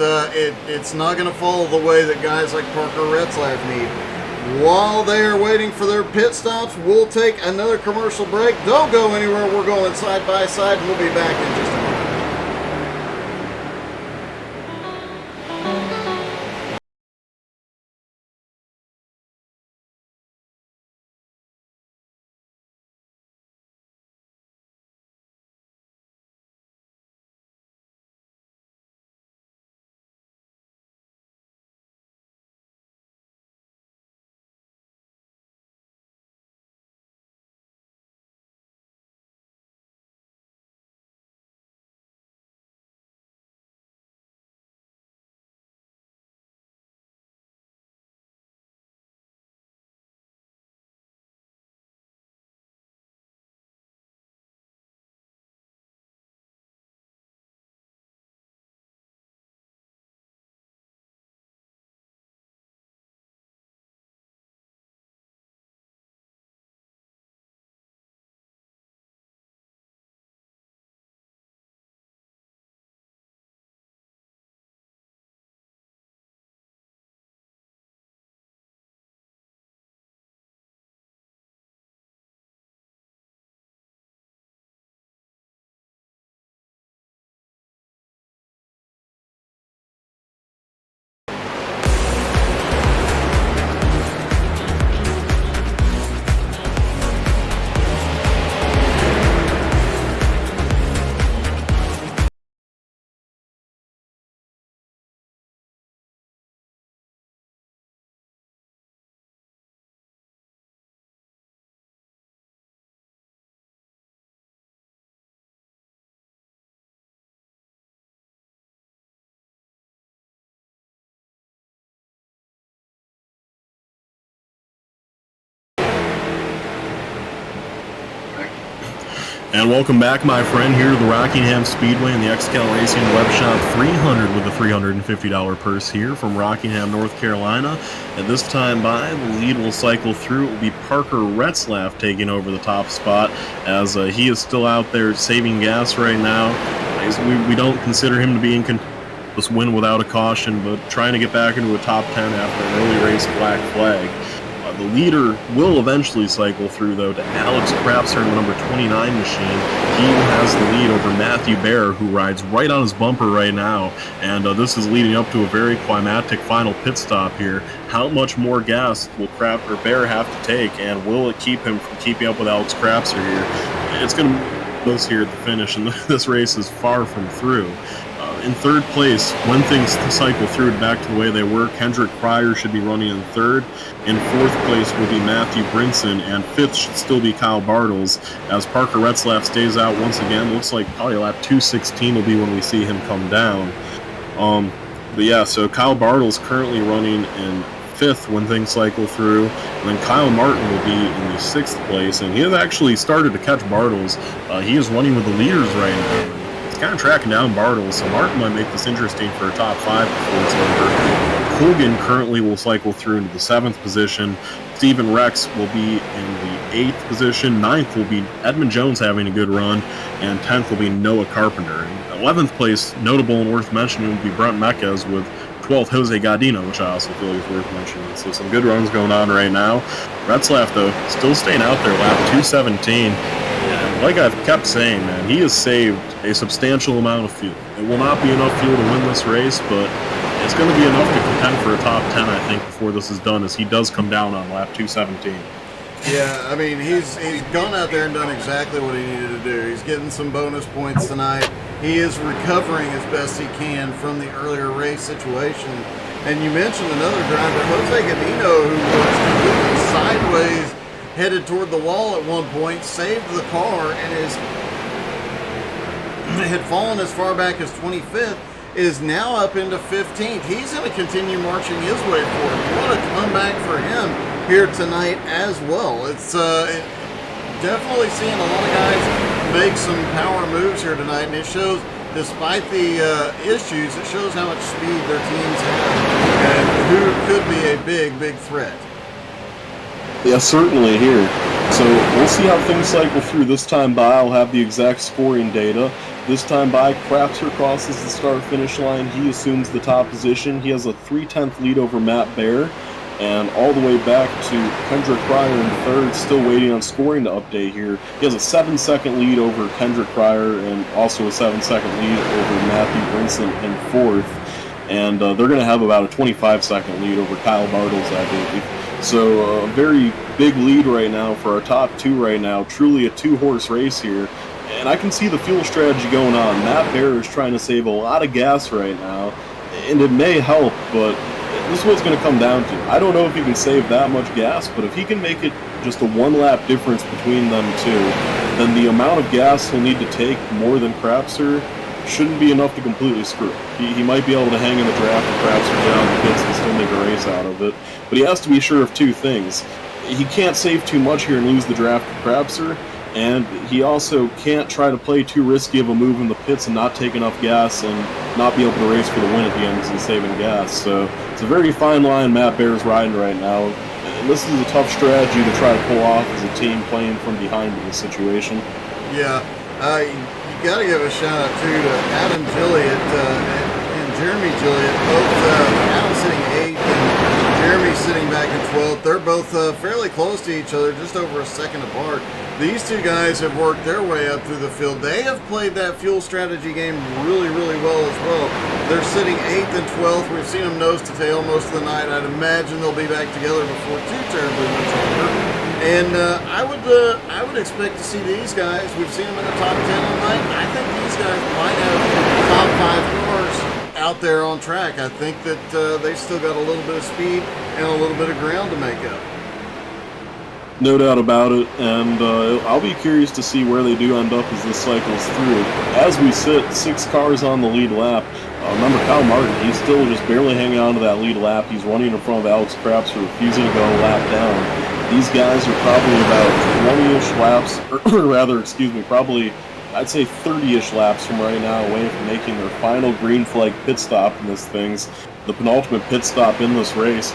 it's not going to follow the way that guys like Parker Retzlaff need. While they are waiting for their pit stops, we'll take another commercial break. Don't go anywhere. We're going side by side. We'll be back in just a minute. And welcome back, my friend, here to the Rockingham Speedway and the XCAL Racing Web Shop 300 with a $350 purse here from Rockingham, North Carolina. And this time by, the lead will cycle through. It will be Parker Retzlaff taking over the top spot as he is still out there saving gas right now. We don't consider him to be in this win without a caution, but trying to get back into a top 10 after an early race black flag. The leader will eventually cycle through, though, to Alex Crapser in the number 29 machine. He has the lead over Matthew Bear, who rides right on his bumper right now. And this is leading up to a very climactic final pit stop here. How much more gas will Bear have to take, and will it keep him from keeping up with Alex Crapser here? It's going to be close here at the finish, and this race is far from through. In third place, when things cycle through back to the way they were, Kendrick Pryor should be running in third. In fourth place will be Matthew Brinson, and fifth should still be Kyle Bartles. As Parker Retzlaff stays out once again, looks like probably lap 216 will be when we see him come down. But yeah, so Kyle Bartles currently running in fifth when things cycle through, and then Kyle Martin will be in the sixth place, and he has actually started to catch Bartles. He is running with the leaders right now. Kind of tracking down Bartles, so Martin might make this interesting for a top 5 before it's over. Colgan currently will cycle through into the 7th position. Stephen Rex will be in the 8th position. 9th will be Edmund Jones having a good run, and 10th will be Noah Carpenter. In 11th place, notable and worth mentioning, will be Brent Mekes with 12th Jose Godino, which I also feel is worth mentioning. So some good runs going on right now. Retzlaff, though, still staying out there, lap 217. And like I've kept saying, man, he has saved a substantial amount of fuel. It will not be enough fuel to win this race, but it's going to be enough to contend for a top 10, I think, before this is done, as he does come down on lap 217. Yeah, I mean, he's gone out there and done exactly what he needed to do. He's getting some bonus points tonight. He is recovering as best he can from the earlier race situation. And you mentioned another driver, Jose Godino, who was completely sideways, headed toward the wall at one point, saved the car, and had fallen as far back as 25th, is now up into 15th. He's going to continue marching his way forward. What a comeback for him here tonight as well. It's definitely seeing a lot of guys make some power moves here tonight, and it shows, despite the issues, it shows how much speed their teams have and who could be a big threat. Yeah, certainly here. So we'll see how things cycle through. This time by, I'll have the exact scoring data. This time by, Crapser crosses the start-finish line. He assumes the top position. He has a 3/10 lead over Matt Bear. And all the way back to Kendrick Pryor in third, still waiting on scoring to update here. He has a 7-second lead over Kendrick Pryor and also a 7-second lead over Matthew Brinson in fourth. And they're going to have about a 25-second lead over Kyle Bartles, I believe. So a very big lead right now for our top two right now. Truly a two-horse race here. And I can see the fuel strategy going on. Matt Bear is trying to save a lot of gas right now. And it may help, but this is what it's going to come down to. I don't know if he can save that much gas, but if he can make it just a one-lap difference between them two, then the amount of gas he'll need to take more than Crapser shouldn't be enough to completely screw it. He might be able to hang in the draft and Crapser down the pits and still make a race out of it. But he has to be sure of two things. He can't save too much here and lose the draft to Crapser, and he also can't try to play too risky of a move in the pits and not take enough gas and not be able to race for the win at the end because he's saving gas. So it's a very fine line Matt Bear's riding right now. And this is a tough strategy to try to pull off as a team playing from behind in this situation. Yeah, you got to give a shout out too to Adam Gilliott and Jeremy Gilliott. Both Adam sitting 8th and Jeremy sitting back in 12th. They're both fairly close to each other, just over a second apart. These two guys have worked their way up through the field. They have played that fuel strategy game really well as well. They're sitting 8th and 12th. We've seen them nose to tail most of the night. I'd imagine they'll be back together before too terribly much longer. And I would expect to see these guys. We've seen them in the top 10 all night. I think these guys might have top 5 cars out there on track. I think that they've still got a little bit of speed and a little bit of ground to make up. No doubt about it, and I'll be curious to see where they do end up as this cycles through. As we sit, 6 cars on the lead lap. Remember, Kyle Martin, he's still just barely hanging on to that lead lap. He's running in front of Alex Crapser, refusing to go a lap down. These guys are probably about 20-ish laps, or rather, excuse me, probably, I'd say 30-ish laps from right now away from making their final green flag pit stop in this thing's the penultimate pit stop in this race.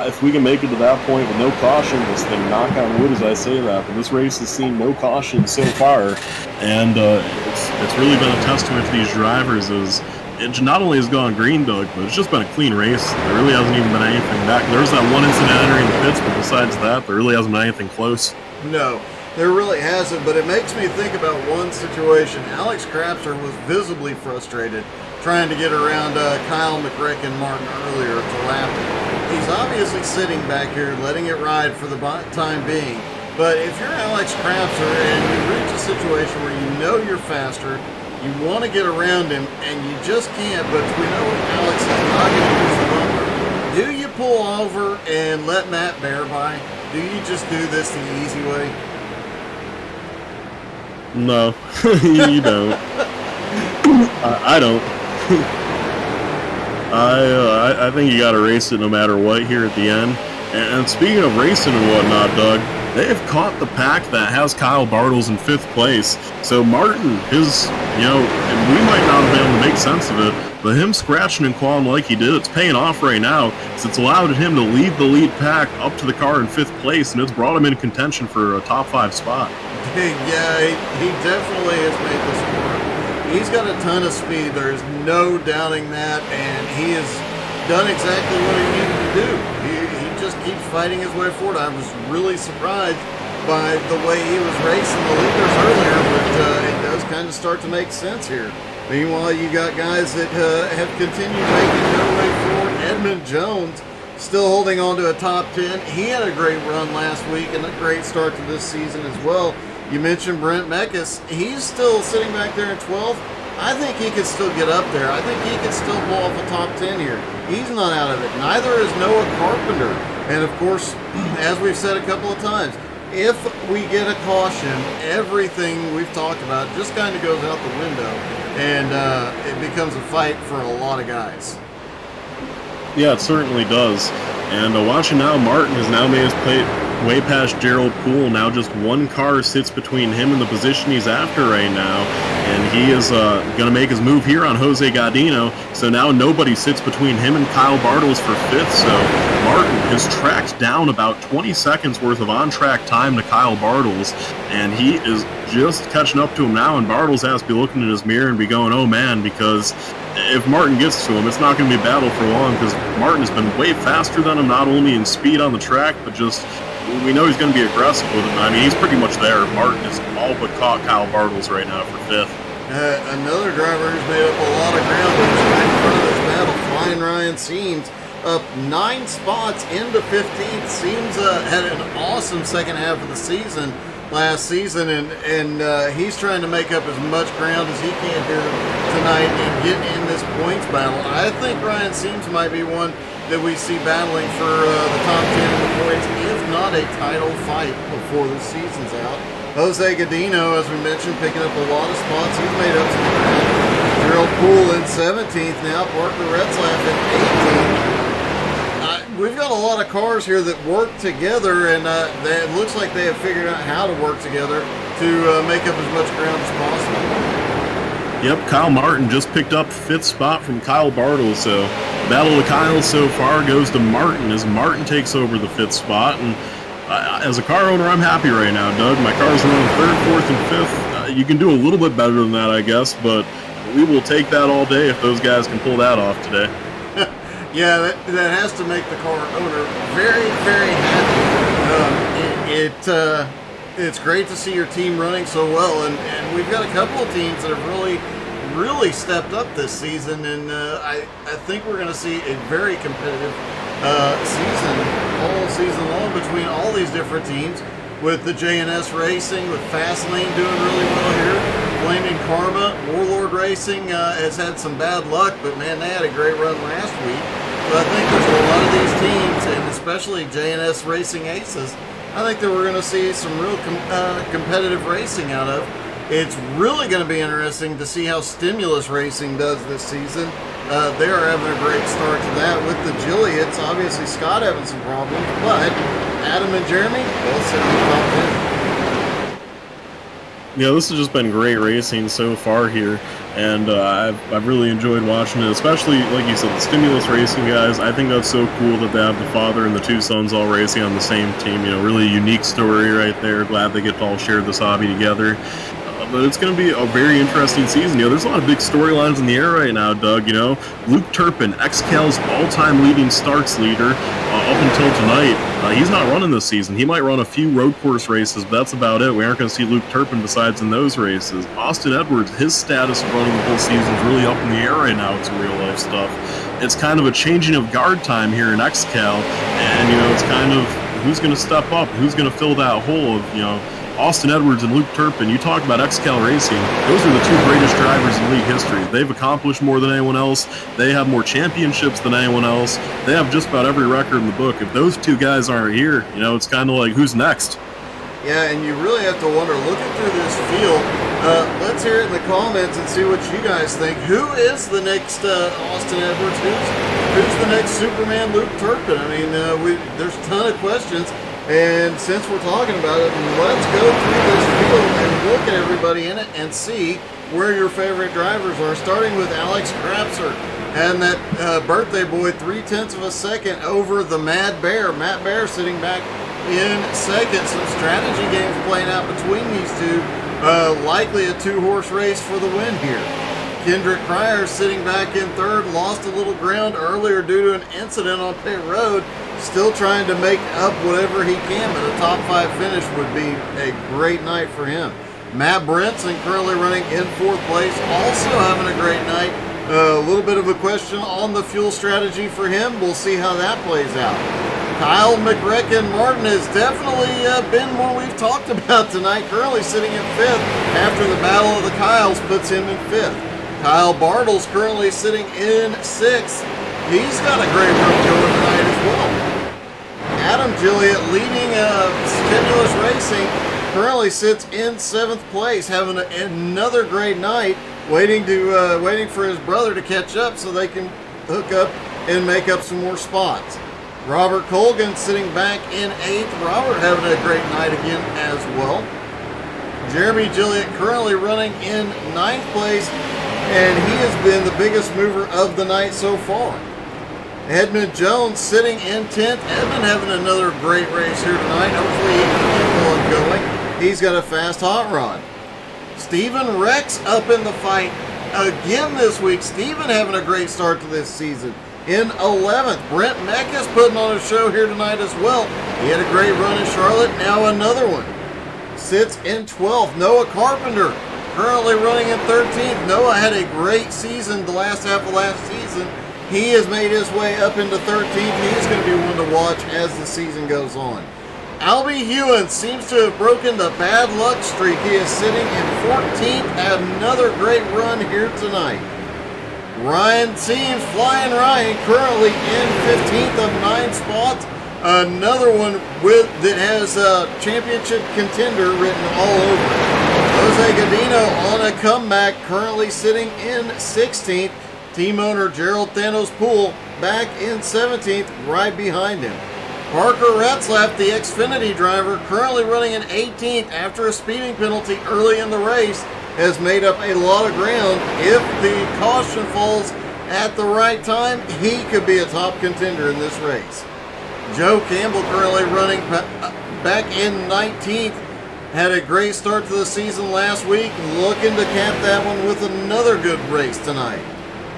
If we can make it to that point with no caution, this thing, knock on wood as I say that, but this race has seen no caution so far, and it's really been a testament to these drivers as it not only has gone green, Doug, but it's just been a clean race. There really hasn't even been anything back. There's that one incident entering the pits, but besides that, there really hasn't been anything close. No, there really hasn't, but it makes me think about one situation. Alex Crapser was visibly frustrated trying to get around Kyle McRacken Martin earlier to lap him. He's obviously sitting back here letting it ride for the time being, but if you're Alex Crapser and you reach a situation where you know you're faster, you want to get around him, and you just can't, but we know Alex is not going to use the bumper. Do you pull over and let Matt Bear by? Do you just do this the easy way? No, you don't. I don't. I think you got to race it no matter what here at the end. And speaking of racing and whatnot, Doug, they have caught the pack that has Kyle Bartels in 5th place. So Martin, and we might not have been able to make sense of it, but him scratching and clawing like he did, it's paying off right now. It's allowed him to lead the lead pack up to the car in 5th place, and it's brought him in contention for a top 5 spot. Yeah, he definitely has made this work. He's got a ton of speed. There's no doubting that, and he has done exactly what he needed to do. He just keeps fighting his way forward. I was really surprised by the way he was racing the leaders earlier, but it does kind of start to make sense here. Meanwhile, you got guys that have continued making their way forward. Edmund Jones still holding on to a top 10. He had a great run last week and a great start to this season as well. You mentioned Brent Meckes. He's still sitting back there in 12th. I think he could still get up there. I think he could still pull off a top 10 here. He's not out of it. Neither is Noah Carpenter. And of course, as we've said a couple of times, if we get a caution, everything we've talked about just kind of goes out the window, and it becomes a fight for a lot of guys. Yeah, it certainly does. And watching now, Martin has now made his way past Gerald Poole. Now just one car sits between him and the position he's after right now. And he is going to make his move here on Jose Gaudino. So now nobody sits between him and Kyle Bartels for 5th. So Martin has tracked down about 20 seconds worth of on-track time to Kyle Bartels. And he is just catching up to him now. And Bartels has to be looking in his mirror and be going, oh man, because if Martin gets to him, it's not going to be a battle for long, because Martin has been way faster than him, not only in speed on the track, but just we know he's going to be aggressive with him. I mean, he's pretty much there. Martin is all but caught Kyle Bartels right now for 5th. Another driver who's made up a lot of ground right in front of this battle, Flying Ryan Seams, up 9 spots into 15th. Seams had an awesome second half of the season last season, and he's trying to make up as much ground as he can here tonight and get in this points battle. I think Ryan Seams might be one that we see battling for the top 10 in the points, if not a title fight before the season's out. Jose Gaudino, as we mentioned, picking up a lot of spots. He's made up some ground. Gerald Poole in 17th now. Parker Retzlaff in 18th. We've got a lot of cars here that work together, and it looks like they have figured out how to work together to make up as much ground as possible. Yep, Kyle Martin just picked up 5th spot from Kyle Bartels, so battle of Kyle so far goes to Martin as Martin takes over the 5th spot. And as a car owner, I'm happy right now, Doug. My car's running 3rd, 4th, and 5th. You can do a little bit better than that, I guess, but we will take that all day if those guys can pull that off today. Yeah, that has to make the car owner very, very happy. It's great to see your team running so well, and we've got a couple of teams that have really stepped up this season, and I think we're going to see a very competitive season all season long between all these different teams, with the JNS Racing, with Fastlane doing really well here. Flaming Karma, Warlord Racing has had some bad luck, but man, they had a great run last week. So I think there's a lot of these teams, and especially JNS Racing Aces, I think that we're going to see some real competitive racing out of. It's really going to be interesting to see how Stimulus Racing does this season. They are having a great start to that with the Gilliatt's. Obviously, Scott having some problems, but Adam and Jeremy both sitting in the top 10. Yeah, this has just been great racing so far here, and I've really enjoyed watching it, especially, like you said, the Stimulus Racing guys. I think that's so cool that they have the father and the two sons all racing on the same team. You know, really unique story right there. Glad they get to all share this hobby together. But it's going to be a very interesting season. You know, there's a lot of big storylines in the air right now, Doug. You know, Luke Turpin, XCAL's all-time leading starts leader up until tonight. He's not running this season. He might run a few road course races, but that's about it. We aren't going to see Luke Turpin besides in those races. Austin Edwards, his status of running the whole season is really up in the air right now with some real-life stuff. It's kind of a changing of guard time here in XCAL, and, you know, it's kind of who's going to step up, who's going to fill that hole of, you know, Austin Edwards and Luke Turpin. You talk about XCAL Racing. Those are the two greatest drivers in league history. They've accomplished more than anyone else. They have more championships than anyone else. They have just about every record in the book. If those two guys aren't here, you know, it's kind of like, who's next? Yeah, and you really have to wonder, looking through this field, let's hear it in the comments and see what you guys think. Who is the next Austin Edwards? Who's the next Superman Luke Turpin? I mean, there's a ton of questions. And since we're talking about it, let's go through this field and look at everybody in it and see where your favorite drivers are. Starting with Alex Krapser and that birthday boy, 0.3 of a second over the Mad Bear. Matt Bear sitting back in second. Some strategy games playing out between these two. Likely a two-horse race for the win here. Kendrick Cryer sitting back in third, lost a little ground earlier due to an incident on pit road. Still trying to make up whatever he can, but a top 5 finish would be a great night for him. Matt Brinson currently running in 4th place, also having a great night. A little bit of a question on the fuel strategy for him. We'll see how that plays out. Kyle McRecken Martin has definitely been one we've talked about tonight, currently sitting in 5th after the Battle of the Kyles puts him in 5th. Kyle Bartles currently sitting in 6th. He's got a great run going tonight as well. Adam Gilliatt leading Stimulus Racing currently sits in 7th place, having another great night, waiting for his brother to catch up so they can hook up and make up some more spots. Robert Colgan sitting back in 8th. Robert having a great night again as well. Jeremy Gilliatt currently running in 9th place, and he has been the biggest mover of the night so far. Edmund Jones sitting in 10th. Edmund having another great race here tonight. Hopefully he can keep on going. He's got a fast hot rod. Stephen Rex up in the fight again this week. Stephen having a great start to this season in 11th. Brent Meck is putting on a show here tonight as well. He had a great run in Charlotte. Now another one. Sits in 12th. Noah Carpenter currently running in 13th. Noah had a great season the last half of last season. He has made his way up into 13th. He's going to be one to watch as the season goes on. Albie Hewen seems to have broken the bad luck streak. He is sitting in 14th. Another great run here tonight. Ryan Seams, Flying Ryan, currently in 15th of 9 spots. Another one that has a championship contender written all over it. Jose Godino on a comeback, currently sitting in 16th. Team owner Gerald Thanos Poole back in 17th, right behind him. Parker Retzlaff, the Xfinity driver, currently running in 18th after a speeding penalty early in the race, has made up a lot of ground. If the caution falls at the right time, he could be a top contender in this race. Joe Campbell currently running back in 19th. Had a great start to the season last week, looking to cap that one with another good race tonight.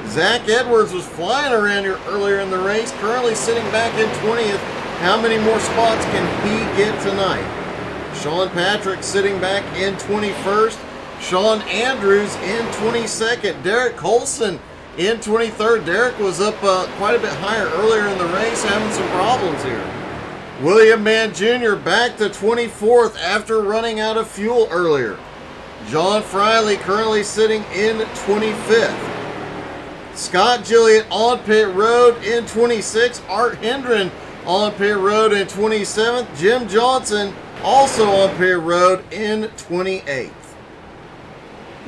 Zach Edwards was flying around here earlier in the race, currently sitting back in 20th. How many more spots can he get tonight? Sean Patrick sitting back in 21st. Sean Andrews in 22nd. Derek Colson in 23rd. Derek was up quite a bit higher earlier in the race, having some problems here. William Mann Jr. back to 24th after running out of fuel earlier. John Friley currently sitting in 25th. Scott Gilliatt on pit road in 26th. Art Hendren on pit road in 27th. Jim Johnson also on pit road in 28th.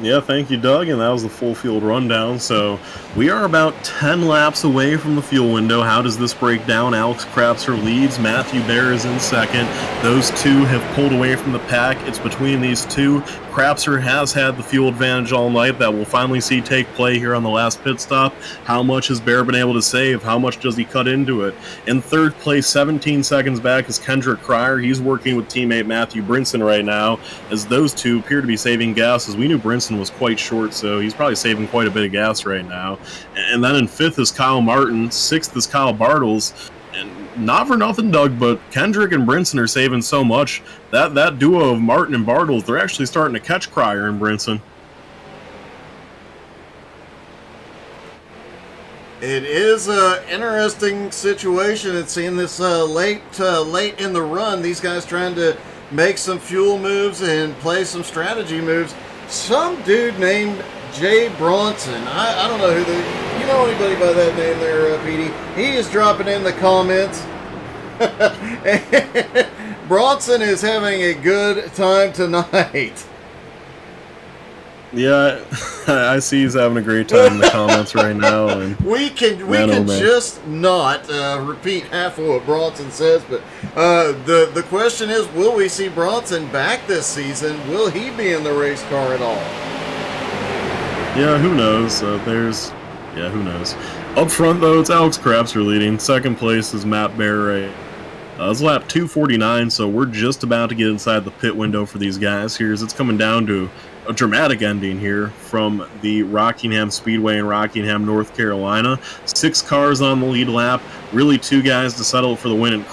Yeah, thank you, Doug, and that was the full field rundown. So we are about 10 laps away from the fuel window. How does this break down? Alex Krapser leads. Matthew Bear is in second. Those two have pulled away from the pack. It's between these two. Krapser has had the fuel advantage all night. That we'll finally see take play here on the last pit stop. How much has Bear been able to save? How much does he cut into it? In third place, 17 seconds back, is Kendrick Cryer. He's working with teammate Matthew Brinson right now, as those two appear to be saving gas, as we knew Brinson was quite short, so he's probably saving quite a bit of gas right now. And then in fifth is Kyle Martin, sixth is Kyle Bartles, and not for nothing, Doug, but Kendrick and Brinson are saving so much that duo of Martin and Bartles, they're actually starting to catch Cryer and Brinson. It is an interesting situation. It's in this late in the run. These guys trying to make some fuel moves and play some strategy moves. Some dude named Jay Bronson. I don't know who you know anybody by that name there, Petey? He is dropping in the comments. Bronson is having a good time tonight. Yeah, I see he's having a great time in the comments right now. And we can just not repeat half of what Bronson says, but the question is, will we see Bronson back this season? Will he be in the race car at all? Yeah, who knows? Who knows? Up front, though, it's Alex Krapser leading. Second place is Matt Bear. It's lap 249, so we're just about to get inside the pit window for these guys here, as it's coming down to a dramatic ending here from the Rockingham Speedway in Rockingham, North Carolina. 6 cars on the lead lap, really 2 guys to settle for the win, and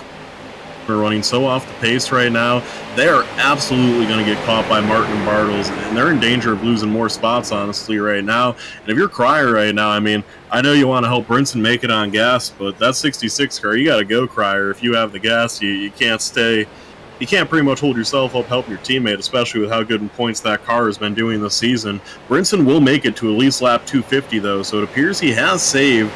are running so off the pace right now. They are absolutely going to get caught by Martin and Bartles, and they're in danger of losing more spots, honestly, right now. And if you're Cryer right now, I mean, I know you want to help Brinson make it on gas, but that 66 car, you got to go, Cryer. If you have the gas, you can't stay. You can't pretty much hold yourself up helping your teammate, especially with how good in points that car has been doing this season. Brinson will make it to at least lap 250, though, so it appears he has saved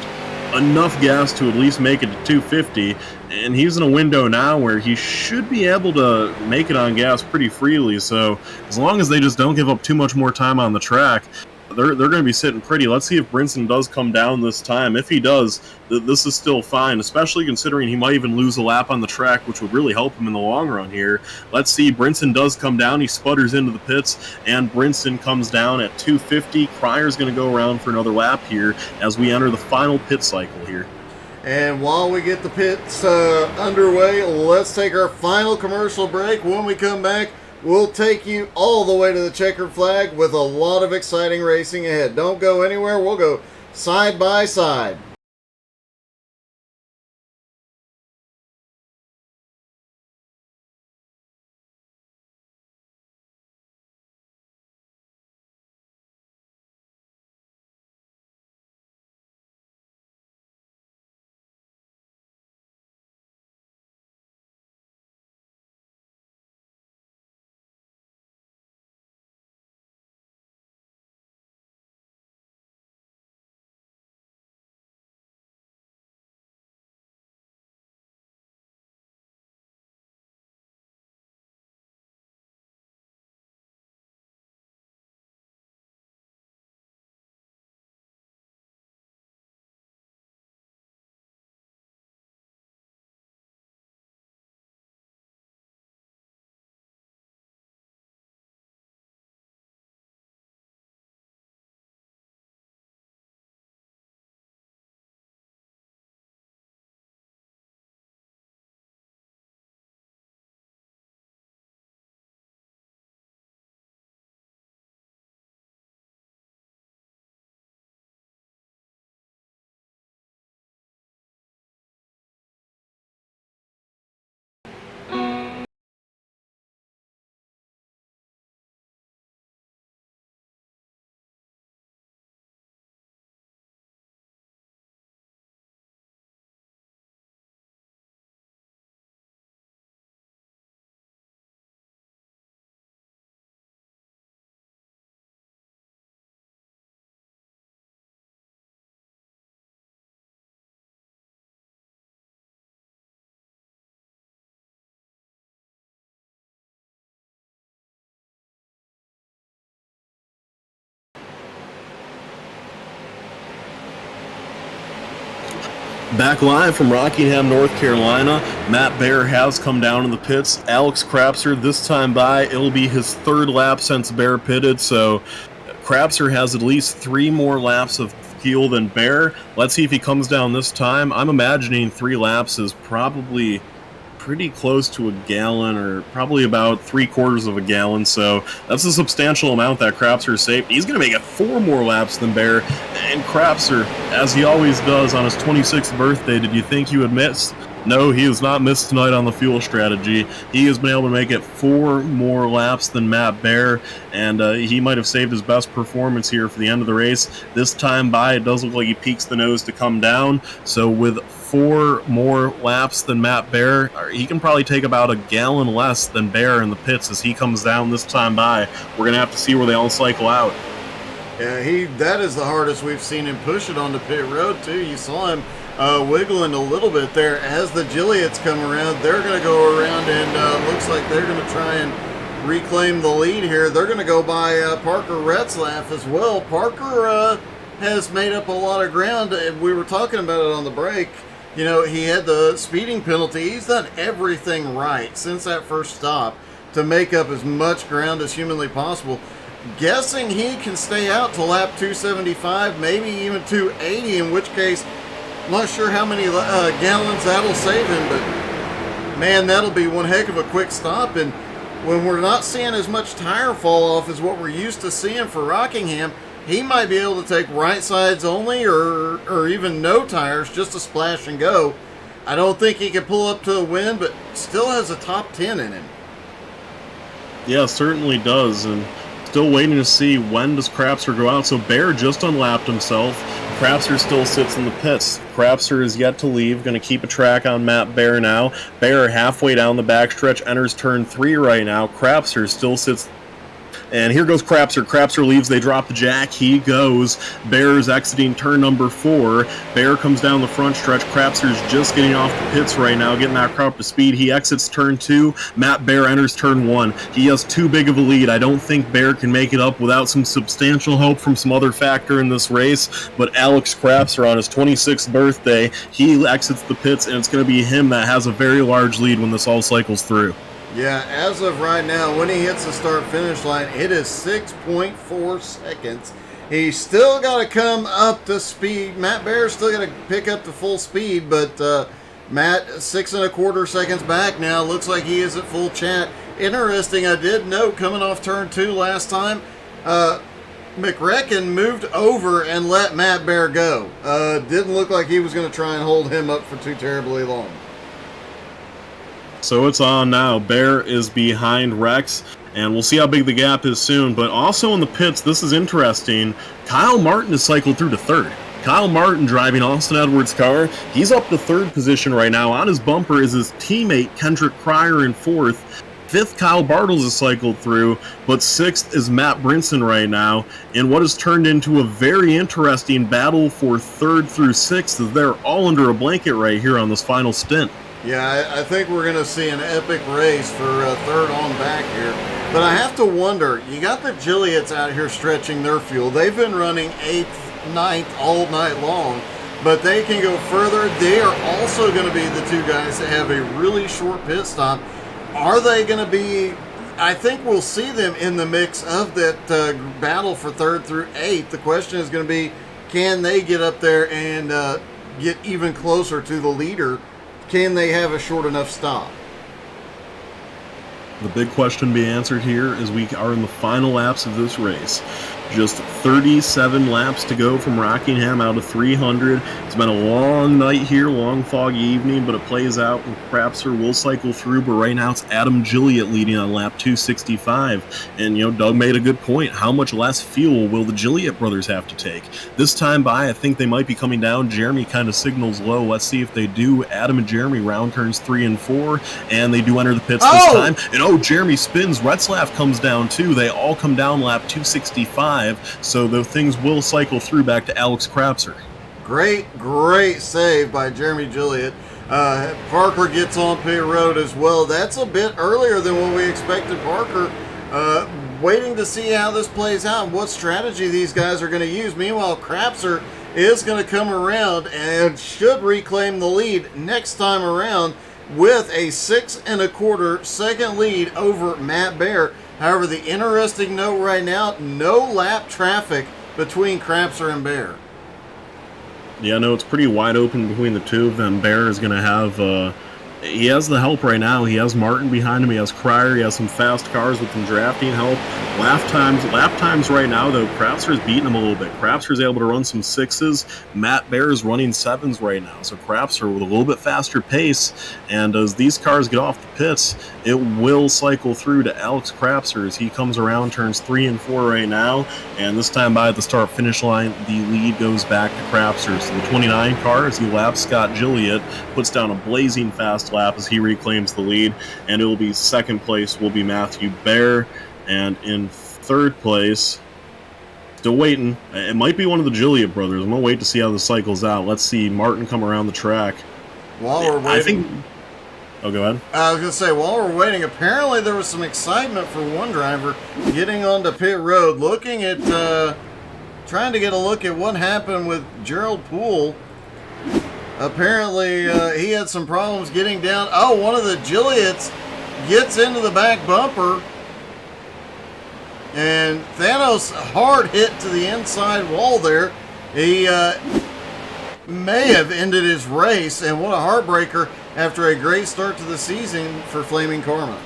enough gas to at least make it to 250, and he's in a window now where he should be able to make it on gas pretty freely. So as long as they just don't give up too much more time on the track, they're going to be sitting pretty. Let's see if Brinson does come down this time. If he does, this is still fine, especially considering he might even lose a lap on the track, which would really help him in the long run here. Let's see. Brinson does come down. He sputters into the pits, and Brinson comes down at 250. Cryer's going to go around for another lap here as we enter the final pit cycle here. And while we get the pits underway, let's take our final commercial break. When we come back, we'll take you all the way to the checkered flag with a lot of exciting racing ahead. Don't go anywhere. We'll go side by side. Back live from Rockingham, North Carolina, Matt Bear has come down in the pits. Alex Crapser, this time by, it'll be his third lap since Bear pitted, so Crapser has at least 3 more laps of fuel than Bear. Let's see if he comes down this time. I'm imagining 3 laps is probably pretty close to a gallon, or probably about 3/4 of a gallon, so that's a substantial amount that Crapser saved. He's going to make it 4 more laps than Bear, and Crapser, as he always does on his 26th birthday, did you think he would miss? No, he has not missed tonight on the fuel strategy. He has been able to make it 4 more laps than Matt Bear, and he might have saved his best performance here for the end of the race. This time by, it does look like he peaks the nose to come down, so with 4 more laps than Matt Bear, he can probably take about a gallon less than Bear in the pits as he comes down this time by. We're going to have to see where they all cycle out. Yeah, that is the hardest we've seen him push it on the pit road, too. You saw him wiggling a little bit there. As the Gillietts come around, they're going to go around, and looks like they're going to try and reclaim the lead here. They're going to go by Parker Retzlaff as well. Parker has made up a lot of ground, and we were talking about it on the break. You know, he had the speeding penalty. He's done everything right since that first stop to make up as much ground as humanly possible. Guessing he can stay out to lap 275, maybe even 280, in which case, I'm not sure how many gallons that'll save him, but man, that'll be one heck of a quick stop. And when we're not seeing as much tire fall off as what we're used to seeing for Rockingham, he might be able to take right sides only, or even no tires, just to splash and go. I don't think he can pull up to a win, but still has a top 10 in him. Yeah, certainly does, and still waiting to see when does Crapser go out. So Bear just unlapped himself. Crapser still sits in the pits. Crapser is yet to leave, going to keep a track on Matt Bear now. Bear halfway down the backstretch, enters turn 3 right now. Crapser still sits. And here goes Crapser. Crapser leaves. They drop the jack. He goes. Bear's exiting turn number 4. Bear comes down the front stretch. Crapser's just getting off the pits right now, getting that car up to speed. He exits turn 2. Matt Bear enters turn 1. He has too big of a lead. I don't think Bear can make it up without some substantial help from some other factor in this race. But Alex Crapser, on his 26th birthday, he exits the pits, and it's going to be him that has a very large lead when this all cycles through. Yeah, as of right now, when he hits the start-finish line, it is 6.4 seconds. He's still got to come up to speed. Matt Bear's still got to pick up to full speed, but Matt, 6 1/4 seconds back now. Looks like he is at full chat. Interesting, I did note coming off turn 2 last time, McRecken moved over and let Matt Bear go. Didn't look like he was going to try and hold him up for too terribly long. So it's on now. Bear is behind Rex, and we'll see how big the gap is soon. But also in the pits, this is interesting. Kyle Martin has cycled through to 3rd. Kyle Martin driving Austin Edwards' car. He's up to 3rd position right now. On his bumper is his teammate Kendrick Pryor in 4th. 5th, Kyle Bartles has cycled through, but 6th is Matt Brinson right now, in what has turned into a very interesting battle for 3rd through 6th, as they're all under a blanket right here on this final stint. Yeah, I think we're going to see an epic race for 3rd on back here. But I have to wonder, you got the Gillietts out here stretching their fuel. They've been running 8th, 9th all night long, but they can go further. They are also going to be the 2 guys that have a really short pit stop. Are they going to be... I think we'll see them in the mix of that battle for 3rd through 8th. The question is going to be, can they get up there and get even closer to the leader? Can they have a short enough stop? The big question to be answered here is we are in the final laps of this race. Just 37 laps to go from Rockingham out of 300. It's been a long night here, long foggy evening, but it plays out and Crapser will cycle through. But right now it's Adam Gilliett leading on lap 265. And, Doug made a good point. How much less fuel will the Gilliett brothers have to take? This time by, I think they might be coming down. Jeremy kind of signals low. Let's see if they do. Adam and Jeremy round turns 3 and 4, and they do enter the pits this time. And Jeremy spins. Retzlaff comes down too. They all come down lap 265. So the things will cycle through back to Alex Crapser. Great save by Jeremy Gilliett. Parker gets on pit road as well. That's a bit earlier than what we expected. Parker waiting to see how this plays out, what strategy these guys are going to use. Meanwhile, Crapser is going to come around and should reclaim the lead next time around with a 6 1/4 second lead over Matt Bear. However, the interesting note right now, no lap traffic between Crapser and Bear. Yeah, no, it's pretty wide open between the two of them. Bear is going to have, he has the help right now. He has Martin behind him. He has Cryer. He has some fast cars with some drafting help. Lap times right now, though, Crapser's beating him a little bit. Crapser's able to run some 6s. Matt Bear is running 7s right now. So Crapser with a little bit faster pace. And as these cars get off the pits, it will cycle through to Alex Crapser as he comes around, turns 3 and 4 right now. And this time by the start-finish line, the lead goes back to Crapser. So the 29 car, as he laps Scott Gilliott, puts down a blazing fast lap as he reclaims the lead. And it will be second place will be Matthew Bear. And in third place, still waiting. It might be one of the Gilliott brothers. I'm going to wait to see how this cycles out. Let's see Martin come around the track. While we're waiting... Oh, go ahead. I was going to say, while we're waiting, apparently there was some excitement for one driver getting onto pit road, looking at, trying to get a look at what happened with Gerald Poole. Apparently, he had some problems getting down. Oh, one of the Gilliotts gets into the back bumper. And Thanos hard hit to the inside wall there. He may have ended his race, and what a heartbreaker after a great start to the season for Flaming Karma.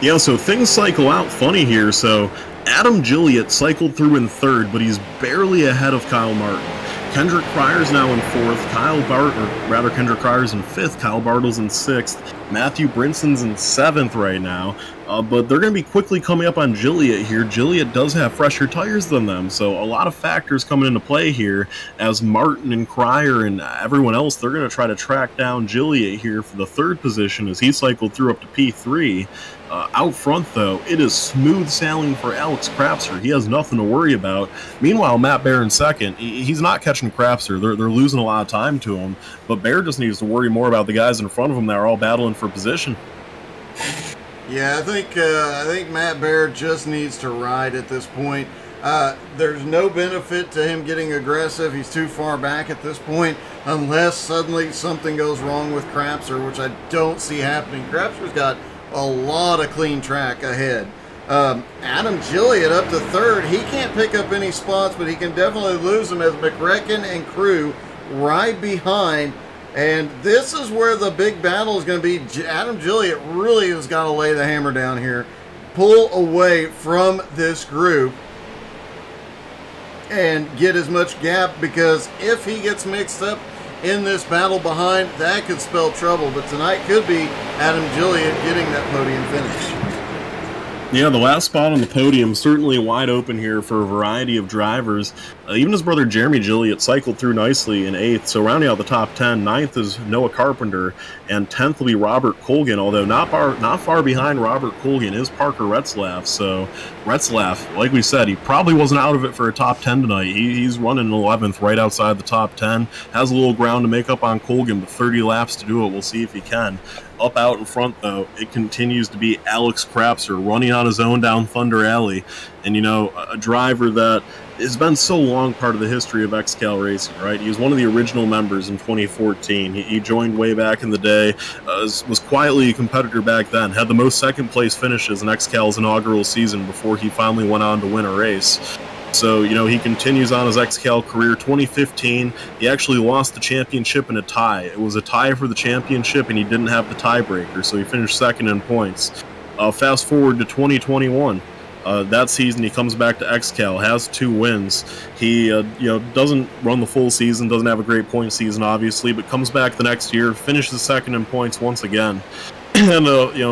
Yeah, so things cycle out funny here. So Adam Gilliott cycled through in third, but he's barely ahead of Kyle Martin. Kendrick Cryer's now in fourth. Kendrick Cryer's in fifth. Kyle Bartle's in sixth. Matthew Brinson's in seventh right now. But they're going to be quickly coming up on Gilliott here. Gilliott does have fresher tires than them, so a lot of factors coming into play here as Martin and Cryer and everyone else, they're going to try to track down Gilliott here for the third position as he cycled through up to P3. Out front, though, it is smooth sailing for Alex Crapser. He has nothing to worry about. Meanwhile, Matt Bear in second, he's not catching Crapser. They're losing a lot of time to him, but Bear just needs to worry more about the guys in front of him that are all battling for position. Yeah, I think Matt Bear just needs to ride at this point. There's no benefit to him getting aggressive. He's too far back at this point unless suddenly something goes wrong with Crapser, which I don't see happening. Crapser's got a lot of clean track ahead. Adam Gilliott up to third. He can't pick up any spots, but he can definitely lose them as McRecken and crew right behind. And this is where the big battle is going to be. Adam Gilliott really has got to lay the hammer down here. Pull away from this group and get as much gap, because if he gets mixed up in this battle behind, that could spell trouble. But tonight could be Adam Gilliott getting that podium finish. Yeah, the last spot on the podium certainly wide open here for a variety of drivers. Even his brother Jeremy Gilliott cycled through nicely in 8th, so rounding out the top 10. 9th is Noah Carpenter, and 10th will be Robert Colgan, although not far behind Robert Colgan is Parker Retzlaff. So Retzlaff, like we said, he probably wasn't out of it for a top 10 tonight. He's running 11th, right outside the top 10. Has a little ground to make up on Colgan, but 30 laps to do it. We'll see if he can. Up out in front, though, it continues to be Alex Crapser running on his own down Thunder Alley. And, you know, a driver that has been so long part of the history of XCAL Racing, right? He was one of the original members in 2014. He joined way back in the day, was quietly a competitor back then, had the most second-place finishes in XCAL's inaugural season before he finally went on to win a race. So, you know, he continues on his XCAL career. 2015, he actually lost the championship in a tie. It was a tie for the championship, and he didn't have the tiebreaker, so he finished second in points. Fast forward to 2021. That season, he comes back to XCAL, has 2 wins. He, doesn't run the full season, doesn't have a great point season, obviously, but comes back the next year, finishes second in points once again. And,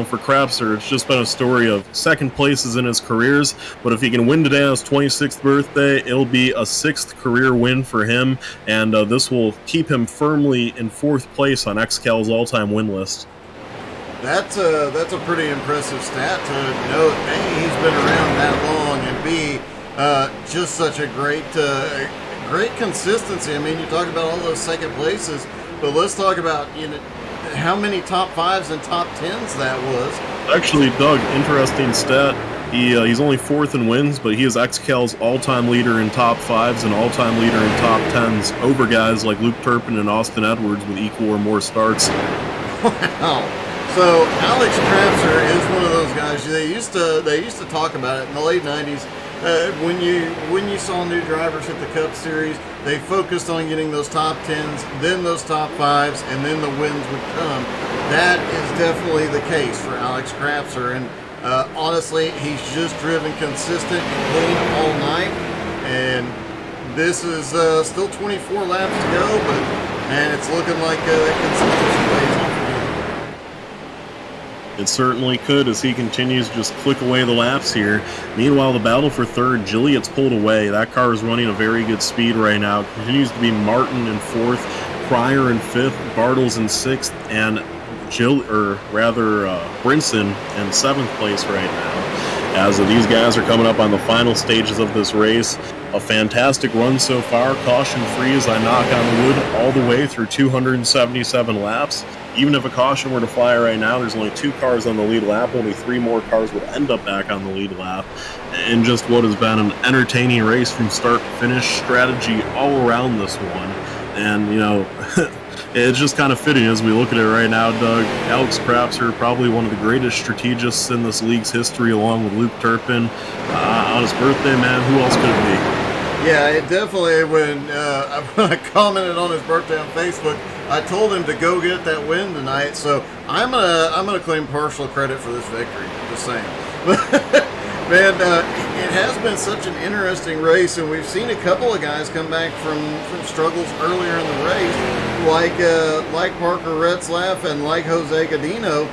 for Crapser, it's just been a story of second places in his careers, but if he can win today on his 26th birthday, it'll be a 6th career win for him, and this will keep him firmly in 4th place on XCAL's all-time win list. That's a pretty impressive stat to note. A, he's been around that long, and B, just such a great consistency. I mean, you talk about all those second places, but let's talk about, how many top 5s and top 10s that was. Actually, Doug, interesting stat. He's only 4th in wins, but he is XCAL's all-time leader in top 5s and all-time leader in top 10s over guys like Luke Turpin and Austin Edwards with equal or more starts. Wow. So Alex Krapser is one of those guys. They used to talk about it in the late 90s. When you saw new drivers hit the Cup Series, they focused on getting those top 10s, then those top 5s, and then the wins would come. That is definitely the case for Alex Krapser, and honestly, he's just driven consistent and clean all night. And this is still 24 laps to go, but man, it's looking like that consistency pays off again. It certainly could as he continues to just click away the laps here. Meanwhile, the battle for 3rd, Gilliatt's pulled away. That car is running a very good speed right now. It continues to be Martin in 4th, Pryor in 5th, Bartles in 6th, and Brinson in 7th place right now. As these guys are coming up on the final stages of this race. A fantastic run so far, caution-free as I knock on the wood all the way through 277 laps. Even if a caution were to fly right now, there's only 2 cars on the lead lap. Only 3 more cars would end up back on the lead lap. In just what has been an entertaining race from start to finish, strategy all around this one. And, you know, it's just kind of fitting as we look at it right now, Doug. Alex Krapser, probably one of the greatest strategists in this league's history, along with Luke Turpin. On his birthday, man, who else could it be? Yeah, it definitely, when I commented on his birthday on Facebook, I told him to go get that win tonight, so I'm gonna claim partial credit for this victory, just saying. Man, it has been such an interesting race, and we've seen a couple of guys come back from struggles earlier in the race, like Parker Retzlaff and like Jose Godino.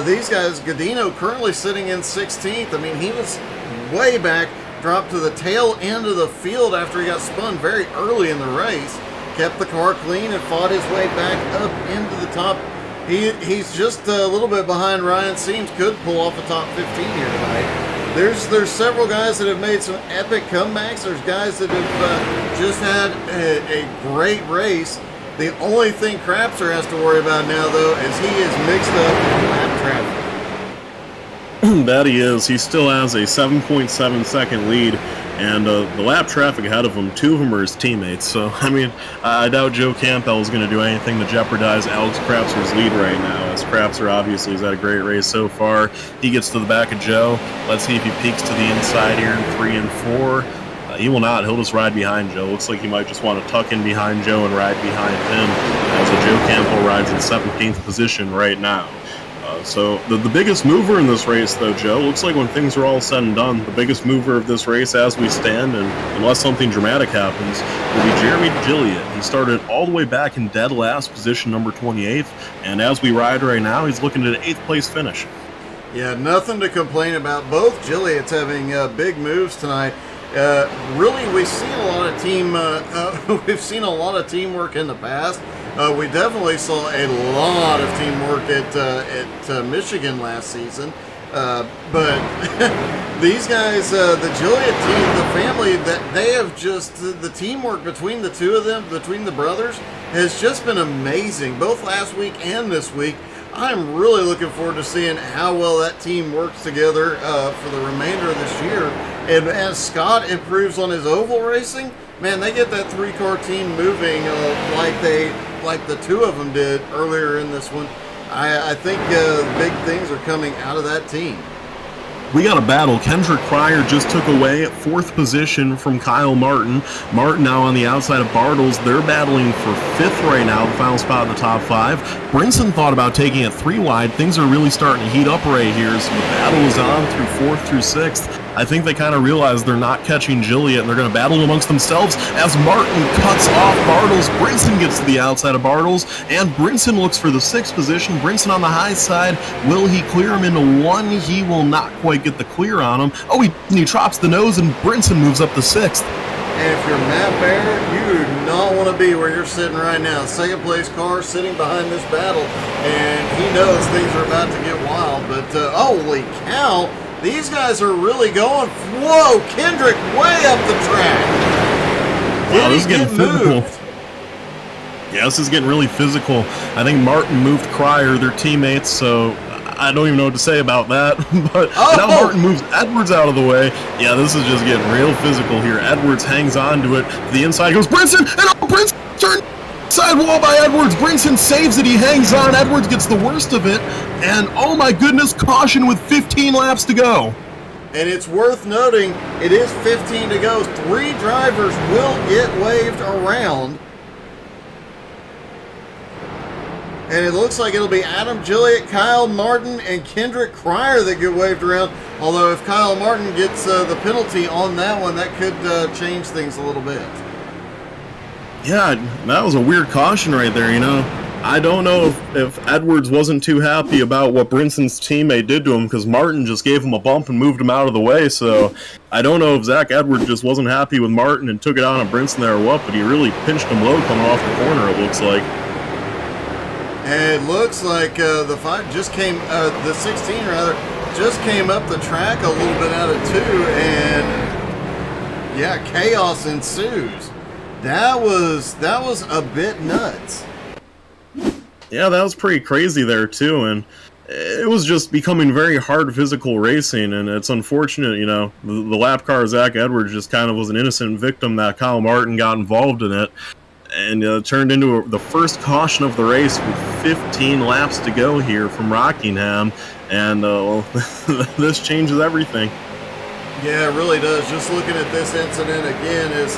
These guys, Godino currently sitting in 16th. I mean, he was way back, dropped to the tail end of the field after he got spun very early in the race, kept the car clean and fought his way back up into the top. He's just a little bit behind Ryan Seams, could pull off a top 15 here tonight. There's several guys that have made some epic comebacks. There's guys that have just had a great race. The only thing Krapser has to worry about now, though, is he is mixed up in lap traffic. That he is. He still has a 7.7 second lead, and the lap traffic ahead of him, 2 of them are his teammates. So, I mean, I doubt Joe Campbell is going to do anything to jeopardize Alex Krapser's lead right now, as Krapser obviously has had a great race so far. He gets to the back of Joe. Let's see if he peeks to the inside here in 3 and 4. He will not. He'll just ride behind Joe. Looks like he might just want to tuck in behind Joe and ride behind him, as Joe Campbell rides in 17th position right now. So the biggest mover in this race, though, Joe, looks like when things are all said and done, the biggest mover of this race as we stand, and unless something dramatic happens, will be Jeremy Gilliatt. He started all the way back in dead last, position number 28th, and as we ride right now, he's looking at an 8th place finish. Yeah, nothing to complain about. Both Gilliatt's having big moves tonight. Really, we've seen a lot of teamwork in the past. We definitely saw a lot of teamwork at Michigan last season. But these guys, the Gilliatt team, the family, that they have just, the teamwork between the two of them, between the brothers, has just been amazing, both last week and this week. I'm really looking forward to seeing how well that team works together for the remainder of this year. And as Scott improves on his oval racing, man, they get that 3-car team moving like the 2 of them did earlier in this one. I think big things are coming out of that team. We got a battle. Kendrick Pryor just took away at 4th position from Kyle Martin. Martin now on the outside of Bartles. They're battling for 5th right now, the final spot in the top 5. Brinson thought about taking it 3 wide. Things are really starting to heat up right here. So the battle is on through 4th through 6th. I think they kind of realize they're not catching Gilliatt, and they're going to battle amongst themselves as Martin cuts off Bartles. Brinson gets to the outside of Bartles, and Brinson looks for the 6th position. Brinson on the high side. Will he clear him into 1? He will not quite get the clear on him. Oh, he drops the nose, and Brinson moves up to 6th. And if you're Matt Bear, you do not want to be where you're sitting right now. 2nd place car sitting behind this battle, and he knows things are about to get wild. But holy cow, these guys are really going. Whoa, Kendrick way up the track. Wow, this is getting physical. Yeah, this is getting really physical. I think Martin moved Cryer, their teammates, so I don't even know what to say about that. But now Martin moves Edwards out of the way. Yeah, this is just getting real physical here. Edwards hangs on to it. To the inside goes Brinson, and Brinson turned side wall by Edwards. Brinson saves it. He hangs on. Edwards gets the worst of it. And oh my goodness, caution with 15 laps to go. And it's worth noting, it is 15 to go. 3 drivers will get waved around. And it looks like it'll be Adam Gilliott, Kyle Martin, and Kendrick Cryer that get waved around. Although if Kyle Martin gets the penalty on that one, that could change things a little bit. Yeah, that was a weird caution right there, you know. I don't know if Edwards wasn't too happy about what Brinson's teammate did to him, because Martin just gave him a bump and moved him out of the way. So I don't know if Zach Edwards just wasn't happy with Martin and took it out on Brinson there or what, but he really pinched him low coming off the corner, it looks like. And it looks like the 5 just came, the 16 rather, just came up the track a little bit out of 2, and yeah, chaos ensues. That was a bit nuts. Yeah, that was pretty crazy there too, and it was just becoming very hard physical racing, and it's unfortunate, you know, the lap car Zach Edwards just kind of was an innocent victim that Kyle Martin got involved in it. And it turned into the first caution of the race with 15 laps to go here from Rockingham. And, well, this changes everything. Yeah, it really does. Just looking at this incident again is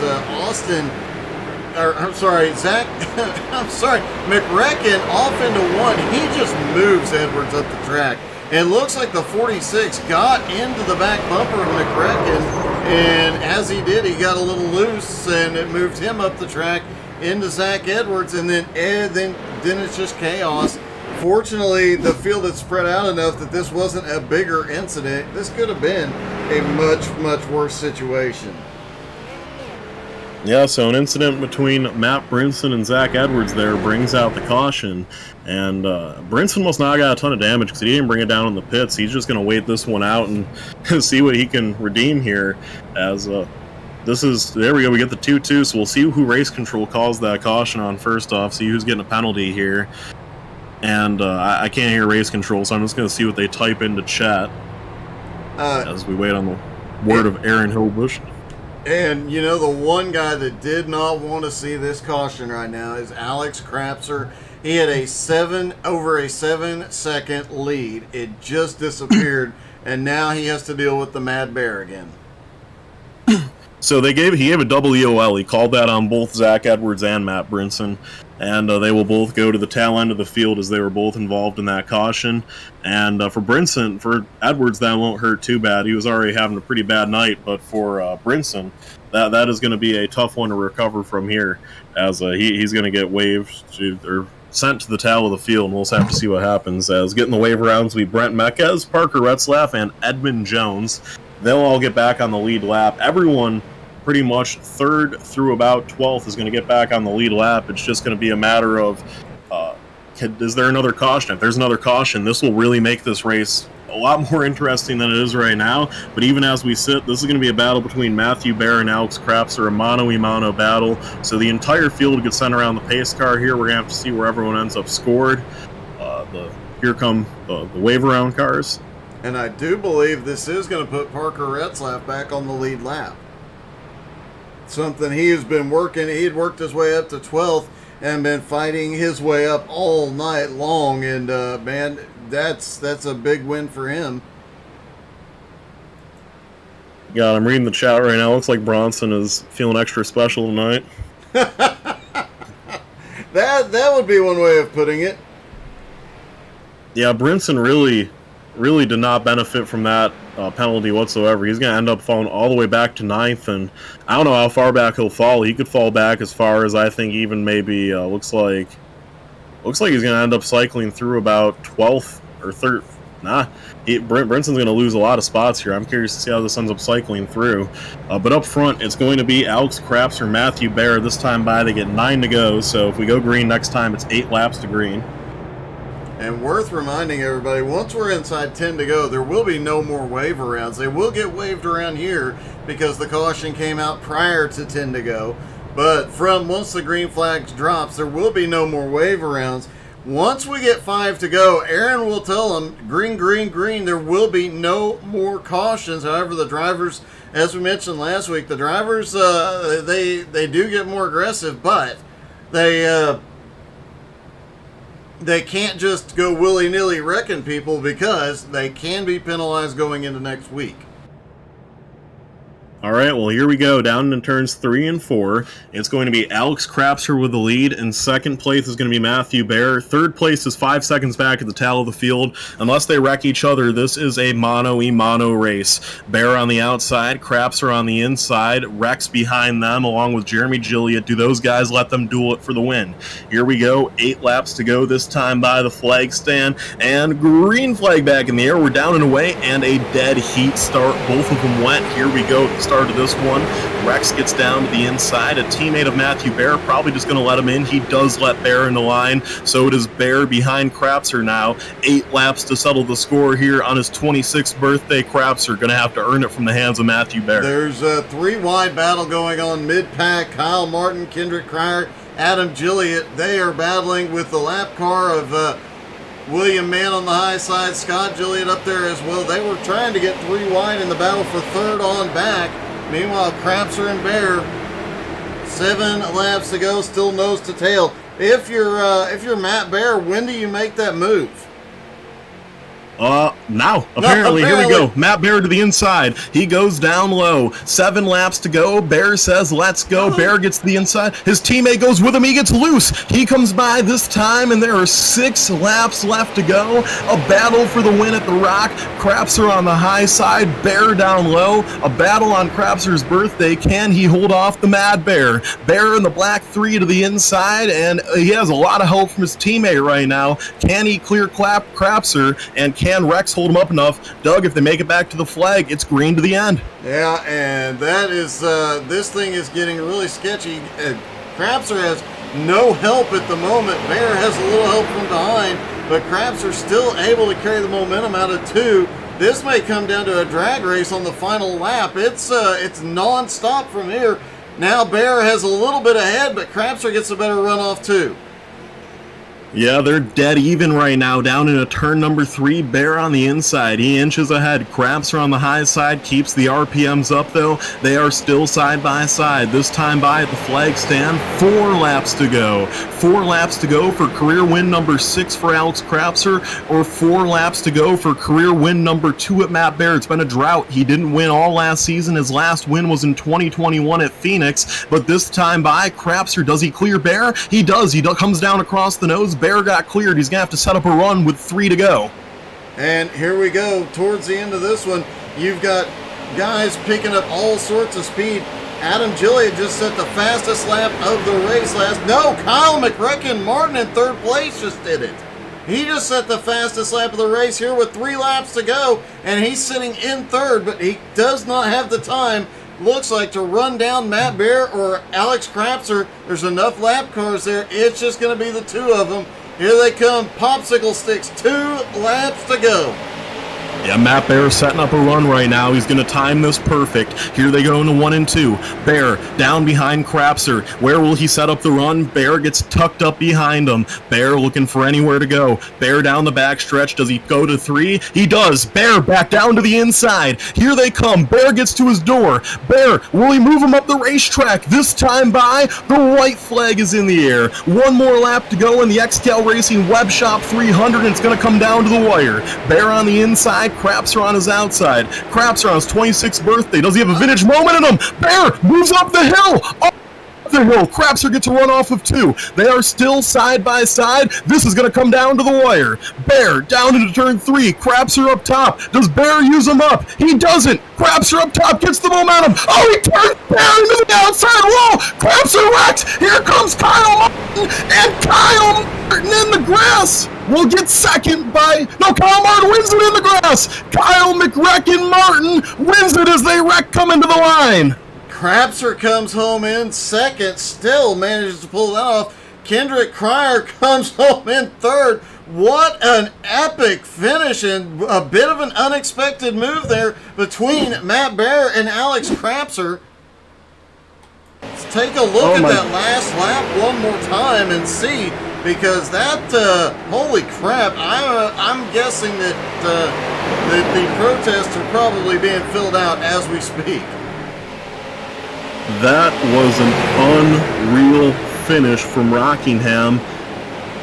McRecken off into 1. He just moves Edwards up the track. And it looks like the 46 got into the back bumper of McRecken. And as he did, he got a little loose and it moved him up the track into Zach Edwards, and then it's just chaos. Fortunately, the field had spread out enough that this wasn't a bigger incident. This could have been a much, much worse situation. Yeah, so an incident between Matt Brinson and Zach Edwards there brings out the caution, and Brinson must not got a ton of damage because he didn't bring it down in the pits. He's just going to wait this one out and see what he can redeem here as there we go, we get the 2-2, so we'll see who race control calls that caution on first off, see who's getting a penalty here. And I can't hear race control, so I'm just going to see what they type into chat as we wait on the word of Aaron Hillbush. And, you know, the one guy that did not want to see this caution right now is Alex Krapser. He had over a 7-second lead. It just disappeared, and now he has to deal with the Mad Bear again. So he gave a double EOL. He called that on both Zach Edwards and Matt Brinson, and they will both go to the tail end of the field as they were both involved in that caution. And for Edwards, that won't hurt too bad. He was already having a pretty bad night, but for Brinson, that is going to be a tough one to recover from here, as he's going to get waived or sent to the tail of the field, and we'll just have to see what happens. As getting the waiver rounds will be Brent Mekes, Parker Retzlaff, and Edmund Jones. They'll all get back on the lead lap. Everyone pretty much 3rd through about 12th is going to get back on the lead lap. It's just going to be a matter of, is there another caution? If there's another caution, this will really make this race a lot more interesting than it is right now. But even as we sit, this is going to be a battle between Matthew Bear and Alex Krapser, a mano-a-mano battle. So the entire field gets sent around the pace car here. We're going to have to see where everyone ends up scored. Here come the wave around cars. And I do believe this is going to put Parker Retzlaff back on the lead lap. Something he has been working. He had worked his way up to 12th and been fighting his way up all night long. And, man, that's a big win for him. Yeah, I'm reading the chat right now. Looks like Bronson is feeling extra special tonight. That would be one way of putting it. Yeah, Brinson really did not benefit from that penalty whatsoever. He's going to end up falling all the way back to 9th, and I don't know how far back he'll fall. He could fall back as far as I think even maybe looks like he's going to end up cycling through about 12th or 3rd. Brinson's going to lose a lot of spots here. I'm curious to see how this ends up cycling through. But up front, it's going to be Alex Krapser or Matthew Bear. This time they get 9 to go, so if we go green next time, it's 8 laps to green. And worth reminding everybody, once we're inside 10 to go, there will be no more wave rounds. They will get waved around here because the caution came out prior to 10 to go. But from once the green flag drops, there will be no more wave arounds. Once we get 5 to go, Aaron will tell them, green, green, green, there will be no more cautions. However, the drivers, as we mentioned last week, the drivers, they do get more aggressive, but they can't just go willy-nilly wrecking people because they can be penalized going into next week. All right, well, here we go. Down in turns 3 and 4. It's going to be Alex Crapser with the lead. In second place is going to be Matthew Bear. Third place is 5 seconds back at the tail of the field. Unless they wreck each other, this is a mono-e-mono race. Bear on the outside, Crapser on the inside, Rex behind them along with Jeremy Gilliatt. Do those guys let them duel it for the win? Here we go. 8 laps to go this time by the flag stand. And green flag back in the air. We're down and away, and a dead heat start. Both of them went. Here we go. Start of this one. Rex gets down to the inside. A teammate of Matthew Bear probably just going to let him in. He does let Bear in the line. So it is Bear behind Crapser now. 8 laps to settle the score here on his 26th birthday. Crapser going to have to earn it from the hands of Matthew Bear. There's a 3-wide battle going on mid-pack. Kyle Martin, Kendrick Cryer, Adam Gilliatt. They are battling with the lap car of William Mann on the high side. Scott Gilliatt up there as well. They were trying to get 3 wide in the battle for third on back. Meanwhile, Crapser and Bear, 7 laps to go, still nose to tail. If you're Matt Bear, when do you make that move? Now, apparently, here we go. Matt Bear to the inside. He goes down low. 7 laps to go. Bear says, let's go. Bear gets to the inside. His teammate goes with him. He gets loose. He comes by this time, and there are 6 laps left to go. A battle for the win at the Rock. Crapser on the high side. Bear down low. A battle on Crapser's birthday. Can he hold off the Mad Bear? Bear in the black 3 to the inside, and he has a lot of help from his teammate right now. Can he clear Crapser, and can Rex hold him up enough? Doug, if they make it back to the flag, it's green to the end. Yeah, and that is, this thing is getting really sketchy. Crapser has no help at the moment. Bear has a little help from behind, but Crapser's still able to carry the momentum out of 2. This may come down to a drag race on the final lap. It's non-stop from here. Now Bear has a little bit ahead, but Crapser gets a better runoff too. Yeah, they're dead even right now, down in a turn number 3. Bear on the inside. He inches ahead. Crapser on the high side, keeps the RPMs up, though. They are still side by side. This time by at the flag stand. 4 laps to go. 4 laps to go for career win number 6 for Alex Crapser, or 4 laps to go for career win number 2 at Matt Bear. It's been a drought. He didn't win all last season. His last win was in 2021 at Phoenix, but this time by, Crapser, does he clear Bear? He does. He comes down across the nose. Bear got cleared. He's going to have to set up a run with 3 to go. And here we go. Towards the end of this one, you've got guys picking up all sorts of speed. Adam Gilliatt just set the fastest lap of the race last. No, Kyle McRecken Martin in 3rd place just did it. He just set the fastest lap of the race here with 3 laps to go, and he's sitting in 3rd, but he does not have the time, looks like, to run down Matt Bear or Alex Crapser. There's enough lap cars there. It's just going to be the 2 of them. Here they come, popsicle sticks, 2 laps to go. Yeah, Matt Bear setting up a run right now. He's going to time this perfect. Here they go into 1 and 2. Bear down behind Crapser. Where will he set up the run? Bear gets tucked up behind him. Bear looking for anywhere to go. Bear down the back stretch. Does he go to 3? He does. Bear back down to the inside. Here they come. Bear gets to his door. Bear, will he move him up the racetrack? This time by, the white flag is in the air. 1 more lap to go in the XCAL Racing Web Shop 300, and it's going to come down to the wire. Bear on the inside. Crapser on his outside. Crapser on his 26th birthday. Does he have a vintage moment in him? Bear moves up the hill. Up the hill. Crapser gets a run off of 2. They are still side by side. This is going to come down to the wire. Bear down into turn 3. Crapser up top. Does Bear use him up? He doesn't. Crapser up top gets the momentum. Oh, he turns Bear into the outside wall. Crapser wrecks. Here comes Kyle Martin, and Kyle Martin in the grass will get second by... No, Kyle Martin wins it in the grass. Kyle McRecken Martin wins it as they wreck come into the line. Crapser comes home in 2nd, still manages to pull that off. Kendrick Cryer comes home in 3rd. What an epic finish, and a bit of an unexpected move there between Matt Bear and Alex Crapser. It's take a look Oh at my- that last lap one more time and see, because that, holy crap, I'm guessing that the protests are probably being filled out as we speak. That was an unreal finish from Rockingham.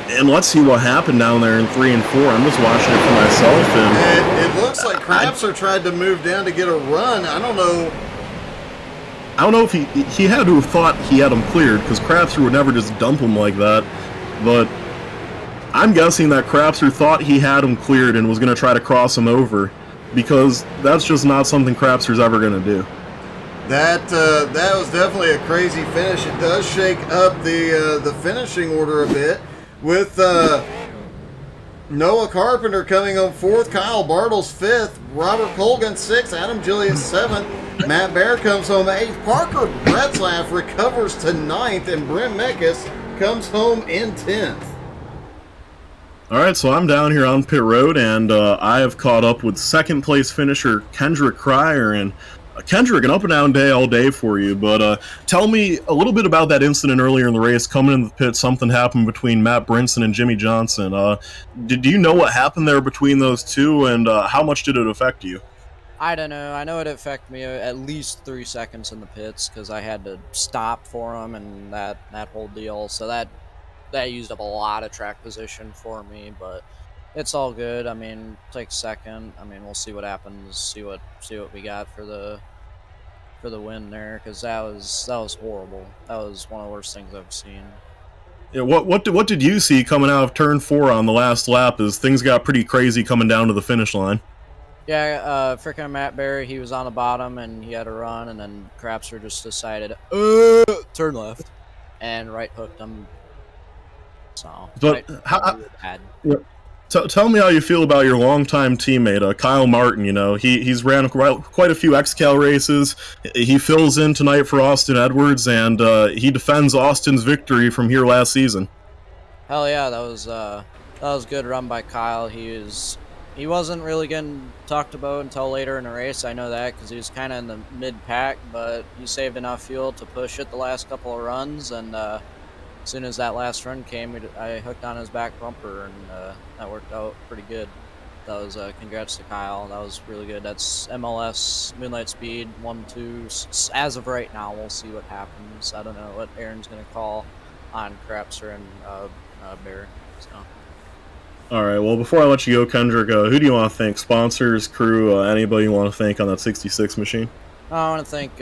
And let's see what happened down there in 3 and 4. I'm just watching it for myself. And It looks like Crapser tried to move down to get a run. I don't know. I don't know if he had to have thought he had him cleared, because Crapser would never just dump him like that. But I'm guessing that Crapser thought he had him cleared and was going to try to cross him over, because that's just not something Crapser's ever going to do. That was definitely a crazy finish. It does shake up the finishing order a bit, with Noah Carpenter coming home 4th, Kyle Bartles 5th, Robert Colgan 6th, Adam Gillies 7th, Matt Bear comes home 8th, Parker Bretzlaff recovers to 9th, and Brent Meckes comes home in 10th. All right, so I'm down here on pit road, and I have caught up with second place finisher Kendrick Cryer. And Kendrick, an up and down day all day for you, but tell me a little bit about that incident earlier in the race. Coming in the pit, something happened between Matt Brinson and Jimmy Johnson. Did you know what happened there between those two, and how much did it affect you? I don't know. I know it affected me at least 3 seconds in the pits, because I had to stop for him and that whole deal. So that used up a lot of track position for me, but it's all good. I mean, take second. I mean, we'll see what happens. See what we got for the win there, because that was horrible. That was one of the worst things I've seen. Yeah, what did you see coming out of turn 4 on the last lap? As things got pretty crazy coming down to the finish line. Yeah, freaking Matt Berry, he was on the bottom and he had a run, and then Crapser just decided, turn left, and right hooked him. So, but bad. Tell me how you feel about your longtime teammate, Kyle Martin. You know, he's ran quite a few XCAL races. He fills in tonight for Austin Edwards, and he defends Austin's victory from here last season. Hell yeah, that was a good run by Kyle. He wasn't really getting talked about until later in the race. I know that because he was kind of in the mid-pack, but he saved enough fuel to push it the last couple of runs, and as soon as that last run came, I hooked on his back bumper, and that worked out pretty good. That was congrats to Kyle. That was really good. That's MLS Moonlight Speed 1-2. As of right now, we'll see what happens. I don't know what Aaron's going to call on Crapser and Bear. So. All right, well, before I let you go, Kendrick, who do you want to thank? Sponsors, crew, anybody you want to thank on that 66 machine? I want to thank,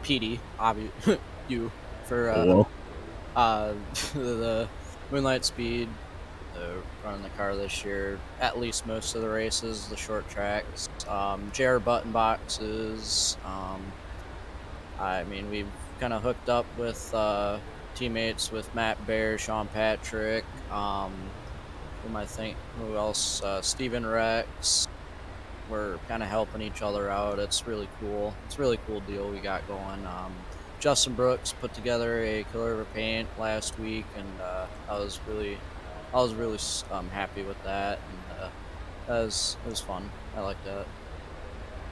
PD, obviously, you, for the Moonlight Speed, running the car this year, at least most of the races, the short tracks, JR Button Boxes. I mean, we've kind of hooked up with teammates with Matt Bear, Sean Patrick, who else? Steven Rex. We're kind of helping each other out. It's really cool. It's a really cool deal we got going. Justin Brooks put together a Killer River paint last week, and I was really happy with that, and it was fun. I liked that.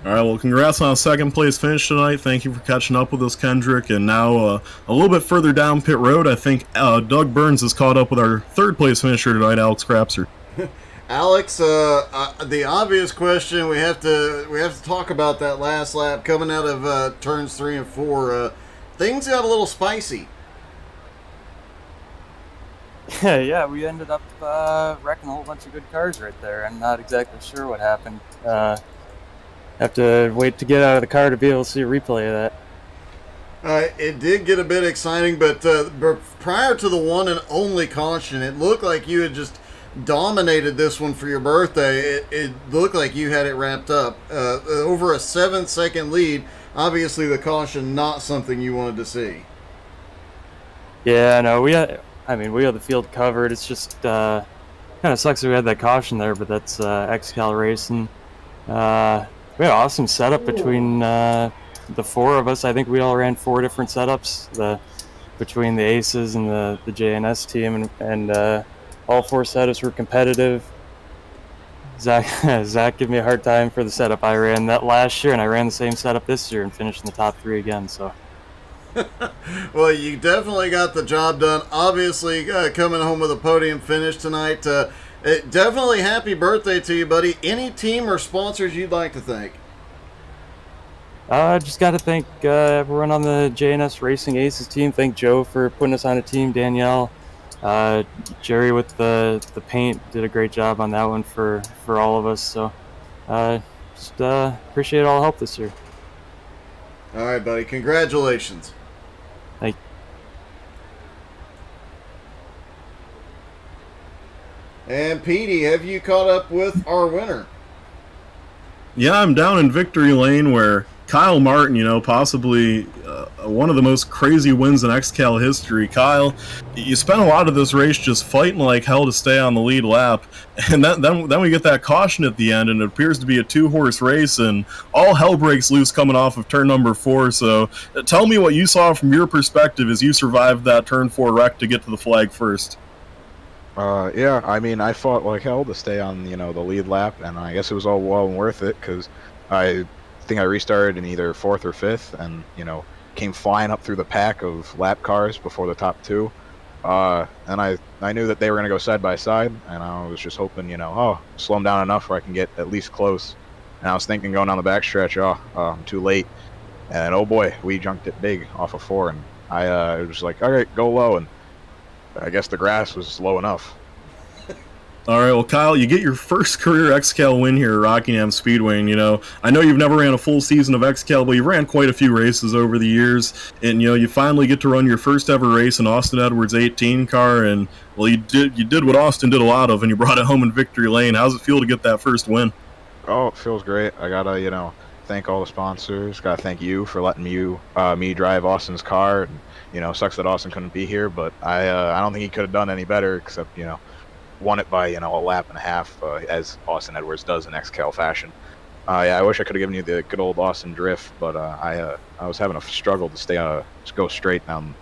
All right, well, congrats on a second place finish tonight. Thank you for catching up with us, Kendrick. And now a little bit further down pit road, I think Doug Burns has caught up with our third place finisher tonight, Alex Crapser. Alex, the obvious question, we have to talk about that last lap coming out of turns 3 and 4. Things got a little spicy. Yeah, we ended up wrecking a whole bunch of good cars right there. I'm not exactly sure what happened. Have to wait to get out of the car to be able to see a replay of that. It did get a bit exciting, but prior to the one and only caution, it looked like you had just dominated this one for your birthday. It looked like you had it wrapped up. Over a 7-second lead. Obviously, the caution not something you wanted to see. Yeah, no, we had the field covered. It's just kind of sucks that we had that caution there, but that's XCAL Racing. We had an awesome setup between the 4 of us. I think we all ran 4 different setups between the Aces and the JNS team, and all 4 setups were competitive. Zach gave me a hard time for the setup I ran that last year, and I ran the same setup this year and finished in the top 3 again. So Well, you definitely got the job done. Obviously, coming home with a podium finish tonight. Definitely happy birthday to you, buddy. Any team or sponsors you'd like to thank? Just got to thank everyone on the JNS Racing Aces team. Thank Joe for putting us on a team. Danielle, Jerry with the paint did a great job on that one for all of us. So just appreciate all the help this year. All right, buddy. Congratulations. Thank And Petey, have you caught up with our winner? Yeah, I'm down in victory lane where Kyle Martin, possibly one of the most crazy wins in XCAL history. Kyle, you spent a lot of this race just fighting like hell to stay on the lead lap, and then we get that caution at the end, and it appears to be a two-horse race, and all hell breaks loose coming off of turn number 4. So tell me what you saw from your perspective as you survived that turn 4 wreck to get to the flag first. Yeah, I mean, I fought like hell to stay on, the lead lap, and I guess it was all well and worth it, because I think I restarted in either 4th or 5th, and, came flying up through the pack of lap cars before the top 2. And I knew that they were going to go side by side, and I was just hoping, slow them down enough where I can get at least close. And I was thinking going down the backstretch, I'm too late. And oh boy, we junked it big off of 4, and I was like, all right, go low, and I guess the grass was low enough. All right, well, Kyle, you get your first career XCAL win here at Rockingham Speedway, and, I know you've never ran a full season of XCAL, but you've ran quite a few races over the years, and, you finally get to run your first ever race in Austin Edwards' 18 car, and, well, you did what Austin did a lot of, and you brought it home in victory lane. How's it feel to get that first win? Oh, it feels great. I gotta, thank all the sponsors. Gotta thank you for letting me drive Austin's car, and, sucks that Austin couldn't be here, but I don't think he could have done any better, except, won it by a lap and a half, as Austin Edwards does in XCAL fashion. Yeah, I wish I could have given you the good old Austin drift, but I was having a struggle to go straight down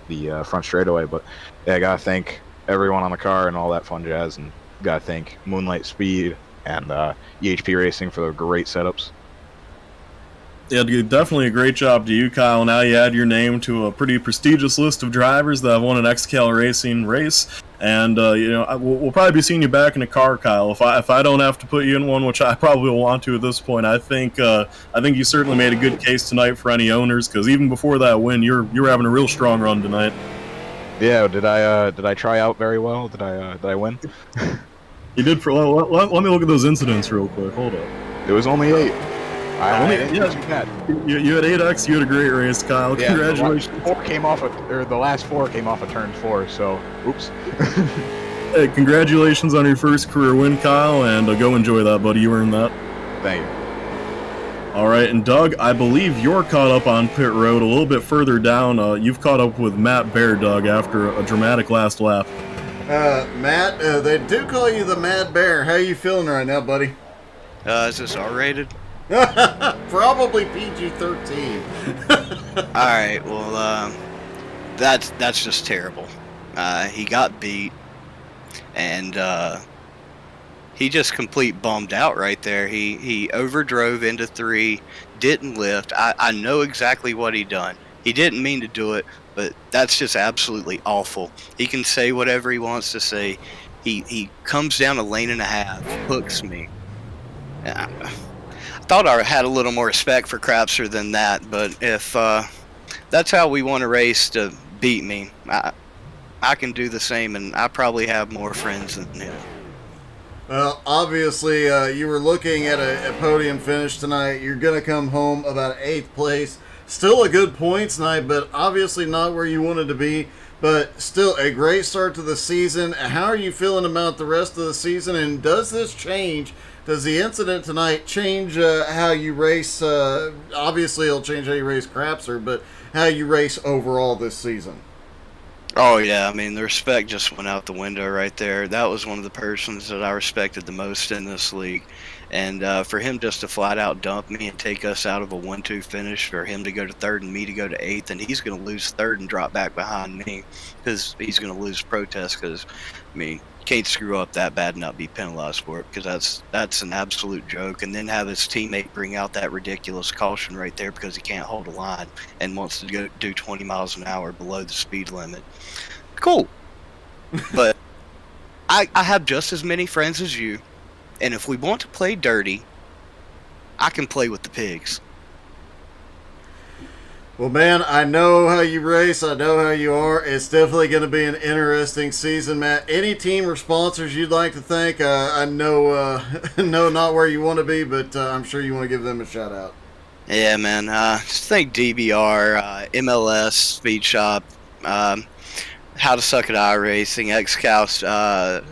the front straightaway. But yeah, I gotta thank everyone on the car and all that fun jazz, and gotta thank Moonlight Speed and EHP Racing for their great setups. Yeah, definitely a great job to you, Kyle. Now you add your name to a pretty prestigious list of drivers that have won an XCAL Racing race. And, we'll probably be seeing you back in a car, Kyle. If I don't have to put you in one, which I probably will want to at this point, I think you certainly made a good case tonight for any owners, because even before that win, you're having a real strong run tonight. Yeah, did I try out very well? Did I win? You did. Let me look at those incidents real quick. Hold up. It was only 8. You had 8X. You had a great race, Kyle. Yeah, Congratulations. The last 4 came off of turn 4. So, oops. Hey, congratulations on your first career win, Kyle, and go enjoy that, buddy. You earned that. Thank you. All right, and Doug, I believe you're caught up on pit road a little bit further down. You've caught up with Matt Bear, Doug, after a dramatic last lap. Matt, they do call you the Mad Bear. How you feeling right now, buddy? Is this R-rated? Probably PG-13. All right, well, that's just terrible. He got beat, and he just complete bummed out right there. He overdrove into 3, didn't lift. I know exactly what he done. He didn't mean to do it, but that's just absolutely awful. He can say whatever he wants to say. He comes down a lane and a half, hooks me. I thought I had a little more respect for Crapster than that, but if that's how we want to race to beat me, I can do the same, and I probably have more friends than him. Well, obviously, you were looking at a podium finish tonight. You're going to come home about 8th place. Still a good points night, but obviously not where you wanted to be. But still a great start to the season. How are you feeling about the rest of the season, and does this change? Does the incident tonight change how you race? Obviously, it'll change how you race Crapser, but how you race overall this season? Oh, yeah. I mean, the respect just went out the window right there. That was one of the persons that I respected the most in this league. And for him just to flat out dump me and take us out of a 1-2 finish, for him to go to 3rd and me to go to 8th, and he's going to lose 3rd and drop back behind me because he's going to lose protest because I mean, can't screw up that bad and not be penalized for it, because that's an absolute joke. And then have his teammate bring out that ridiculous caution right there because he can't hold a line and wants to go do 20 miles an hour below the speed limit. Cool. But I have just as many friends as you, and if we want to play dirty, I can play with the pigs. Well, man, I know how you race. I know how you are. It's definitely going to be an interesting season, Matt. Any team or sponsors you'd like to thank? I know, know not where you want to be, but I'm sure you want to give them a shout out. Yeah, man. Just thank DBR, MLS, Speed Shop, How to Suck at iRacing, XCAL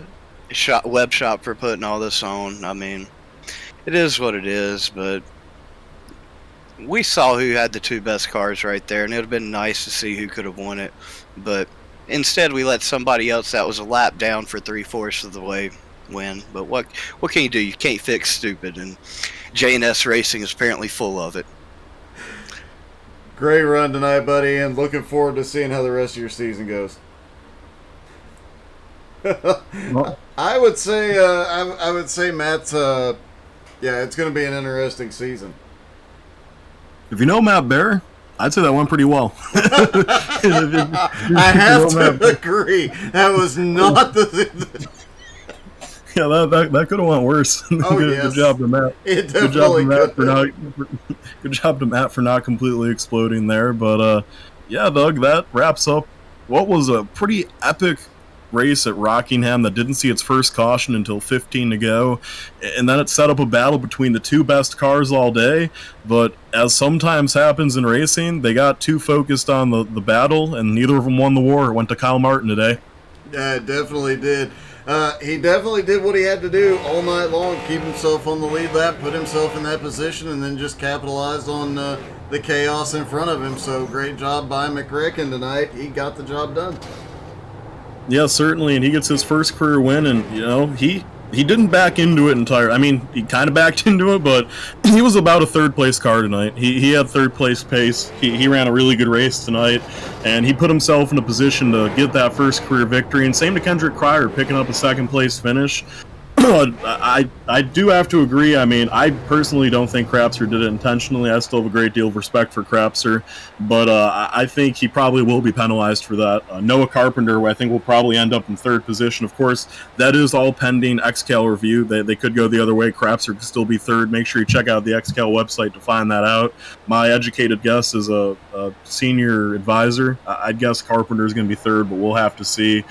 web shop for putting all this on. I mean, it is what it is, but we saw who had the two best cars right there, and it would have been nice to see who could have won it. But instead, we let somebody else that was a lap down for 3/4 of the way win. But what can you do? You can't fix stupid, and J&S Racing is apparently full of it. Great run tonight, buddy, and looking forward to seeing how the rest of your season goes. I would say Matt's it's going to be an interesting season. If you know Matt Bear, I'd say that went pretty well. I have to agree. That was not the. Yeah, that could have went worse. Oh, yes. Good job to Matt. It definitely good job to Matt for not completely exploding there. But yeah, Doug, that wraps up what was a pretty epic race at Rockingham that didn't see its first caution until 15 to go, and then it set up a battle between the two best cars all day. But as sometimes happens in racing, they got too focused on the battle, and neither of them won the war. It went to Kyle Martin today. Yeah, it definitely did. He definitely did what he had to do all night long, keep himself on the lead lap, put himself in that position, and then just capitalized on the chaos in front of him. So great job by McRacken tonight. He got the job done. Yeah, certainly, and he gets his first career win, and he didn't back into it entirely. I mean, he kind of backed into it, but he was about a third-place car tonight. He had third-place pace. He ran a really good race tonight, and he put himself in a position to get that first career victory. And same to Kendrick Cryer, picking up a second-place finish. I do have to agree. I mean, I personally don't think Crapser did it intentionally. I still have a great deal of respect for Crapser, but I think he probably will be penalized for that. Noah Carpenter, I think, will probably end up in third position. Of course, that is all pending XCAL review. They could go the other way. Crapser could still be third. Make sure you check out the XCAL website to find that out. My educated guess is a senior advisor. I'd guess Carpenter is going to be third, but we'll have to see.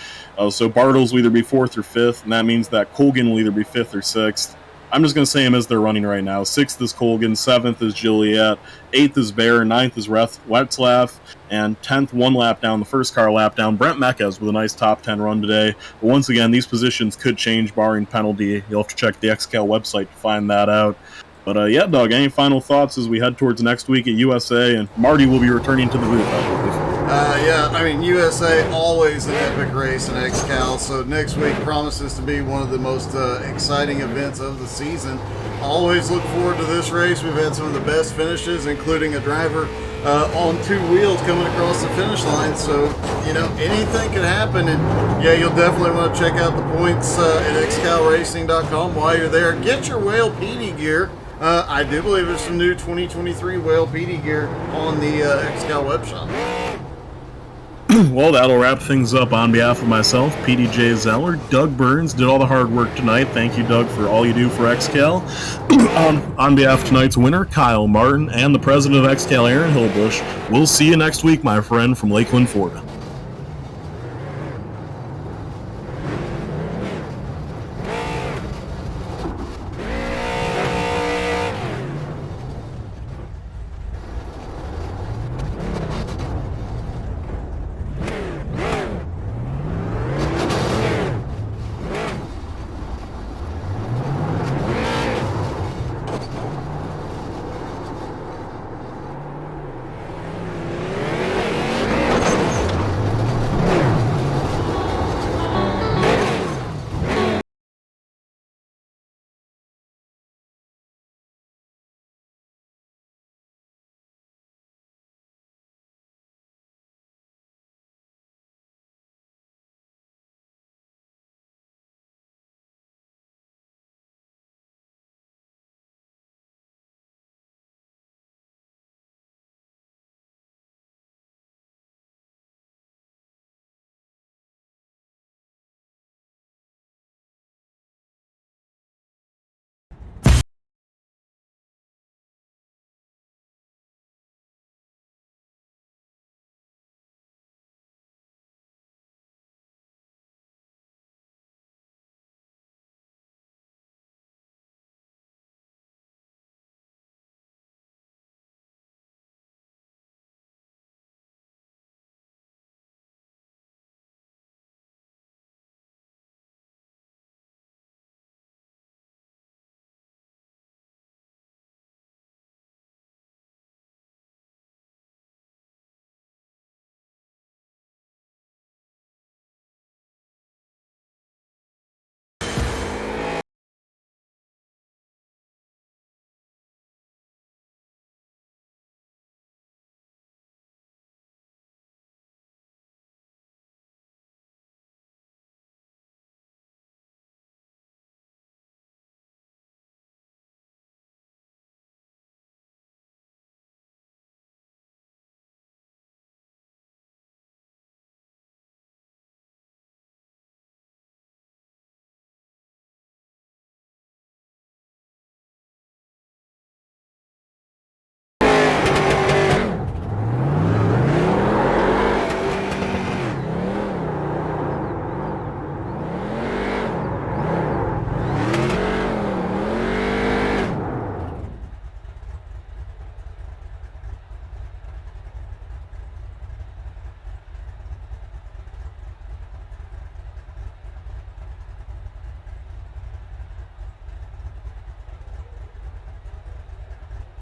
So Bartles will either be fourth or fifth, and that means that Colgan will either be fifth or sixth. I'm just going to say him as they're running right now. Sixth is Colgan, seventh is Joliet, eighth is Bear, ninth is Wetzlaff, and 10th, one lap down, the first car lap down, Brent Meckes with a nice top 10 run today. But once again, these positions could change barring penalty. You'll have to check the XCAL website to find that out. But yeah, Doug, any final thoughts as we head towards next week at USA? And Marty will be returning to the booth, I believe. Yeah, I mean, USA, always an epic race in XCAL, so next week promises to be one of the most exciting events of the season. Always look forward to this race. We've had some of the best finishes, including a driver on two wheels coming across the finish line, so, anything could happen, and yeah, you'll definitely want to check out the points at xcalracing.com while you're there. Get your Whale PD gear. I do believe there's some new 2023 Whale PD gear on the XCAL web shop. Well, that'll wrap things up. On behalf of myself, PDJ Zeller, Doug Burns did all the hard work tonight. Thank you, Doug, for all you do for XCAL. On behalf of tonight's winner, Kyle Martin, and the president of XCAL, Aaron Hillbush, we'll see you next week, my friend, from Lakeland, Florida.